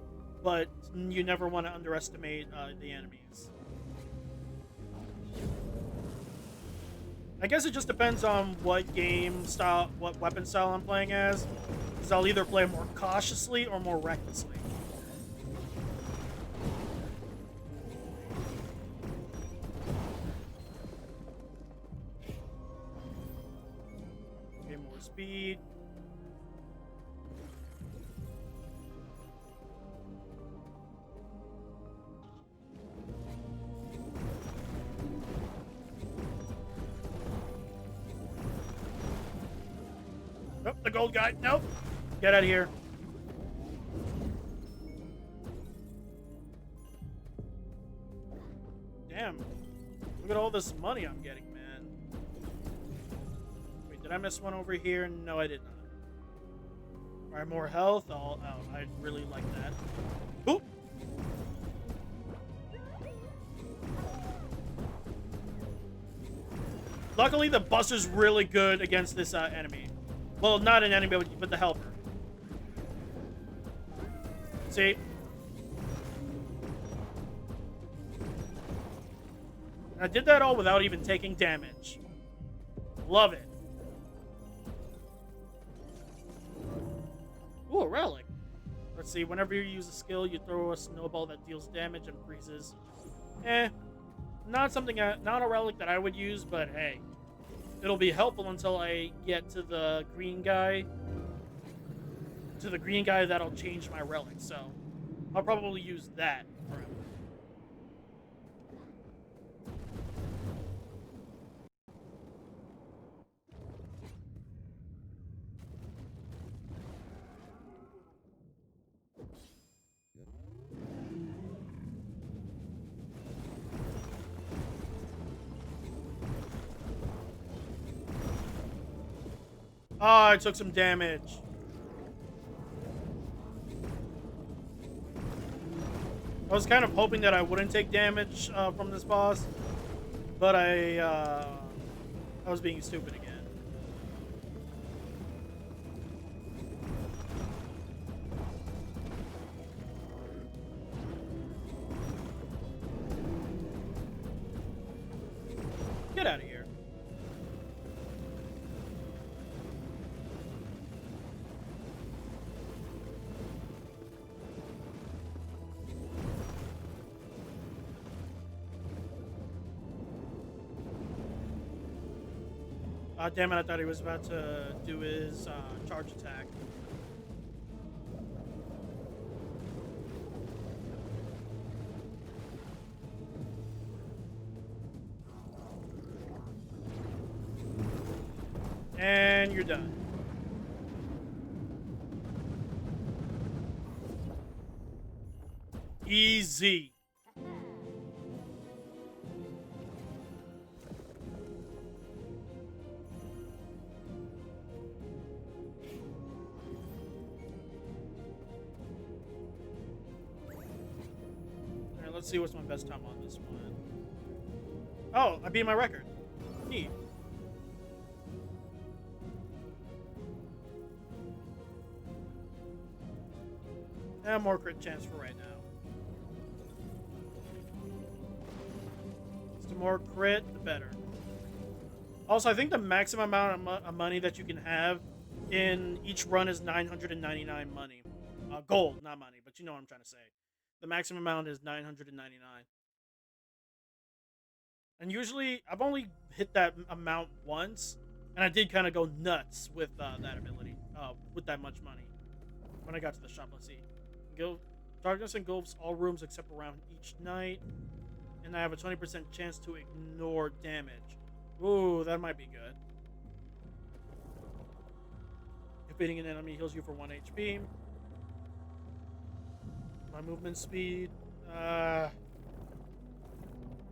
but you never want to underestimate the enemies. I guess it just depends on what game style, what weapon style I'm playing as, because I'll either play more cautiously or more recklessly. Okay, more speed. Oh, the gold guy. Nope. Get out of here. Damn. Look at all this money I'm getting, man. Wait, did I miss one over here? No, I did not. Alright, more health. Oh, I really like that. Oop! Luckily, the Buster's really good against this enemy. Well, not an enemy, but the helper. See? I did that all without even taking damage. Love it. Ooh, a relic. Let's see. Whenever you use a skill, you throw a snowball that deals damage and freezes. Not something, not a relic that I would use, but hey, it'll be helpful until I get to the green guy. To the green guy, that'll change my relic. So I'll probably use that for him. Oh, I took some damage. I was kind of hoping that I wouldn't take damage from this boss, but I was being stupid again. Get out of here. Damn it, I thought he was about to do his charge attack. And you're done. Easy. Let's see what's my best time on this one. Oh, I beat my record. Neat. And more crit chance for right now. The more crit, the better. Also, I think the maximum amount of money that you can have in each run is 999 money. Gold, not money, but you know what I'm trying to say. The maximum amount is 999. And usually, I've only hit that amount once, and I did kind of go nuts with that ability, with that much money. When I got to the shop, let's see. Darkness engulfs all rooms except around each night, and I have a 20% chance to ignore damage. Ooh, that might be good. Defeating an enemy heals you for 1 HP. My movement speed.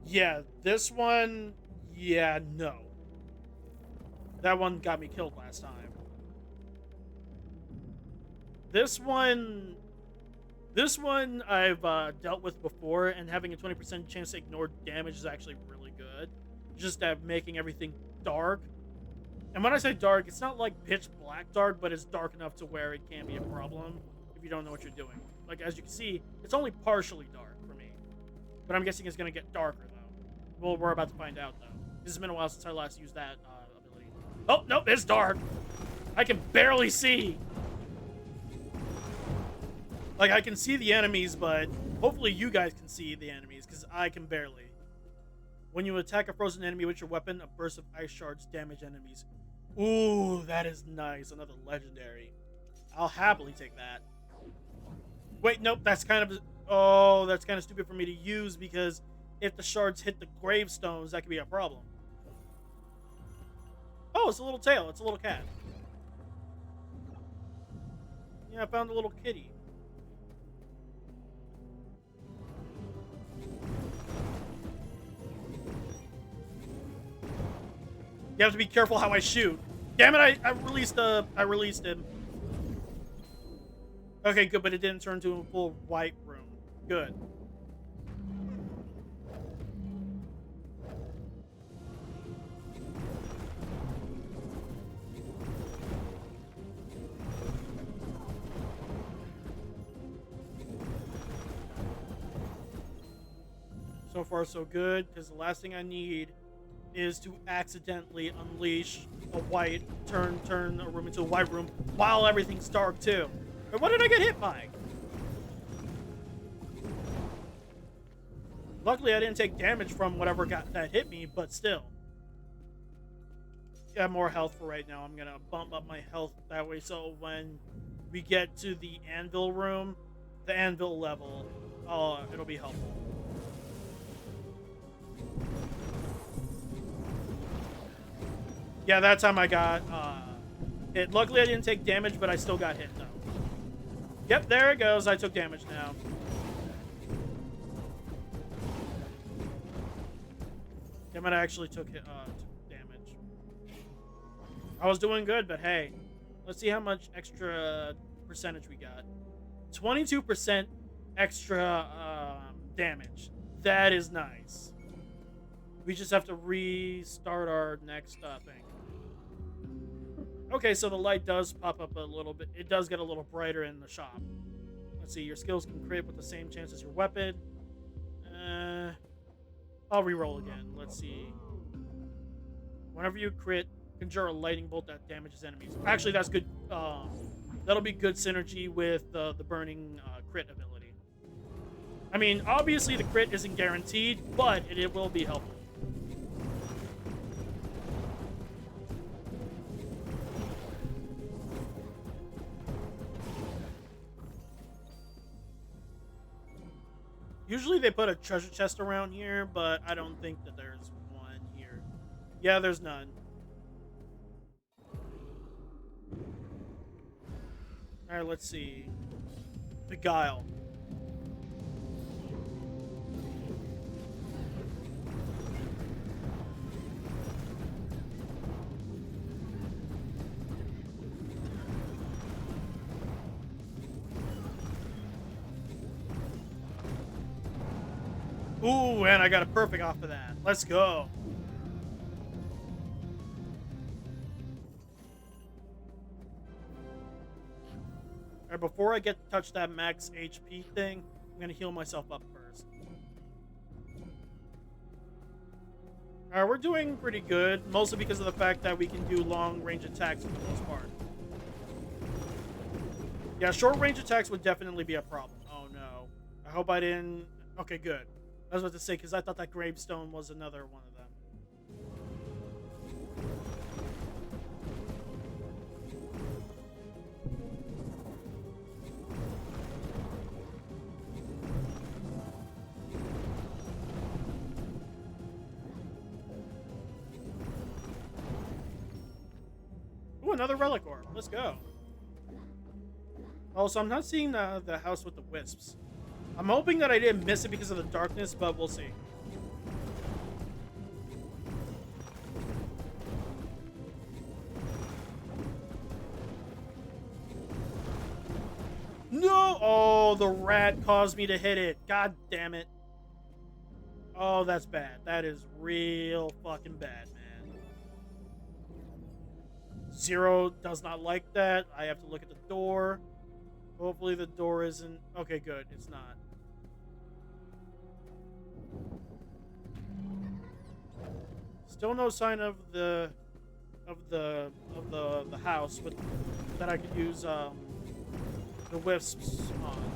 Yeah, this one. Yeah, no. That one got me killed last time. This one I've dealt with before, and having a 20% chance to ignore damage is actually really good. Just at making everything dark. And when I say dark, it's not like pitch black dark, but it's dark enough to where it can be a problem if you don't know what you're doing. Like, as you can see, it's only partially dark for me. But I'm guessing it's going to get darker, though. Well, we're about to find out, though. This has been a while since I last used that ability. Oh, nope, it's dark. I can barely see. Like, I can see the enemies, but hopefully you guys can see the enemies, because I can barely. When you attack a frozen enemy with your weapon, a burst of ice shards damage enemies. Ooh, that is nice. Another legendary. I'll happily take that. Wait, nope, that's kind of... Oh, that's kind of stupid for me to use, because if the shards hit the gravestones, that could be a problem. Oh, it's a little tail. It's a little cat. Yeah, I found a little kitty. You have to be careful how I shoot. Damn it! I released him. Okay, good, but it didn't turn into a full white room. Good. So far, so good, because the last thing I need is to accidentally unleash a white, turn a room into a white room while everything's dark, too. But what did I get hit by? Luckily, I didn't take damage from whatever that hit me, but still. Yeah, more health for right now. I'm gonna bump up my health that way, so when we get to the anvil room, the anvil level, it'll be helpful. Yeah, that time I got hit. Luckily, I didn't take damage, but I still got hit, though. Yep, there it goes. I took damage now. Damn it, I actually took damage. I was doing good, but hey. Let's see how much extra percentage we got. 22% extra damage. That is nice. We just have to restart our next thing. Okay, so the light does pop up a little bit. It does get a little brighter in the shop. Let's see. Your skills can crit with the same chance as your weapon. I'll reroll again. Let's see. Whenever you crit, conjure a lightning bolt that damages enemies. Actually, that's good. That'll be good synergy with the burning crit ability. I mean, obviously the crit isn't guaranteed, but it will be helpful. Usually they put a treasure chest around here, but I don't think that there's one here. Yeah, there's none. Alright, let's see. Beguile. Ooh, and I got a perfect off of that. Let's go. Alright, before I get to touch that max HP thing, I'm going to heal myself up first. Alright, we're doing pretty good, mostly because of the fact that we can do long-range attacks for the most part. Yeah, short-range attacks would definitely be a problem. Oh, no. I hope I didn't... Okay, good. I was about to say, because I thought that gravestone was another one of them. Ooh, another relic orb. Let's go. Oh, so I'm not seeing the house with the wisps. I'm hoping that I didn't miss it because of the darkness, but we'll see. No! Oh, the rat caused me to hit it. God damn it. Oh, that's bad. That is real fucking bad, man. Xero does not like that. I have to look at the door. Hopefully the door isn't... Okay, good. It's not. Still no sign of the house with that I could use the wisps on.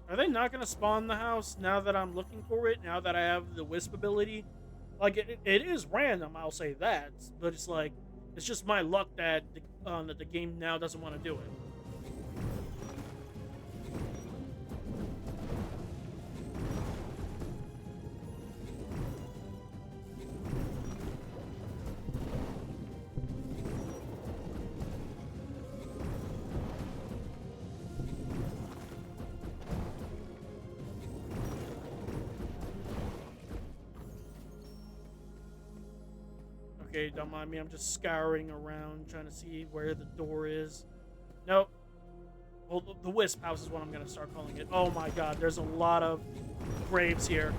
Are they not going to spawn the house now that I'm looking for it? Now that I have the wisp ability? Like, it is random, I'll say that. But it's like, it's just my luck that the game now doesn't want to do it. Okay, don't mind me. I'm just scouring around trying to see where the door is. Nope. Well, the Wisp House is what I'm going to start calling it. Oh my god, there's a lot of graves here.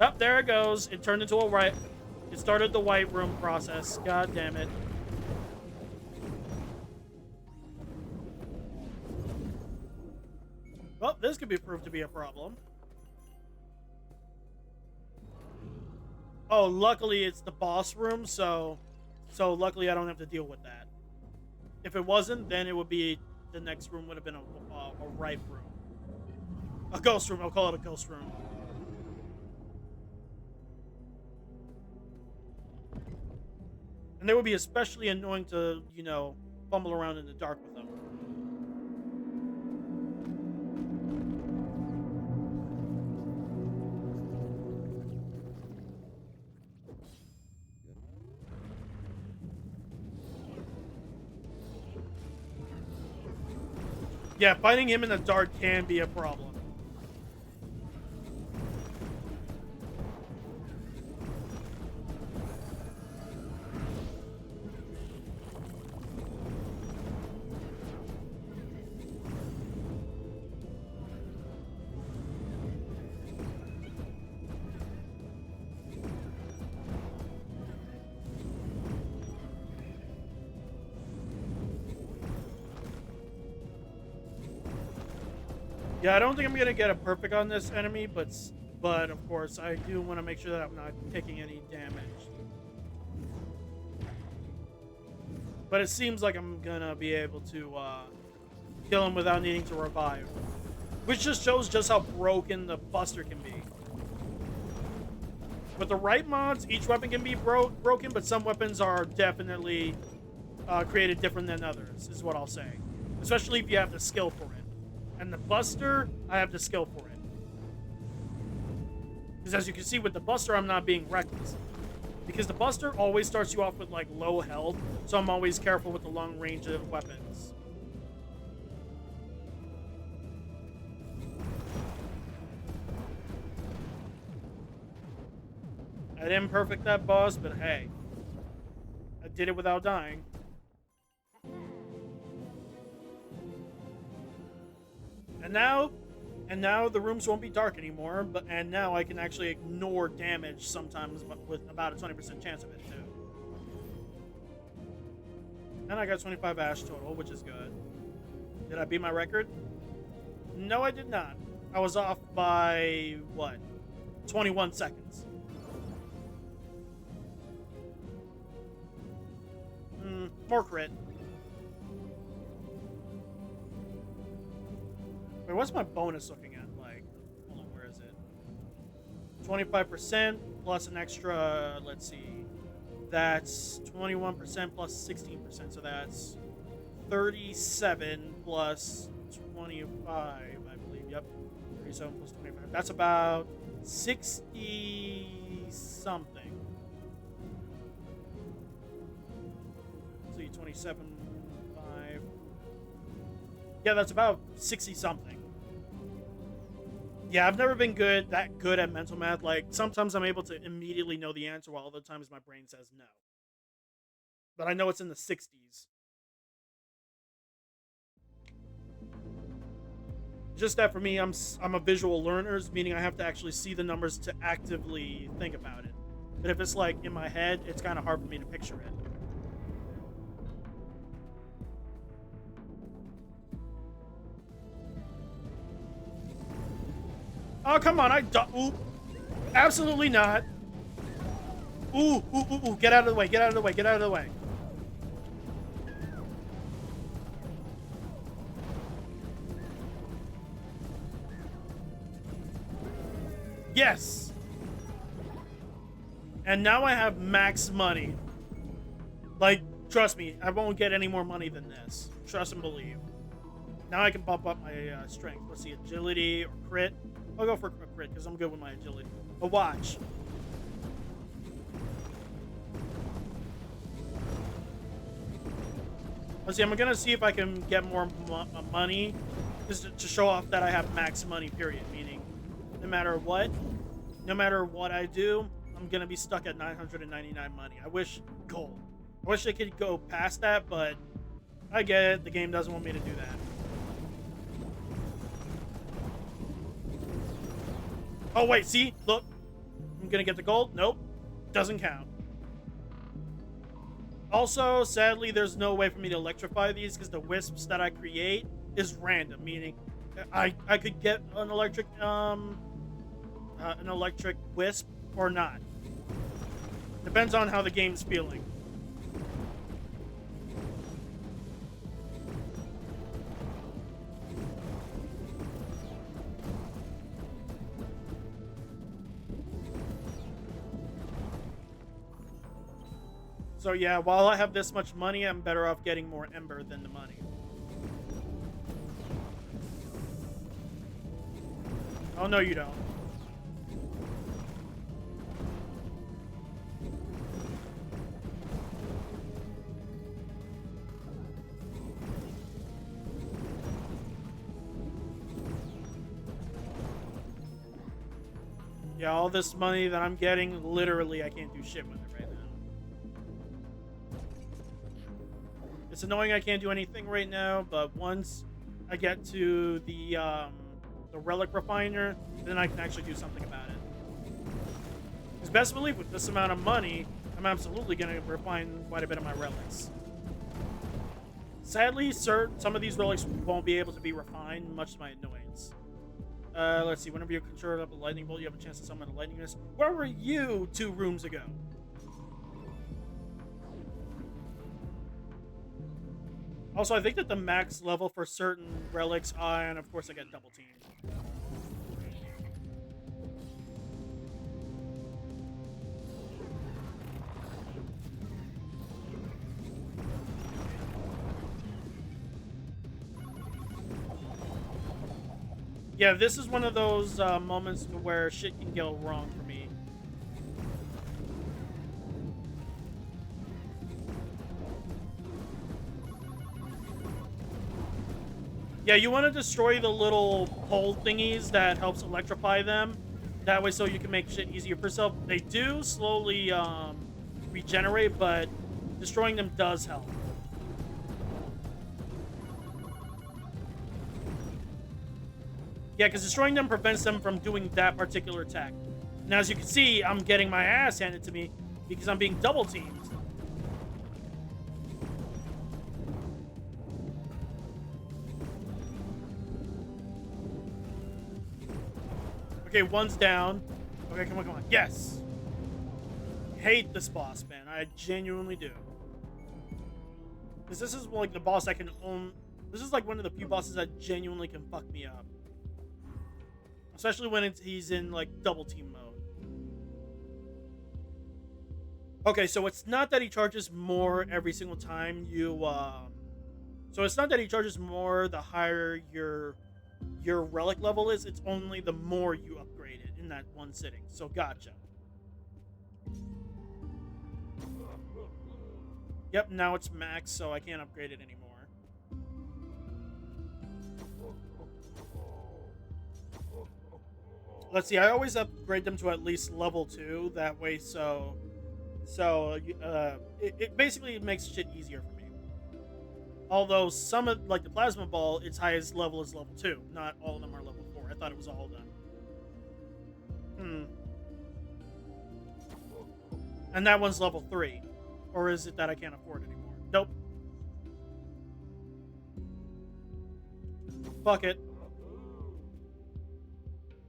Oh, there it goes. It turned into a right. It started the white room process. God damn it. Well, this could be proved to be a problem. Oh, luckily it's the boss room, so luckily I don't have to deal with that. If it wasn't, then it would be the next room would have been a right room, a ghost room. I'll call it a ghost room. And they would be especially annoying to, you know, fumble around in the dark with them. Yeah, fighting him in the dark can be a problem. Yeah, I don't think I'm gonna get a perfect on this enemy, but of course I do want to make sure that I'm not taking any damage. But it seems like I'm gonna be able to kill him without needing to revive, which just shows just how broken the Buster can be. With the right mods, each weapon can be broken, but some weapons are definitely created different than others, is what I'll say. Especially if you have the skill for it. And the Buster, I have the skill for it. Because as you can see with the Buster, I'm not being reckless. Because the Buster always starts you off with like low health, so I'm always careful with the long range of weapons. I didn't perfect that boss, but hey, I did it without dying. And now the rooms won't be dark anymore, and now I can actually ignore damage sometimes, but with about a 20% chance of it too. And I got 25 ash total, which is good. Did I beat my record? No, I did not. I was off by what? 21 seconds. More crit. Wait, what's my bonus looking at? Like, hold on, where is it? 25% plus an extra, let's see. That's 21% plus 16%, so that's 37 plus 25, I believe. Yep, 37 plus 25. That's about 60 something. See, 27, 5. Yeah, that's about 60 something. Yeah, I've never been that good at mental math. Like, sometimes I'm able to immediately know the answer, while other times my brain says no. But I know it's in the 60s. Just that for me, I'm a visual learner, meaning I have to actually see the numbers to actively think about it. But if it's like in my head, it's kind of hard for me to picture it. Oh, come on, ooh. Absolutely not. Ooh, get out of the way, get out of the way, get out of the way. Yes! And now I have max money. Like, trust me, I won't get any more money than this. Trust and believe. Now I can bump up my strength. Let's see, agility or crit. I'll go for a crit because I'm good with my agility. But watch. Let's see, I'm gonna see if I can get more money just to show off that I have max money, period. Meaning, no matter what I do, I'm gonna be stuck at 999 money. I wish gold. I wish I could go past that, but I get it. The game doesn't want me to do that. Oh wait, see? Look. I'm gonna get the gold. Nope. Doesn't count. Also, sadly, there's no way for me to electrify these because the wisps that I create is random, meaning I could get an electric wisp or not. Depends on how the game's feeling. So yeah, while I have this much money, I'm better off getting more Ember than the money. Oh no, you don't. Yeah, all this money that I'm getting, literally, I can't do shit with it right now. It's annoying I can't do anything right now, but once I get to the relic refiner, then I can actually do something about it. Because best believe with this amount of money, I'm absolutely going to refine quite a bit of my relics. Sadly, some of these relics won't be able to be refined, much to my annoyance. Let's see. Whenever you conjure up a lightning bolt, you have a chance to summon a lightning mist. Where were you 2 rooms ago? Also, I think that the max level for certain relics, and of course I get double teamed. Yeah, this is one of those moments where shit can go wrong for me. Yeah, you want to destroy the little pole thingies that helps electrify them. That way so you can make shit easier for yourself. They do slowly regenerate, but destroying them does help. Yeah, because destroying them prevents them from doing that particular attack. Now, as you can see, I'm getting my ass handed to me because I'm being double teamed. Okay, one's down. Okay, come on, come on. Yes! Hate this boss, man. I genuinely do. Because this is like the boss I can own. This is like one of the few bosses that genuinely can fuck me up. Especially when he's in like double team mode. Okay, so it's not that he charges more every single time you so it's not that he charges more the higher your relic level is, it's only the more you upgrade it in that one sitting. So gotcha. Yep, now it's max, so I can't upgrade it anymore. Let's see, I always upgrade them to at least level 2. That way, it basically makes shit easier for me. Although some of, like the plasma ball, its highest level is level 2. Not all of them are level 4. I thought it was all of them. And that one's level 3. Or is it that I can't afford anymore? Nope. Fuck it.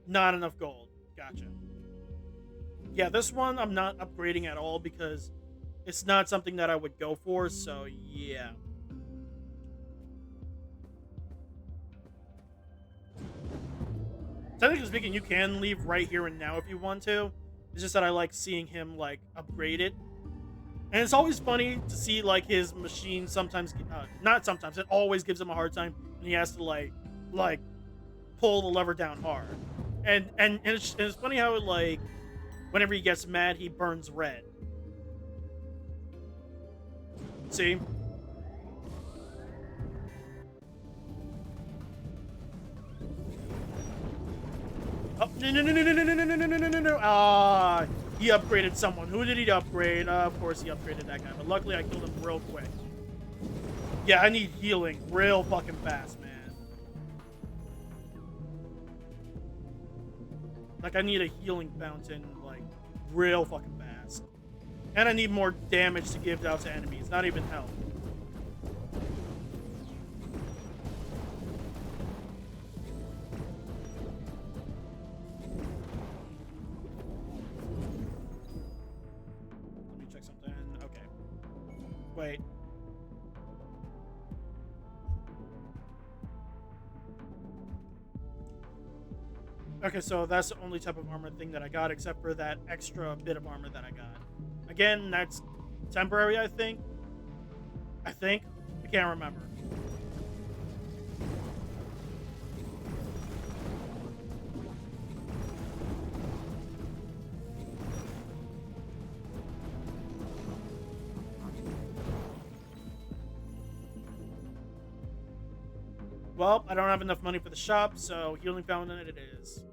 Not enough gold. Gotcha. Yeah, this one I'm not upgrading at all because it's not something that I would go for, so yeah. Technically speaking, you can leave right here and now if you want to. It's just that I like seeing him, like, upgrade it. And it's always funny to see, like, his machine sometimes... not sometimes, it always gives him a hard time. And he has to, like pull the lever down hard. And it's funny how, like, whenever he gets mad, he burns red. See? Oh, no. Ah, He upgraded someone. Who did he upgrade? Of course he upgraded that guy, but luckily I killed him real quick. Yeah, I need healing real fucking fast, man. Like, I need a healing fountain, like, real fucking fast. And I need more damage to give out to enemies, not even health. Let me check something. Okay. Wait. Okay, so that's the only type of armor thing that I got, except for that extra bit of armor that I got. Again, that's temporary, I think. I can't remember. Well, I don't have enough money for the shop, so healing fountain it is.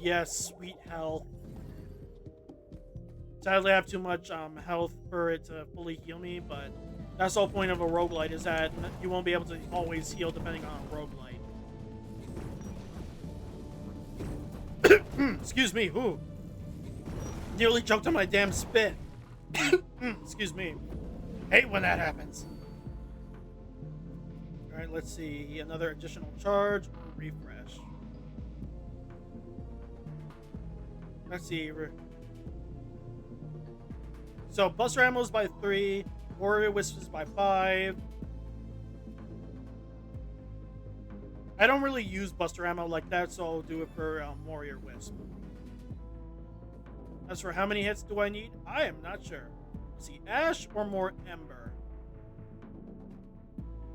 Yes, sweet health. Sadly, I have too much health for it to fully heal me, but that's the whole point of a roguelite, is that you won't be able to always heal depending on a roguelite. Excuse me, ooh. Nearly choked on my damn spit. Excuse me. Hate when that happens. Alright, let's see. Another additional charge or refresh. Let's see. So, Buster Ammo's by 3. Warrior Wisp is by 5. I don't really use Buster Ammo like that, so I'll do it for Warrior Wisp. As for how many hits do I need, I am not sure. Let's see, Ash or more Ember?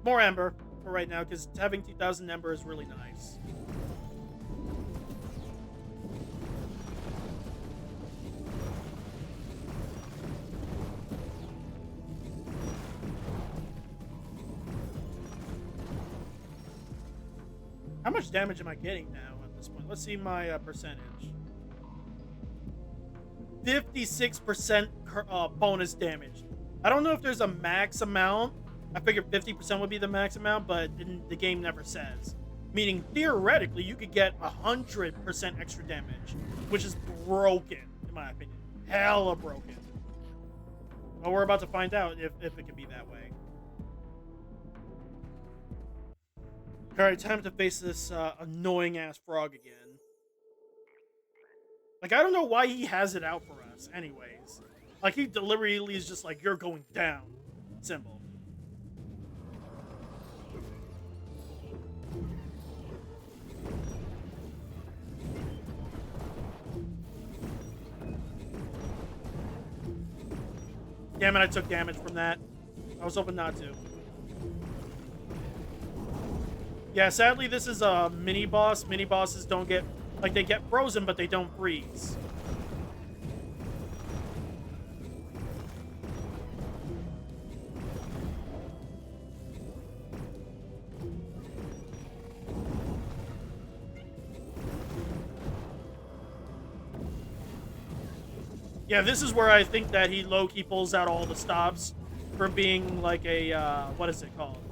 More Ember for right now, because having 2,000 Ember is really nice. How much damage am I getting now at this point? Let's see my percentage. 56% bonus damage. I don't know if there's a max amount. I figured 50% would be the max amount, but the game never says. Meaning, theoretically, you could get 100% extra damage, which is broken, in my opinion. Hella broken. Well, we're about to find out if it can be that way. Alright, time to face this annoying-ass frog again. Like, I don't know why he has it out for us, anyways. Like, he deliberately is just like, you're going down. Symbol. Damn it, I took damage from that. I was hoping not to. Yeah, sadly, this is a mini-boss. Mini-bosses don't get... Like, they get frozen, but they don't freeze. Yeah, this is where I think that he low-key pulls out all the stops for being like a, what is it called?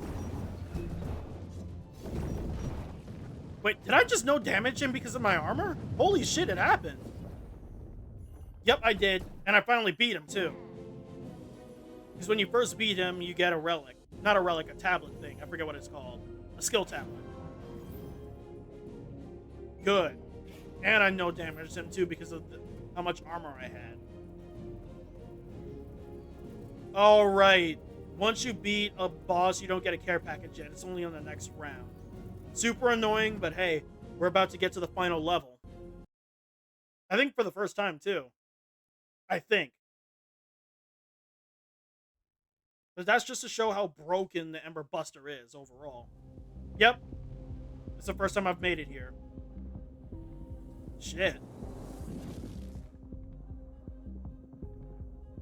Wait, did I just no damage him because of my armor? Holy shit, it happened. Yep, I did. And I finally beat him, too. Because when you first beat him, you get a relic. Not a relic, a tablet thing. I forget what it's called. A skill tablet. Good. And I no damaged him, too, because of how much armor I had. Alright. Once you beat a boss, you don't get a care package yet. It's only on the next round. Super annoying, but hey, we're about to get to the final level. I think for the first time, too. I think. But that's just to show how broken the Ember Buster is overall. Yep. It's the first time I've made it here. Shit.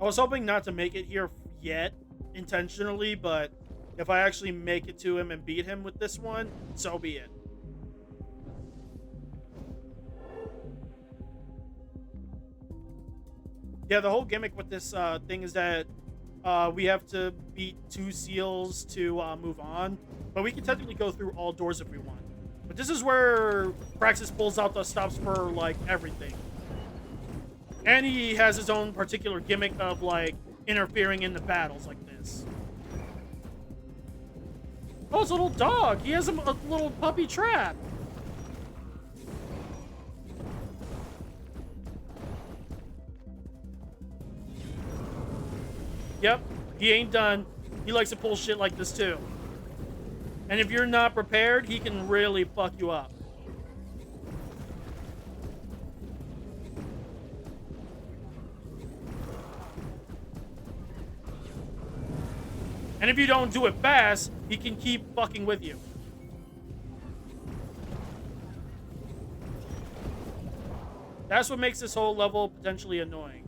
I was hoping not to make it here yet, intentionally, but if I actually make it to him and beat him with this one, so be it. Yeah, the whole gimmick with this thing is that we have to beat 2 seals to move on, but we can technically go through all doors if we want. But this is where Praxis pulls out the stops for like everything, and he has his own particular gimmick of like interfering in the battles like this. Oh, it's a little dog. He has a little puppy trap. Yep, he ain't done. He likes to pull shit like this too. And if you're not prepared, he can really fuck you up. And if you don't do it fast, he can keep fucking with you. That's what makes this whole level potentially annoying.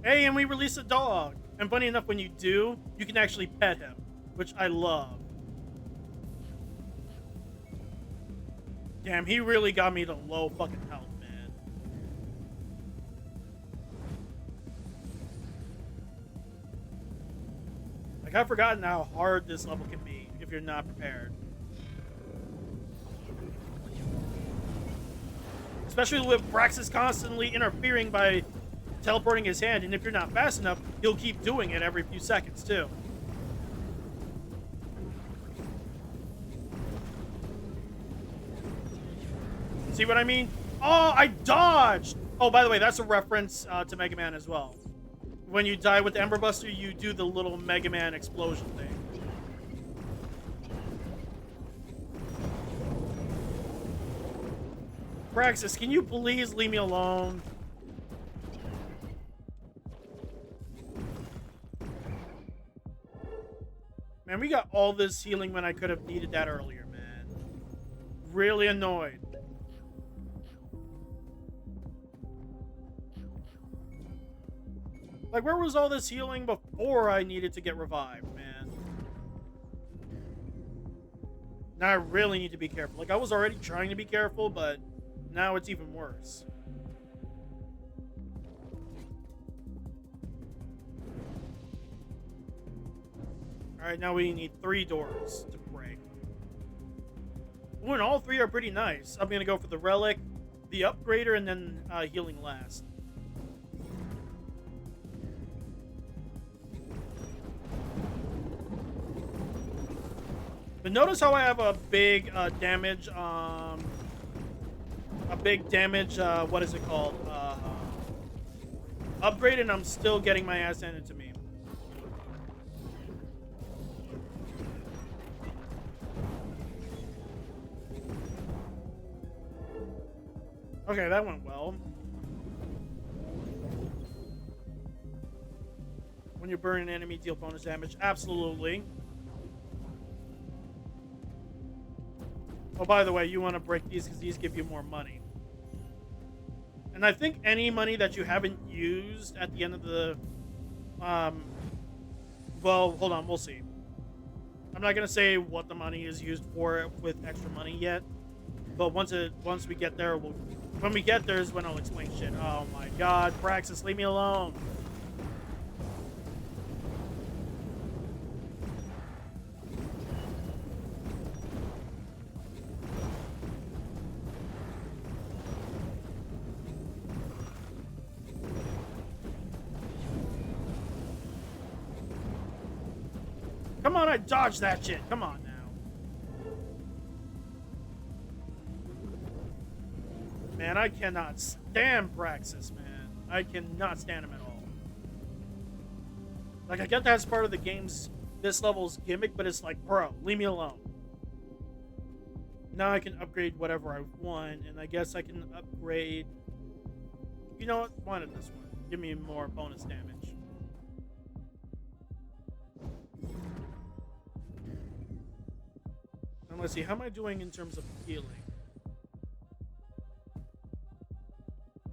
Hey, and we release a dog. And funny enough, when you do, you can actually pet him, which I love. Damn, he really got me to low fucking health, man. Like, I've forgotten how hard this level can be if you're not prepared. Especially with Praxis constantly interfering by teleporting his hand, and if you're not fast enough, he'll keep doing it every few seconds too. See what I mean? Oh, I dodged! Oh, by the way, that's a reference to Mega Man as well. When you die with the Ember Buster, you do the little Mega Man explosion thing. Praxis, can you please leave me alone? Man, we got all this healing when I could have needed that earlier, man. Really annoyed. Like, where was all this healing before I needed to get revived, man? Now I really need to be careful. Like, I was already trying to be careful, but now it's even worse. Alright, now we need 3 doors to break. Ooh, and all 3 are pretty nice. I'm gonna go for the Relic, the Upgrader, and then Healing last. But notice how I have a big damage, what is it called? Upgrade, and I'm still getting my ass handed to me. Okay, that went well. When you burn an enemy, deal bonus damage. Absolutely. Oh, by the way, you want to break these because these give you more money. And I think any money that you haven't used at the end of the... well, hold on, we'll see. I'm not going to say what the money is used for with extra money yet. But once we get there, when we get there is when I'll explain shit. Oh my god, Praxis, leave me alone. Come on, I dodged that shit. Come on now. Man, I cannot stand Praxis, man. I cannot stand him at all. Like, I get that's part of the game's, this level's gimmick, but it's like, bro, leave me alone. Now I can upgrade whatever I want, and I guess I can upgrade... You know what? Why not this one? Give me more bonus damage. And let's see, how am I doing in terms of healing?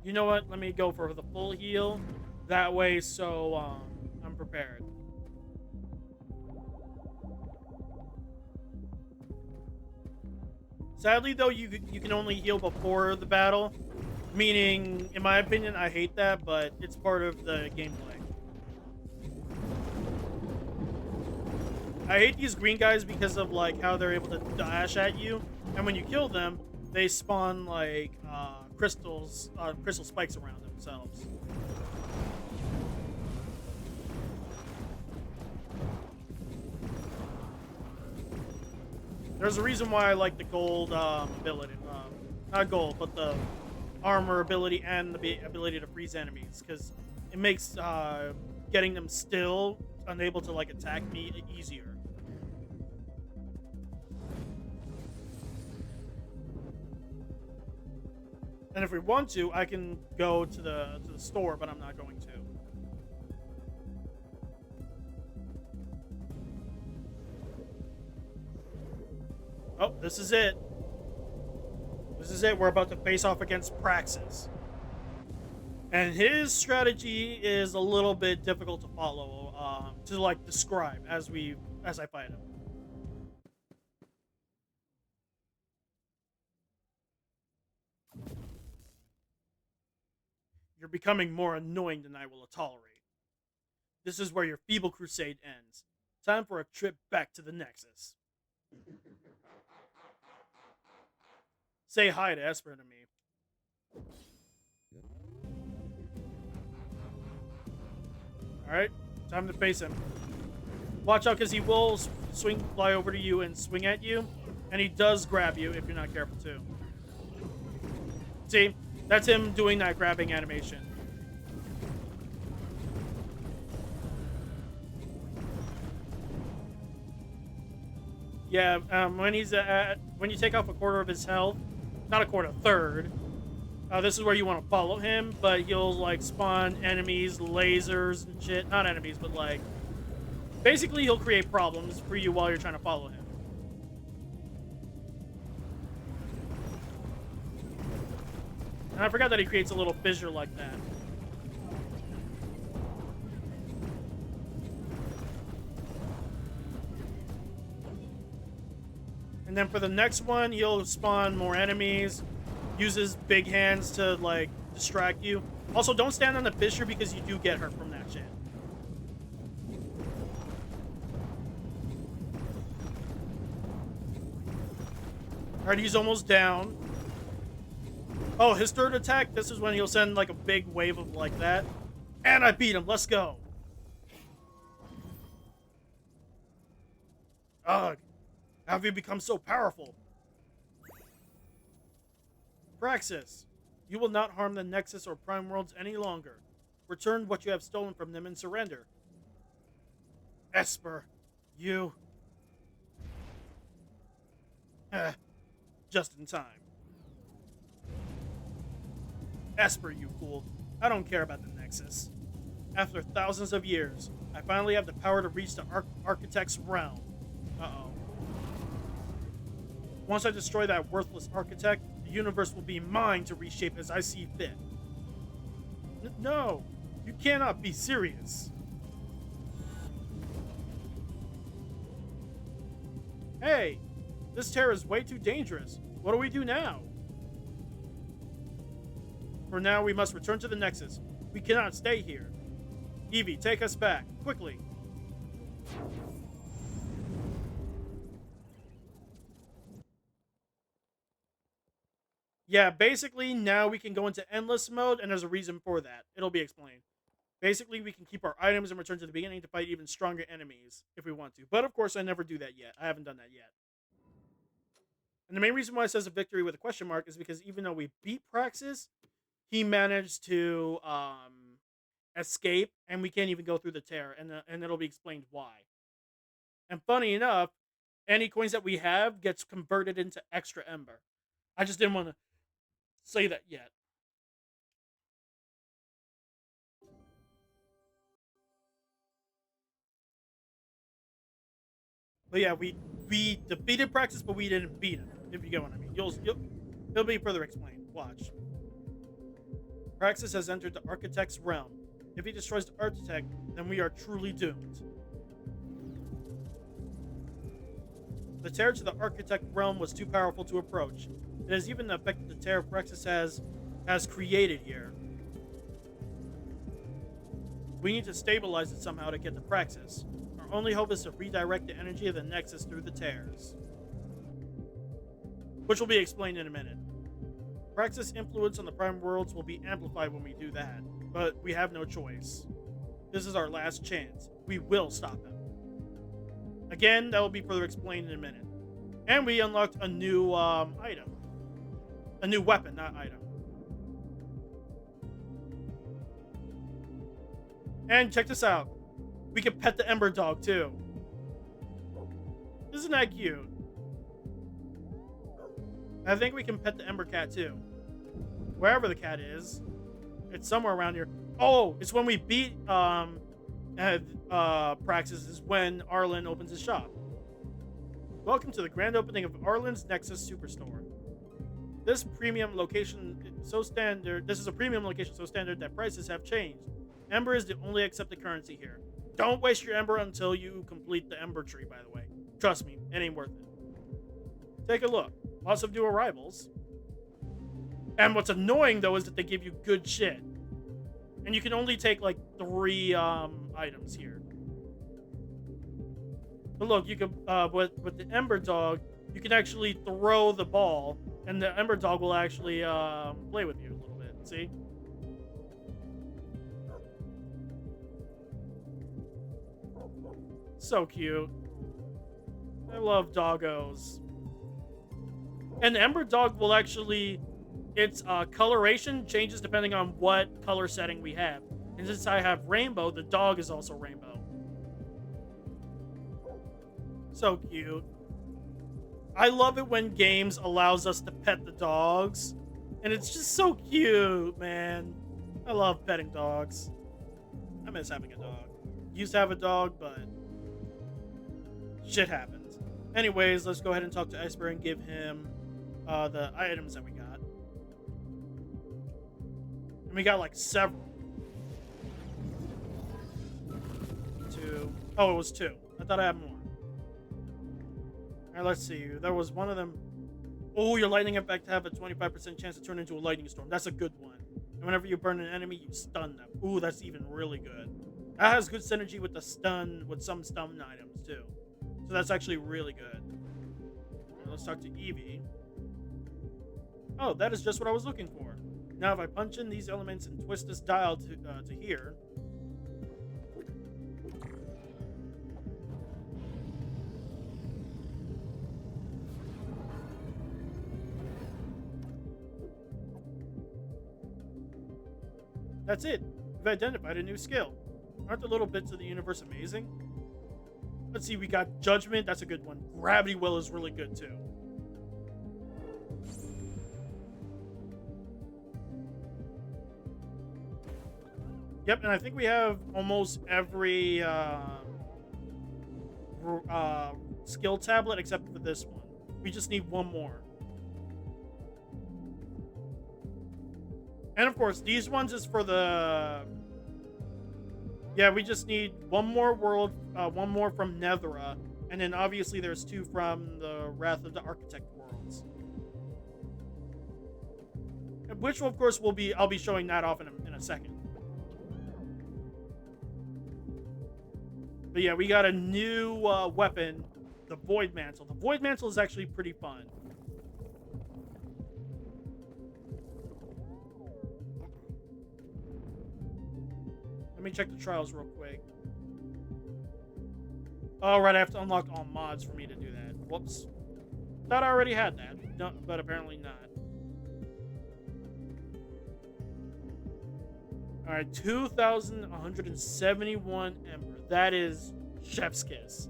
You know what? Let me go for the full heal. That way, so I'm prepared. Sadly, though, you can only heal before the battle. Meaning, in my opinion, I hate that, but it's part of the gameplay. I hate these green guys because of like how they're able to dash at you, and when you kill them, they spawn like crystal spikes around themselves. There's a reason why I like the gold ability, not gold, but the armor ability and the ability to freeze enemies, because it makes getting them still unable to like attack me easier. And if we want to, I can go to the store, but I'm not going to. Oh, this is it. This is it. We're about to face off against Praxis. And his strategy is a little bit difficult to follow, to like describe as I fight him. You're becoming more annoying than I will tolerate. This is where your feeble crusade ends. Time for a trip back to the Nexus. Say hi to Esper to me. Alright, time to face him. Watch out, because he will fly over to you and swing at you. And he does grab you if you're not careful too. See? That's him doing that grabbing animation. Yeah, when you take off a quarter of his health, not a quarter, a third. This is where you want to follow him, but he'll like spawn enemies, lasers and shit. Not enemies, but like basically he'll create problems for you while you're trying to follow him. And I forgot that he creates a little fissure like that. And then for the next one, he'll spawn more enemies, uses big hands to like distract you. Also, don't stand on the fissure because you do get hurt from that shit. Alright, he's almost down. Oh, his third attack, this is when he'll send like a big wave of like that. And I beat him. Let's go. Ugh. How have you become so powerful? Praxis, you will not harm the Nexus or Prime Worlds any longer. Return what you have stolen from them and surrender. Esper, you... just in time. Esper, you fool. I don't care about the Nexus. After thousands of years, I finally have the power to reach the Architect's realm. Uh-oh. Once I destroy that worthless architect, the universe will be mine to reshape as I see fit. No, you cannot be serious. Hey, this terror is way too dangerous. What do we do now? For now, we must return to the Nexus. We cannot stay here. Evie, take us back, quickly. Yeah, basically, now we can go into endless mode, and there's a reason for that. It'll be explained. Basically, we can keep our items and return to the beginning to fight even stronger enemies, if we want to. But, of course, I never do that yet. I haven't done that yet. And the main reason why it says a victory with a question mark is because even though we beat Praxis, he managed to escape, and we can't even go through the tear, and it'll be explained why. And funny enough, any coins that we have gets converted into extra Ember. I just didn't want to say that yet. But yeah, we defeated Praxis, but we didn't beat him. If you get what I mean, it'll be further explained. Watch. Praxis has entered the Architect's realm. If he destroys the Architect, then we are truly doomed. The tear to the architect realm was too powerful to approach. It has even affected the tear Praxis has created here. We need to stabilize it somehow to get to Praxis. Our only hope is to redirect the energy of the Nexus through the tears. Which will be explained in a minute. Praxis' influence on the Prime Worlds will be amplified when we do that, but we have no choice. This is our last chance. We will stop him. Again, that will be further explained in a minute. And we unlocked a new item. A new weapon, not item. And check this out. We can pet the Ember dog too. Isn't that cute? I think we can pet the Ember cat too. Wherever the cat is. It's somewhere around here. Oh, it's when we beat Praxis is when Arlen opens his shop. Welcome to the grand opening of Arlen's Nexus Superstore. This is a premium location so standard that prices have changed. Ember is the only accepted currency here. Don't waste your Ember until you complete the Ember tree, by the way. Trust me, it ain't worth it. Take a look. Lots of new arrivals. And what's annoying, though, is that they give you good shit. And you can only take, like, 3 items here. But look, you can, with the Ember Dog, you can actually throw the ball, and the Ember Dog will actually play with you a little bit. See? So cute. I love doggos. And the Ember Dog will actually... Its coloration changes depending on what color setting we have. And since I have rainbow, the dog is also rainbow. So cute. I love it when games allows us to pet the dogs. And it's just so cute, man. I love petting dogs. I miss having a dog. Used to have a dog, but shit happens. Anyways, let's go ahead and talk to Esper and give him the items that we got. And we got like several. 2. Oh, it was 2. I thought I had more. Alright, let's see. There was one of them. Oh, your lightning effect have a 25% chance to turn into a lightning storm. That's a good one. And whenever you burn an enemy, you stun them. Ooh, that's even really good. That has good synergy with the stun, with some stun items too. So that's actually really good. Right, let's talk to Evie. Oh, that is just what I was looking for. Now if I punch in these elements and twist this dial to here. That's it. We've identified a new skill. Aren't the little bits of the universe amazing? Let's see, we got Judgment. That's a good one. Gravity Well is really good too. Yep, and I think we have almost every skill tablet except for this one. We just need one more. And of course, these ones is for the... Yeah, we just need one more world, one more from Nethera, and then obviously there's 2 from the Wrath of the Architect worlds. Which, of course, I'll be showing that off in a second. But yeah, we got a new weapon, the Void Mantle. The Void Mantle is actually pretty fun. Let me check the trials real quick. Oh, right, I have to unlock all mods for me to do that. Whoops. Thought I already had that, no, but apparently not. Alright, 2,171 Ember. That is chef's kiss.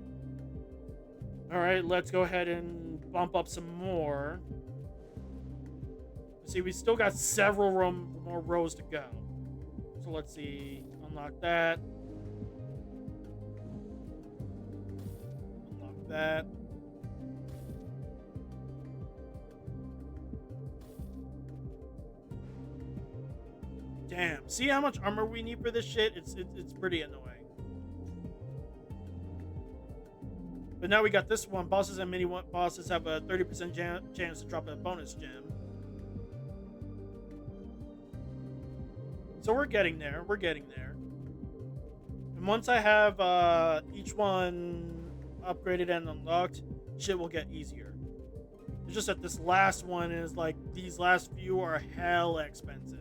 Alright, let's go ahead and bump up some more. See, we still got several more rows to go. So let's see. Unlock that. Unlock that. Damn. See how much armor we need for this shit? It's pretty annoying. But now we got this one. Bosses and mini bosses have a 30% chance to drop a bonus gem. So we're getting there. We're getting there. And once I have each one upgraded and unlocked, shit will get easier. It's just that this last one is like, these last few are hell expensive.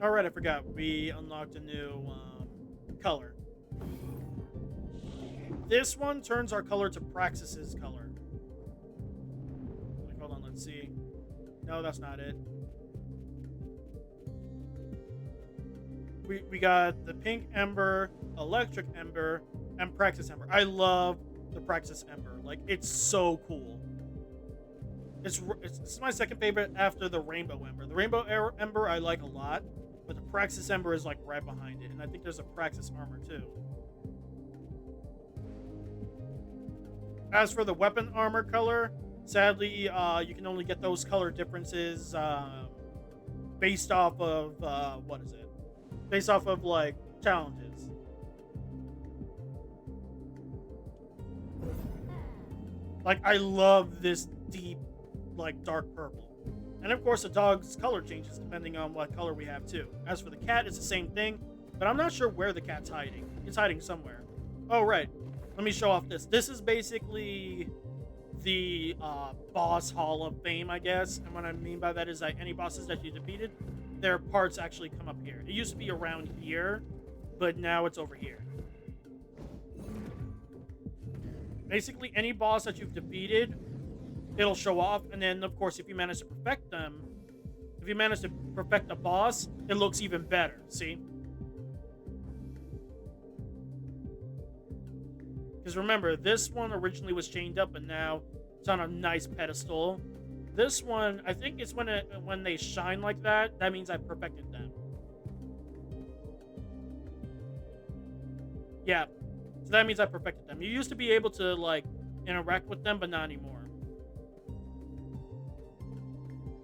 Alright, I forgot. We unlocked a new color. This one turns our color to Praxis's color. Hold on, let's see. No, that's not it. We got the pink Ember, electric Ember, and Praxis Ember. I love the Praxis Ember. Like, it's so cool. It's my second favorite after the Rainbow Ember. The Rainbow Ember I like a lot, but the Praxis Ember is like right behind it. And I think there's a Praxis armor too. As for the weapon armor color, sadly, you can only get those color differences based off of, what is it? Based off of, like, challenges. Like, I love this deep, like, dark purple. And, of course, the dog's color changes depending on what color we have, too. As for the cat, it's the same thing, but I'm not sure where the cat's hiding. It's hiding somewhere. Oh, right. Let me show off this. This is basically the boss hall of fame, I guess. And what I mean by that is that any bosses that you defeated, their parts actually come up here. It used to be around here, but now it's over here. Basically, any boss that you've defeated, it'll show off. And then, of course, if you manage to perfect them, if you manage to perfect the boss, it looks even better. See? Because remember, this one originally was chained up, and now it's on a nice pedestal. This one, I think it's when they shine like that, that means I perfected them. Yeah, so that means I perfected them. You used to be able to, like, interact with them, but not anymore.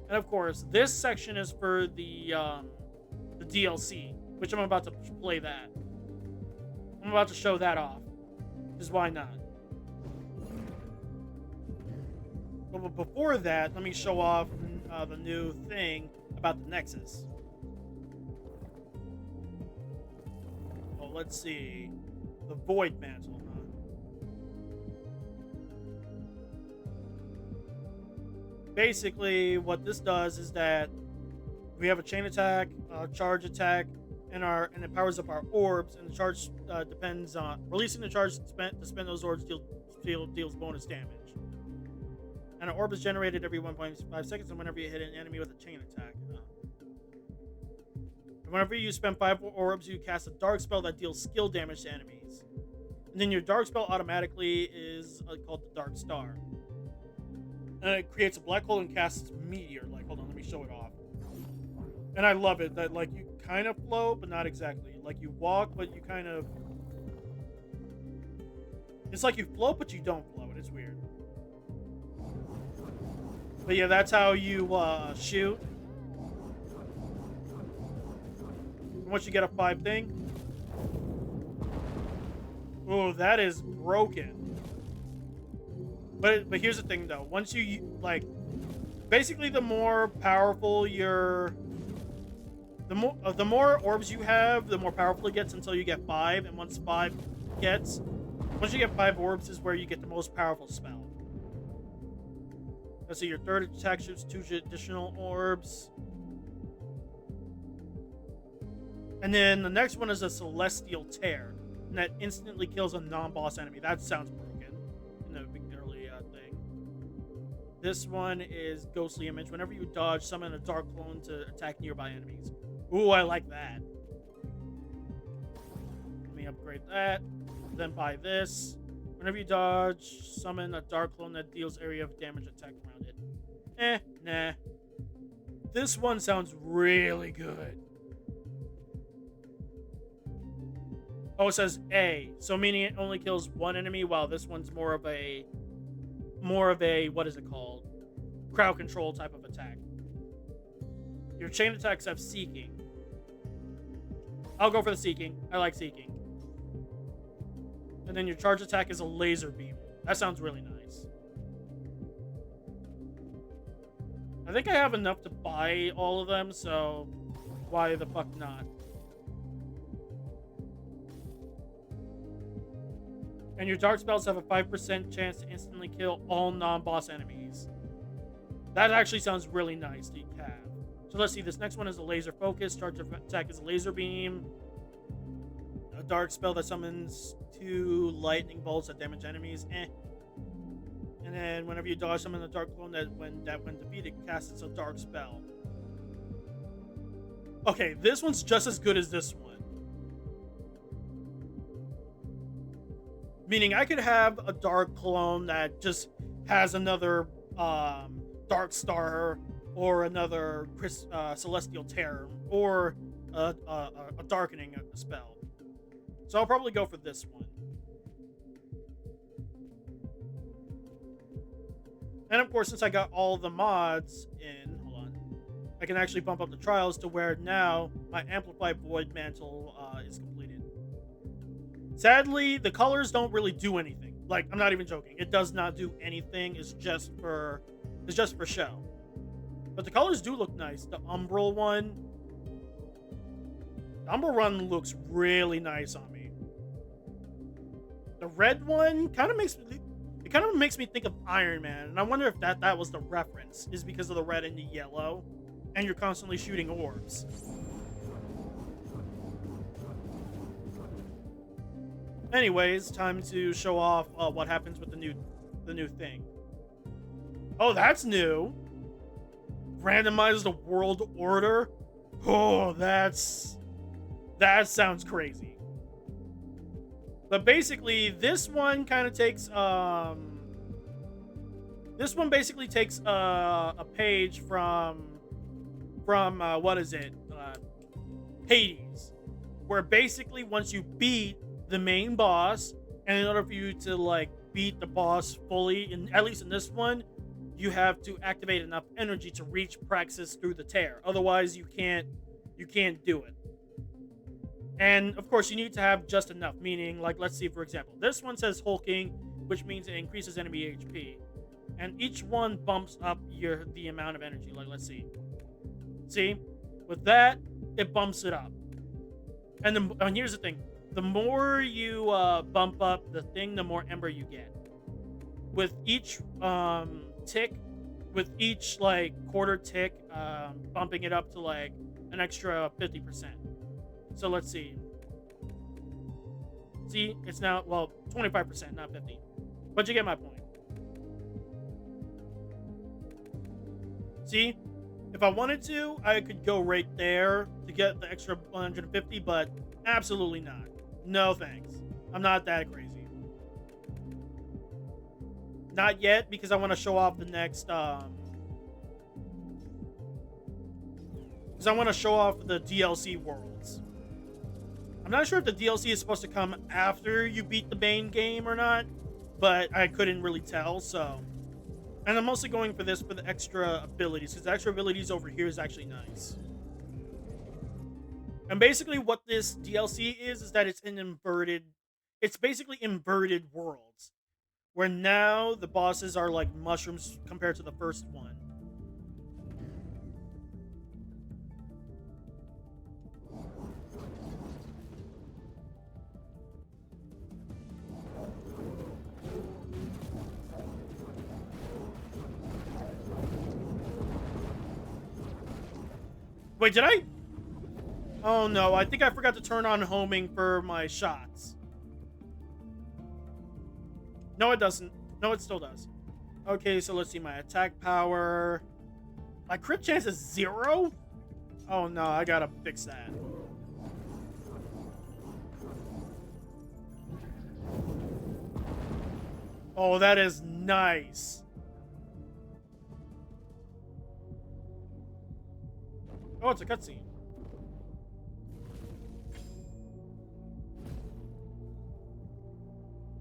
And of course, this section is for the DLC, which I'm about to play that. I'm about to show that off. Because why not? But before that, let me show off the new thing about the Nexus. Oh, let's see. The Void Mantle, huh? Basically, what this does is that we have a chain attack, charge attack, and it powers up our orbs, and the charge depends on releasing the charge to spend those orbs deals bonus damage. And an orb is generated every 1.5 seconds, and whenever you hit an enemy with a chain attack. And whenever you spend 5 orbs, you cast a dark spell that deals skill damage to enemies. And then your dark spell automatically is called the Dark Star. And it creates a black hole and casts meteor. Like, hold on, let me show it off. And I love it that, like, you kind of float, but not exactly. Like, you walk, but you kind of... It's like you float, but you don't float. It's weird. But yeah, that's how you shoot. Once you get a 5 thing. Oh, that is broken. But here's the thing, though. Once you, like... Basically, the more powerful your... The more orbs you have, the more powerful it gets until you get 5. And once you get 5 orbs is where you get the most powerful spell. Let's see, your third attack shoots 2 additional orbs. And then the next one is a Celestial Tear. And that instantly kills a non-boss enemy. That sounds broken in the early thing. This one is Ghostly Image. Whenever you dodge, summon a dark clone to attack nearby enemies. Ooh, I like that. Let me upgrade that. Then buy this. Whenever you dodge, summon a dark clone that deals area of damage attack around it. Nah. This one sounds really good. Oh, it says A, so meaning it only kills one enemy, while this one's more of a, what is it called? Crowd control type of attack. Your chain attacks have Seeking. I'll go for the Seeking. I like Seeking. And then your charge attack is a laser beam. That sounds really nice. I think I have enough to buy all of them, so why the fuck not? And your dark spells have a 5% chance to instantly kill all non-boss enemies. That actually sounds really nice to have. So let's see, this next one is a laser focus. Charge attack is a laser beam. A dark spell that summons 2 lightning bolts that damage enemies. And then whenever you dodge summon a dark clone when defeated casts a dark spell. Okay, this one's just as good as this one. Meaning I could have a dark clone that just has another dark star or another celestial terror or a darkening spell. So I'll probably go for this one. And of course, since I got all the mods in, hold on, I can actually bump up the trials to where now my Amplified Void Mantle is completed. Sadly, the colors don't really do anything. Like, I'm not even joking. It does not do anything. It's just for show. But the colors do look nice. The Umbral one looks really nice on me. The red one kind of makes me think of Iron Man, and I wonder if that was the reference, is because of the red and the yellow, and you're constantly shooting orbs. Anyways, time to show off what happens with the new thing. Oh, that's new. Randomize the world order. Oh, that sounds crazy. But basically, this one kind of takes a page from what is it? Hades, where basically once you beat the main boss, and in order for you to like beat the boss fully, at least in this one, you have to activate enough energy to reach Praxis through the tear. Otherwise, you can't do it. And of course, you need to have just enough. Meaning, like, let's see, for example, this one says hulking, which means it increases enemy HP, and each one bumps up the amount of energy. Like, let's see. See, with that, it bumps it up. And here's the thing: the more you bump up the thing, the more ember you get. With each tick, with each like quarter tick, bumping it up to like an extra 50%. So let's see. See, it's now, well, 25%, not 50. But you get my point. See, if I wanted to, I could go right there to get the extra 150, but absolutely not. No thanks. I'm not that crazy. Not yet, because I want to show off the next, because I want to show off the DLC worlds. I'm not sure if the DLC is supposed to come after you beat the main game or not, but I couldn't really tell, so. And I'm mostly going for this for the extra abilities, because the extra abilities over here is actually nice. And basically what this DLC is that it's basically inverted worlds, where now the bosses are like mushrooms compared to the first one. Wait, did I? Oh no, I think I forgot to turn on homing for my shots. No, it doesn't. No, it still does. Okay, so let's see my attack power. My crit chance is 0? Oh no, I gotta fix that. Oh, that is nice. Oh, it's a cutscene.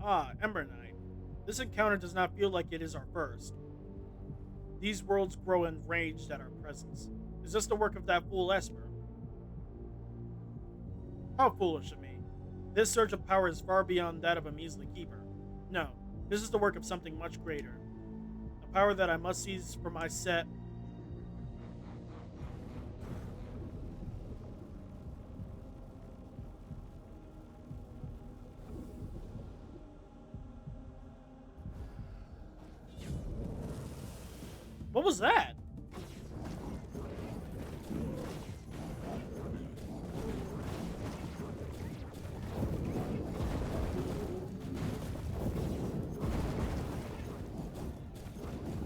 Ah, Ember Knight. This encounter does not feel like it is our first. These worlds grow enraged at our presence. Is this the work of that fool Esper? How foolish of me. This surge of power is far beyond that of a measly keeper. No, this is the work of something much greater. A power that I must seize for my set. What was that?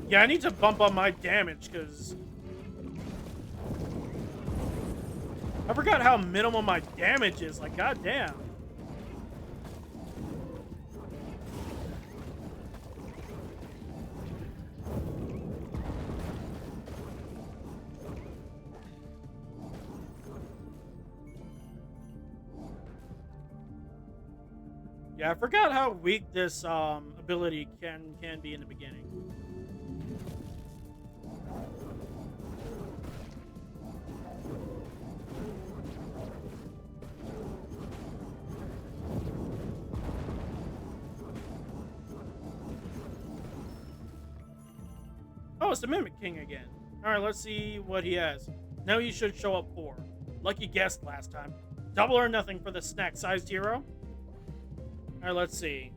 Yeah, I need to bump up my damage because I forgot how minimal my damage is. Like, goddamn. Yeah, I forgot how weak this ability can be in the beginning. Oh, it's the Mimic King again. Alright, let's see what he has. Now he should show up 4. Like you guessed last time. Double or nothing for the snack-sized hero. Alright, let's see.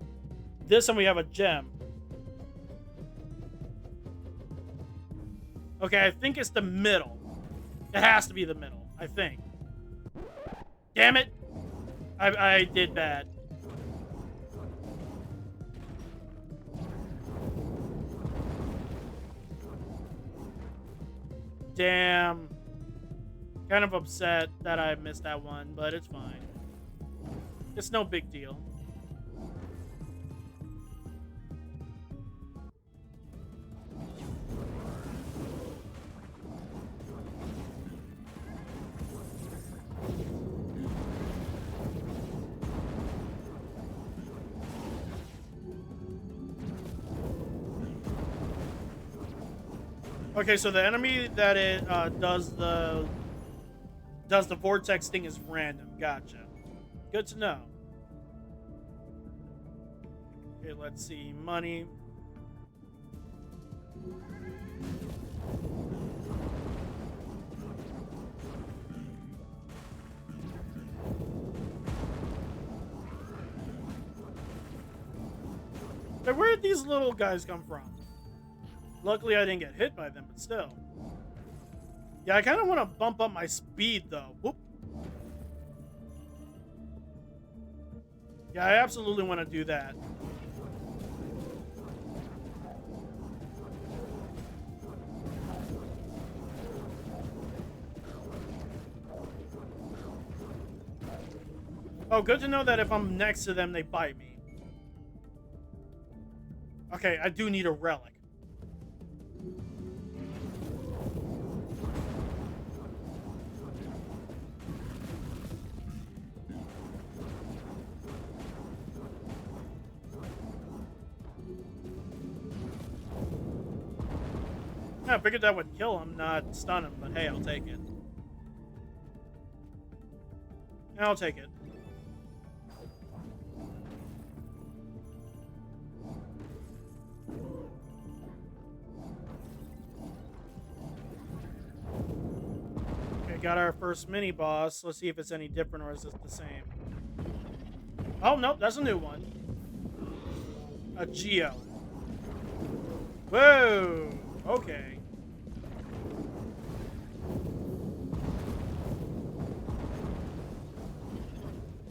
This time we have a gem. Okay, I think it's the middle. It has to be the middle, I think. Damn it! I did bad. Damn. Kind of upset that I missed that one, but it's fine. It's no big deal. Okay, so the enemy that it does the vortex thing is random. Gotcha. Good to know. Okay, let's see. Money. Hey, where did these little guys come from? Luckily, I didn't get hit by them, but still. Yeah, I kind of want to bump up my speed, though. Whoop. Yeah, I absolutely want to do that. Oh, good to know that if I'm next to them, they bite me. Okay, I do need a relic. I figured that would kill him, not stun him, but hey, I'll take it. I'll take it. Okay, got our first mini boss. Let's see if it's any different or is it the same. Oh, nope, that's a new one. A Geo. Whoa! Okay.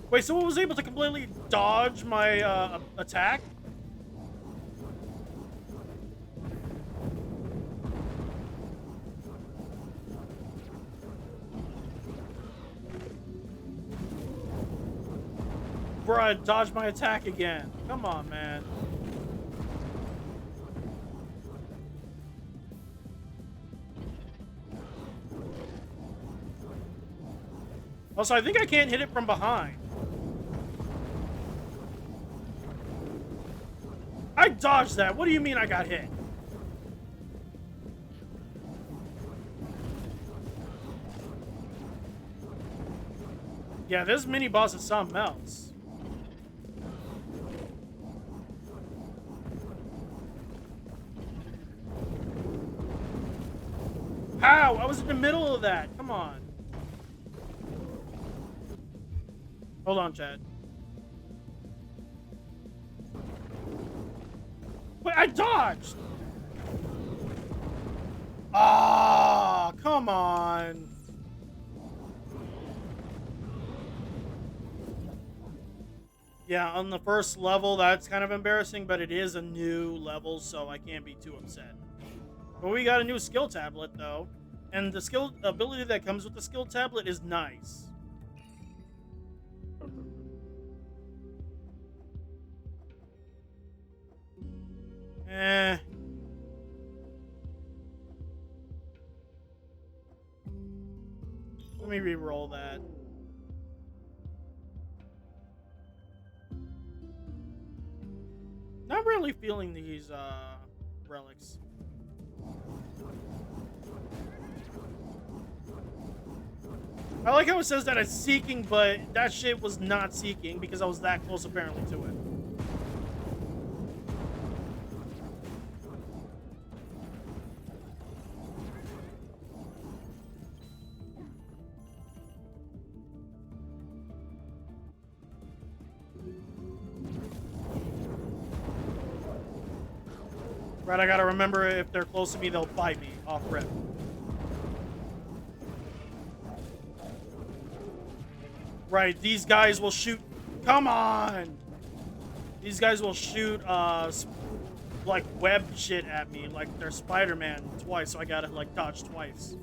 Wait, so it was able to completely dodge my attack? Bruh, dodge my attack again. Come on, man. Also, I think I can't hit it from behind. I dodged that. What do you mean I got hit? Yeah, this mini boss is something else. How? I was in the middle of that. Come on. Hold on, Chad. Wait, I dodged! Ah, come on. Yeah, on the first level, that's kind of embarrassing, but it is a new level, so I can't be too upset. But we got a new skill tablet, though. And the skill ability that comes with the skill tablet is nice. Eh. Let me re-roll that. Not really feeling these relics. I like how it says that it's seeking, but that shit was not seeking because I was that close apparently to it. Right, I gotta remember if they're close to me, they'll bite me off rip. Right, these guys will shoot. Come on! These guys will shoot, like web shit at me, like they're Spider-Man twice, so I gotta, like, dodge twice.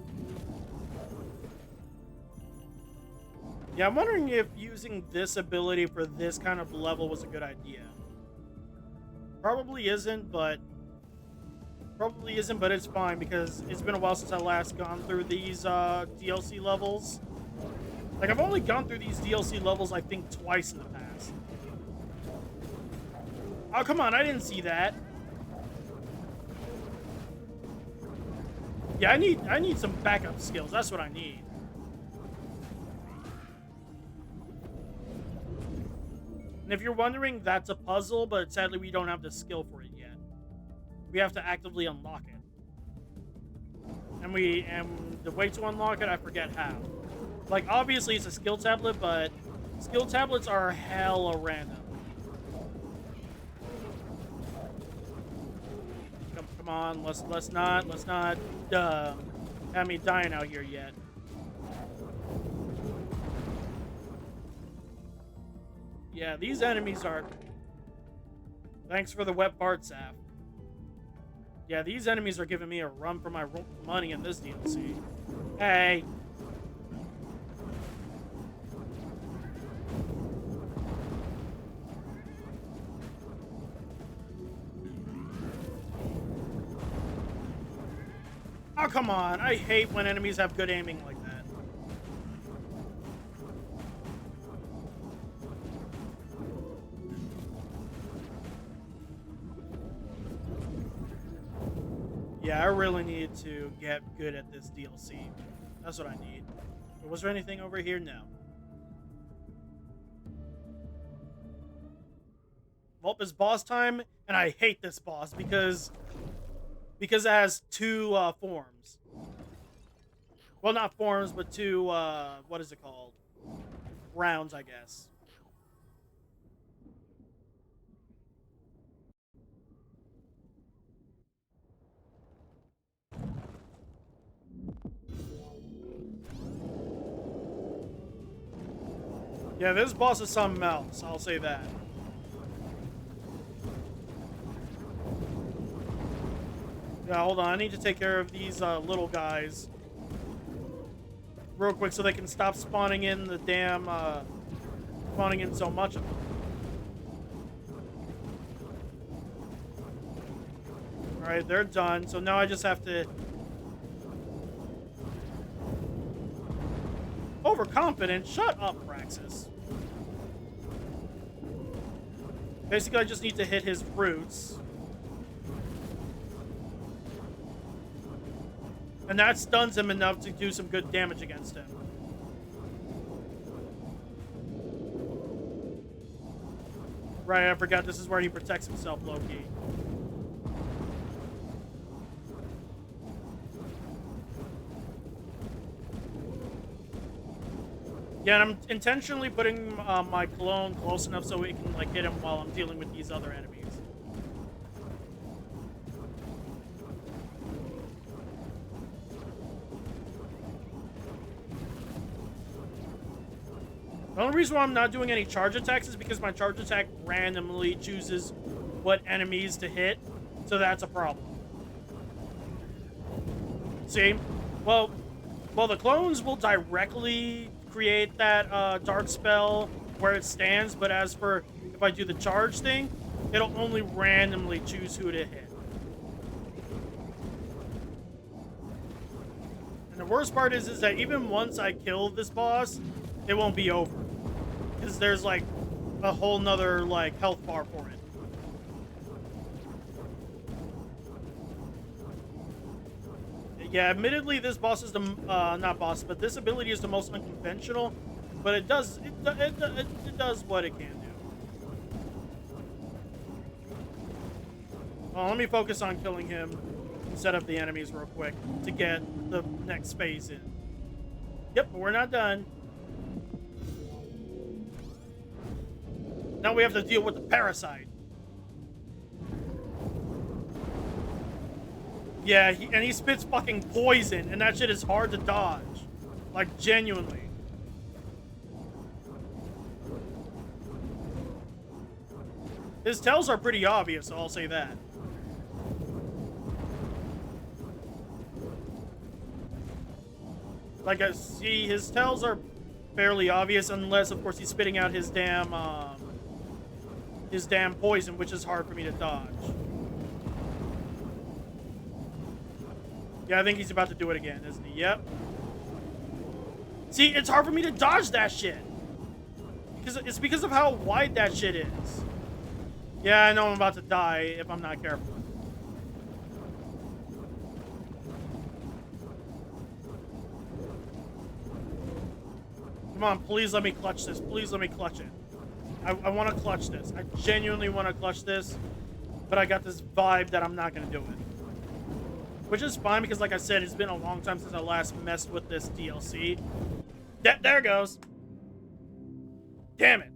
Yeah, I'm wondering if using this ability for this kind of level was a good idea. Probably isn't, but it's fine because it's been a while since I last gone through these DLC levels. Like, I've only gone through these DLC levels, I think, twice in the past. Oh, come on, I didn't see that. Yeah, I need some backup skills. That's what I need. And if you're wondering, that's a puzzle, but sadly we don't have the skill for it yet. We have to actively unlock it. And the way to unlock it, I forget how. Like, obviously it's a skill tablet, but skill tablets are hella random. Come on, let's not have me dying out here yet. Yeah, these enemies are... Thanks for the wet part, Saf. Yeah, these enemies are giving me a run for my money in this DLC. Hey! Oh, come on. I hate when enemies have good aiming like that. Yeah, I really need to get good at this DLC. That's what I need. But was there anything over here? No. Well, it's boss time, and I hate this boss because it has two forms. Well, not forms, but two, what is it called? Rounds, I guess. Yeah, this boss is something else, I'll say that. Yeah, hold on, I need to take care of these little guys real quick so they can stop spawning in the damn, spawning in so much of them. Alright, they're done, so now I just have to... Overconfident? Shut up, Praxis. Basically, I just need to hit his roots. And that stuns him enough to do some good damage against him. Right, I forgot this is where he protects himself, low-key. Yeah, and I'm intentionally putting my clone close enough so it can like hit him while I'm dealing with these other enemies. The only reason why I'm not doing any charge attacks is because my charge attack randomly chooses what enemies to hit, so that's a problem. See? Well, the clones will directly create that dark spell where it stands, but as for if I do the charge thing, it'll only randomly choose who to hit. And the worst part is that even once I kill this boss, it won't be over. Because there's like a whole nother like health bar for it. Yeah, admittedly, this boss is the not boss, but this ability is the most unconventional, but it does what it can do. Well, let me focus on killing him instead of the enemies real quick to get the next phase in. Yep, but we're not done. Now we have to deal with the parasite. Yeah, and he spits fucking poison, and that shit is hard to dodge. Like, genuinely. His tells are pretty obvious, so I'll say that. Like, I see, his tells are fairly obvious, unless, of course, he's spitting out his damn poison, which is hard for me to dodge. Yeah, I think he's about to do it again, isn't he? Yep. See, it's hard for me to dodge that shit. It's because of how wide that shit is. Yeah, I know I'm about to die if I'm not careful. Come on, please let me clutch this. Please let me clutch it. I want to clutch this. I genuinely want to clutch this, but I got this vibe that I'm not going to do it. Which is fine because, like I said, it's been a long time since I last messed with this DLC. There it goes. Damn it.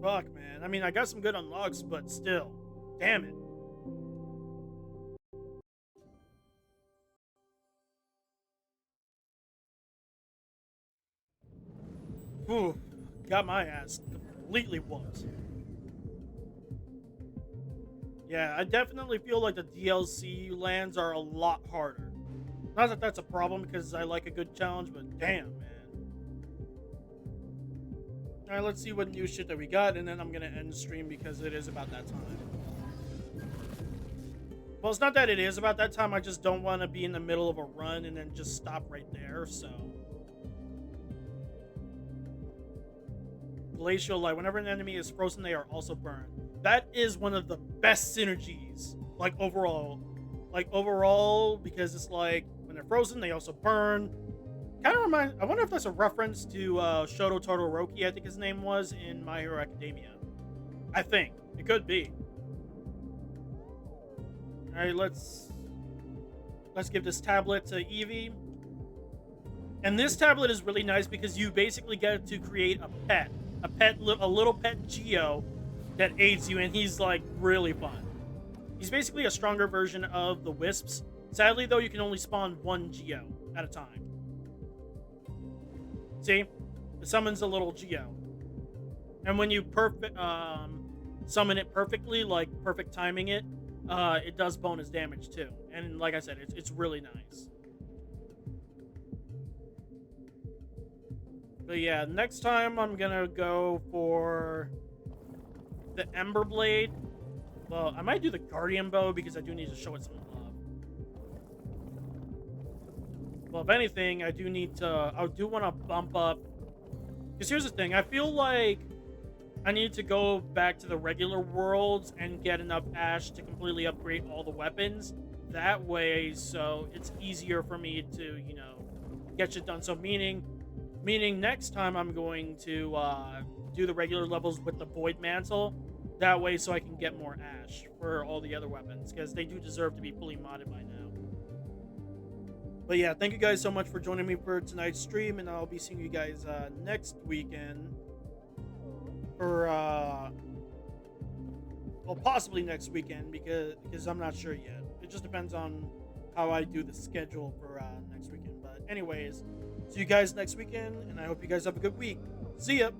Fuck, man. I mean, I got some good unlocks, but still. Damn it. Ooh, got my ass completely whooped. Yeah, I definitely feel like the DLC lands are a lot harder. Not that that's a problem because I like a good challenge, but damn, man. Alright, let's see what new shit that we got, and then I'm gonna end stream because it is about that time. Well, it's not that it is about that time, I just don't want to be in the middle of a run and then just stop right there, so... Glacial light. Whenever an enemy is frozen, they are also burned. That is one of the best synergies, like overall, because it's like when they're frozen, they also burn. Kind of remind. I wonder if that's a reference to Shoto Todoroki, I think his name was in My Hero Academia. I think it could be. All right, let's give this tablet to Eevee. And this tablet is really nice because you basically get to create a little pet Geo that aids you, and he's like really fun. He's basically a stronger version of the Wisps. Sadly, though, you can only spawn one Geo at a time. See, it summons a little Geo, and when you summon it perfectly, like perfect timing it, it does bonus damage too. And like I said, it's really nice. But yeah, next time I'm gonna go for the Ember Blade. Well, I might do the Guardian Bow because I do need to show it some love. Well, if anything, I do want to bump up. Because here's the thing, I feel like I need to go back to the regular worlds and get enough Ash to completely upgrade all the weapons that way, so it's easier for me to, get shit done. So meaning next time I'm going to do the regular levels with the Void Mantle. That way, so I can get more Ash for all the other weapons, because they do deserve to be fully modded by now. But yeah, thank you guys so much for joining me for tonight's stream, and I'll be seeing you guys next weekend for well, possibly next weekend, because I'm not sure yet. It just depends on how I do the schedule for next weekend. But anyways, see you guys next weekend, and I hope you guys have a good week. See ya.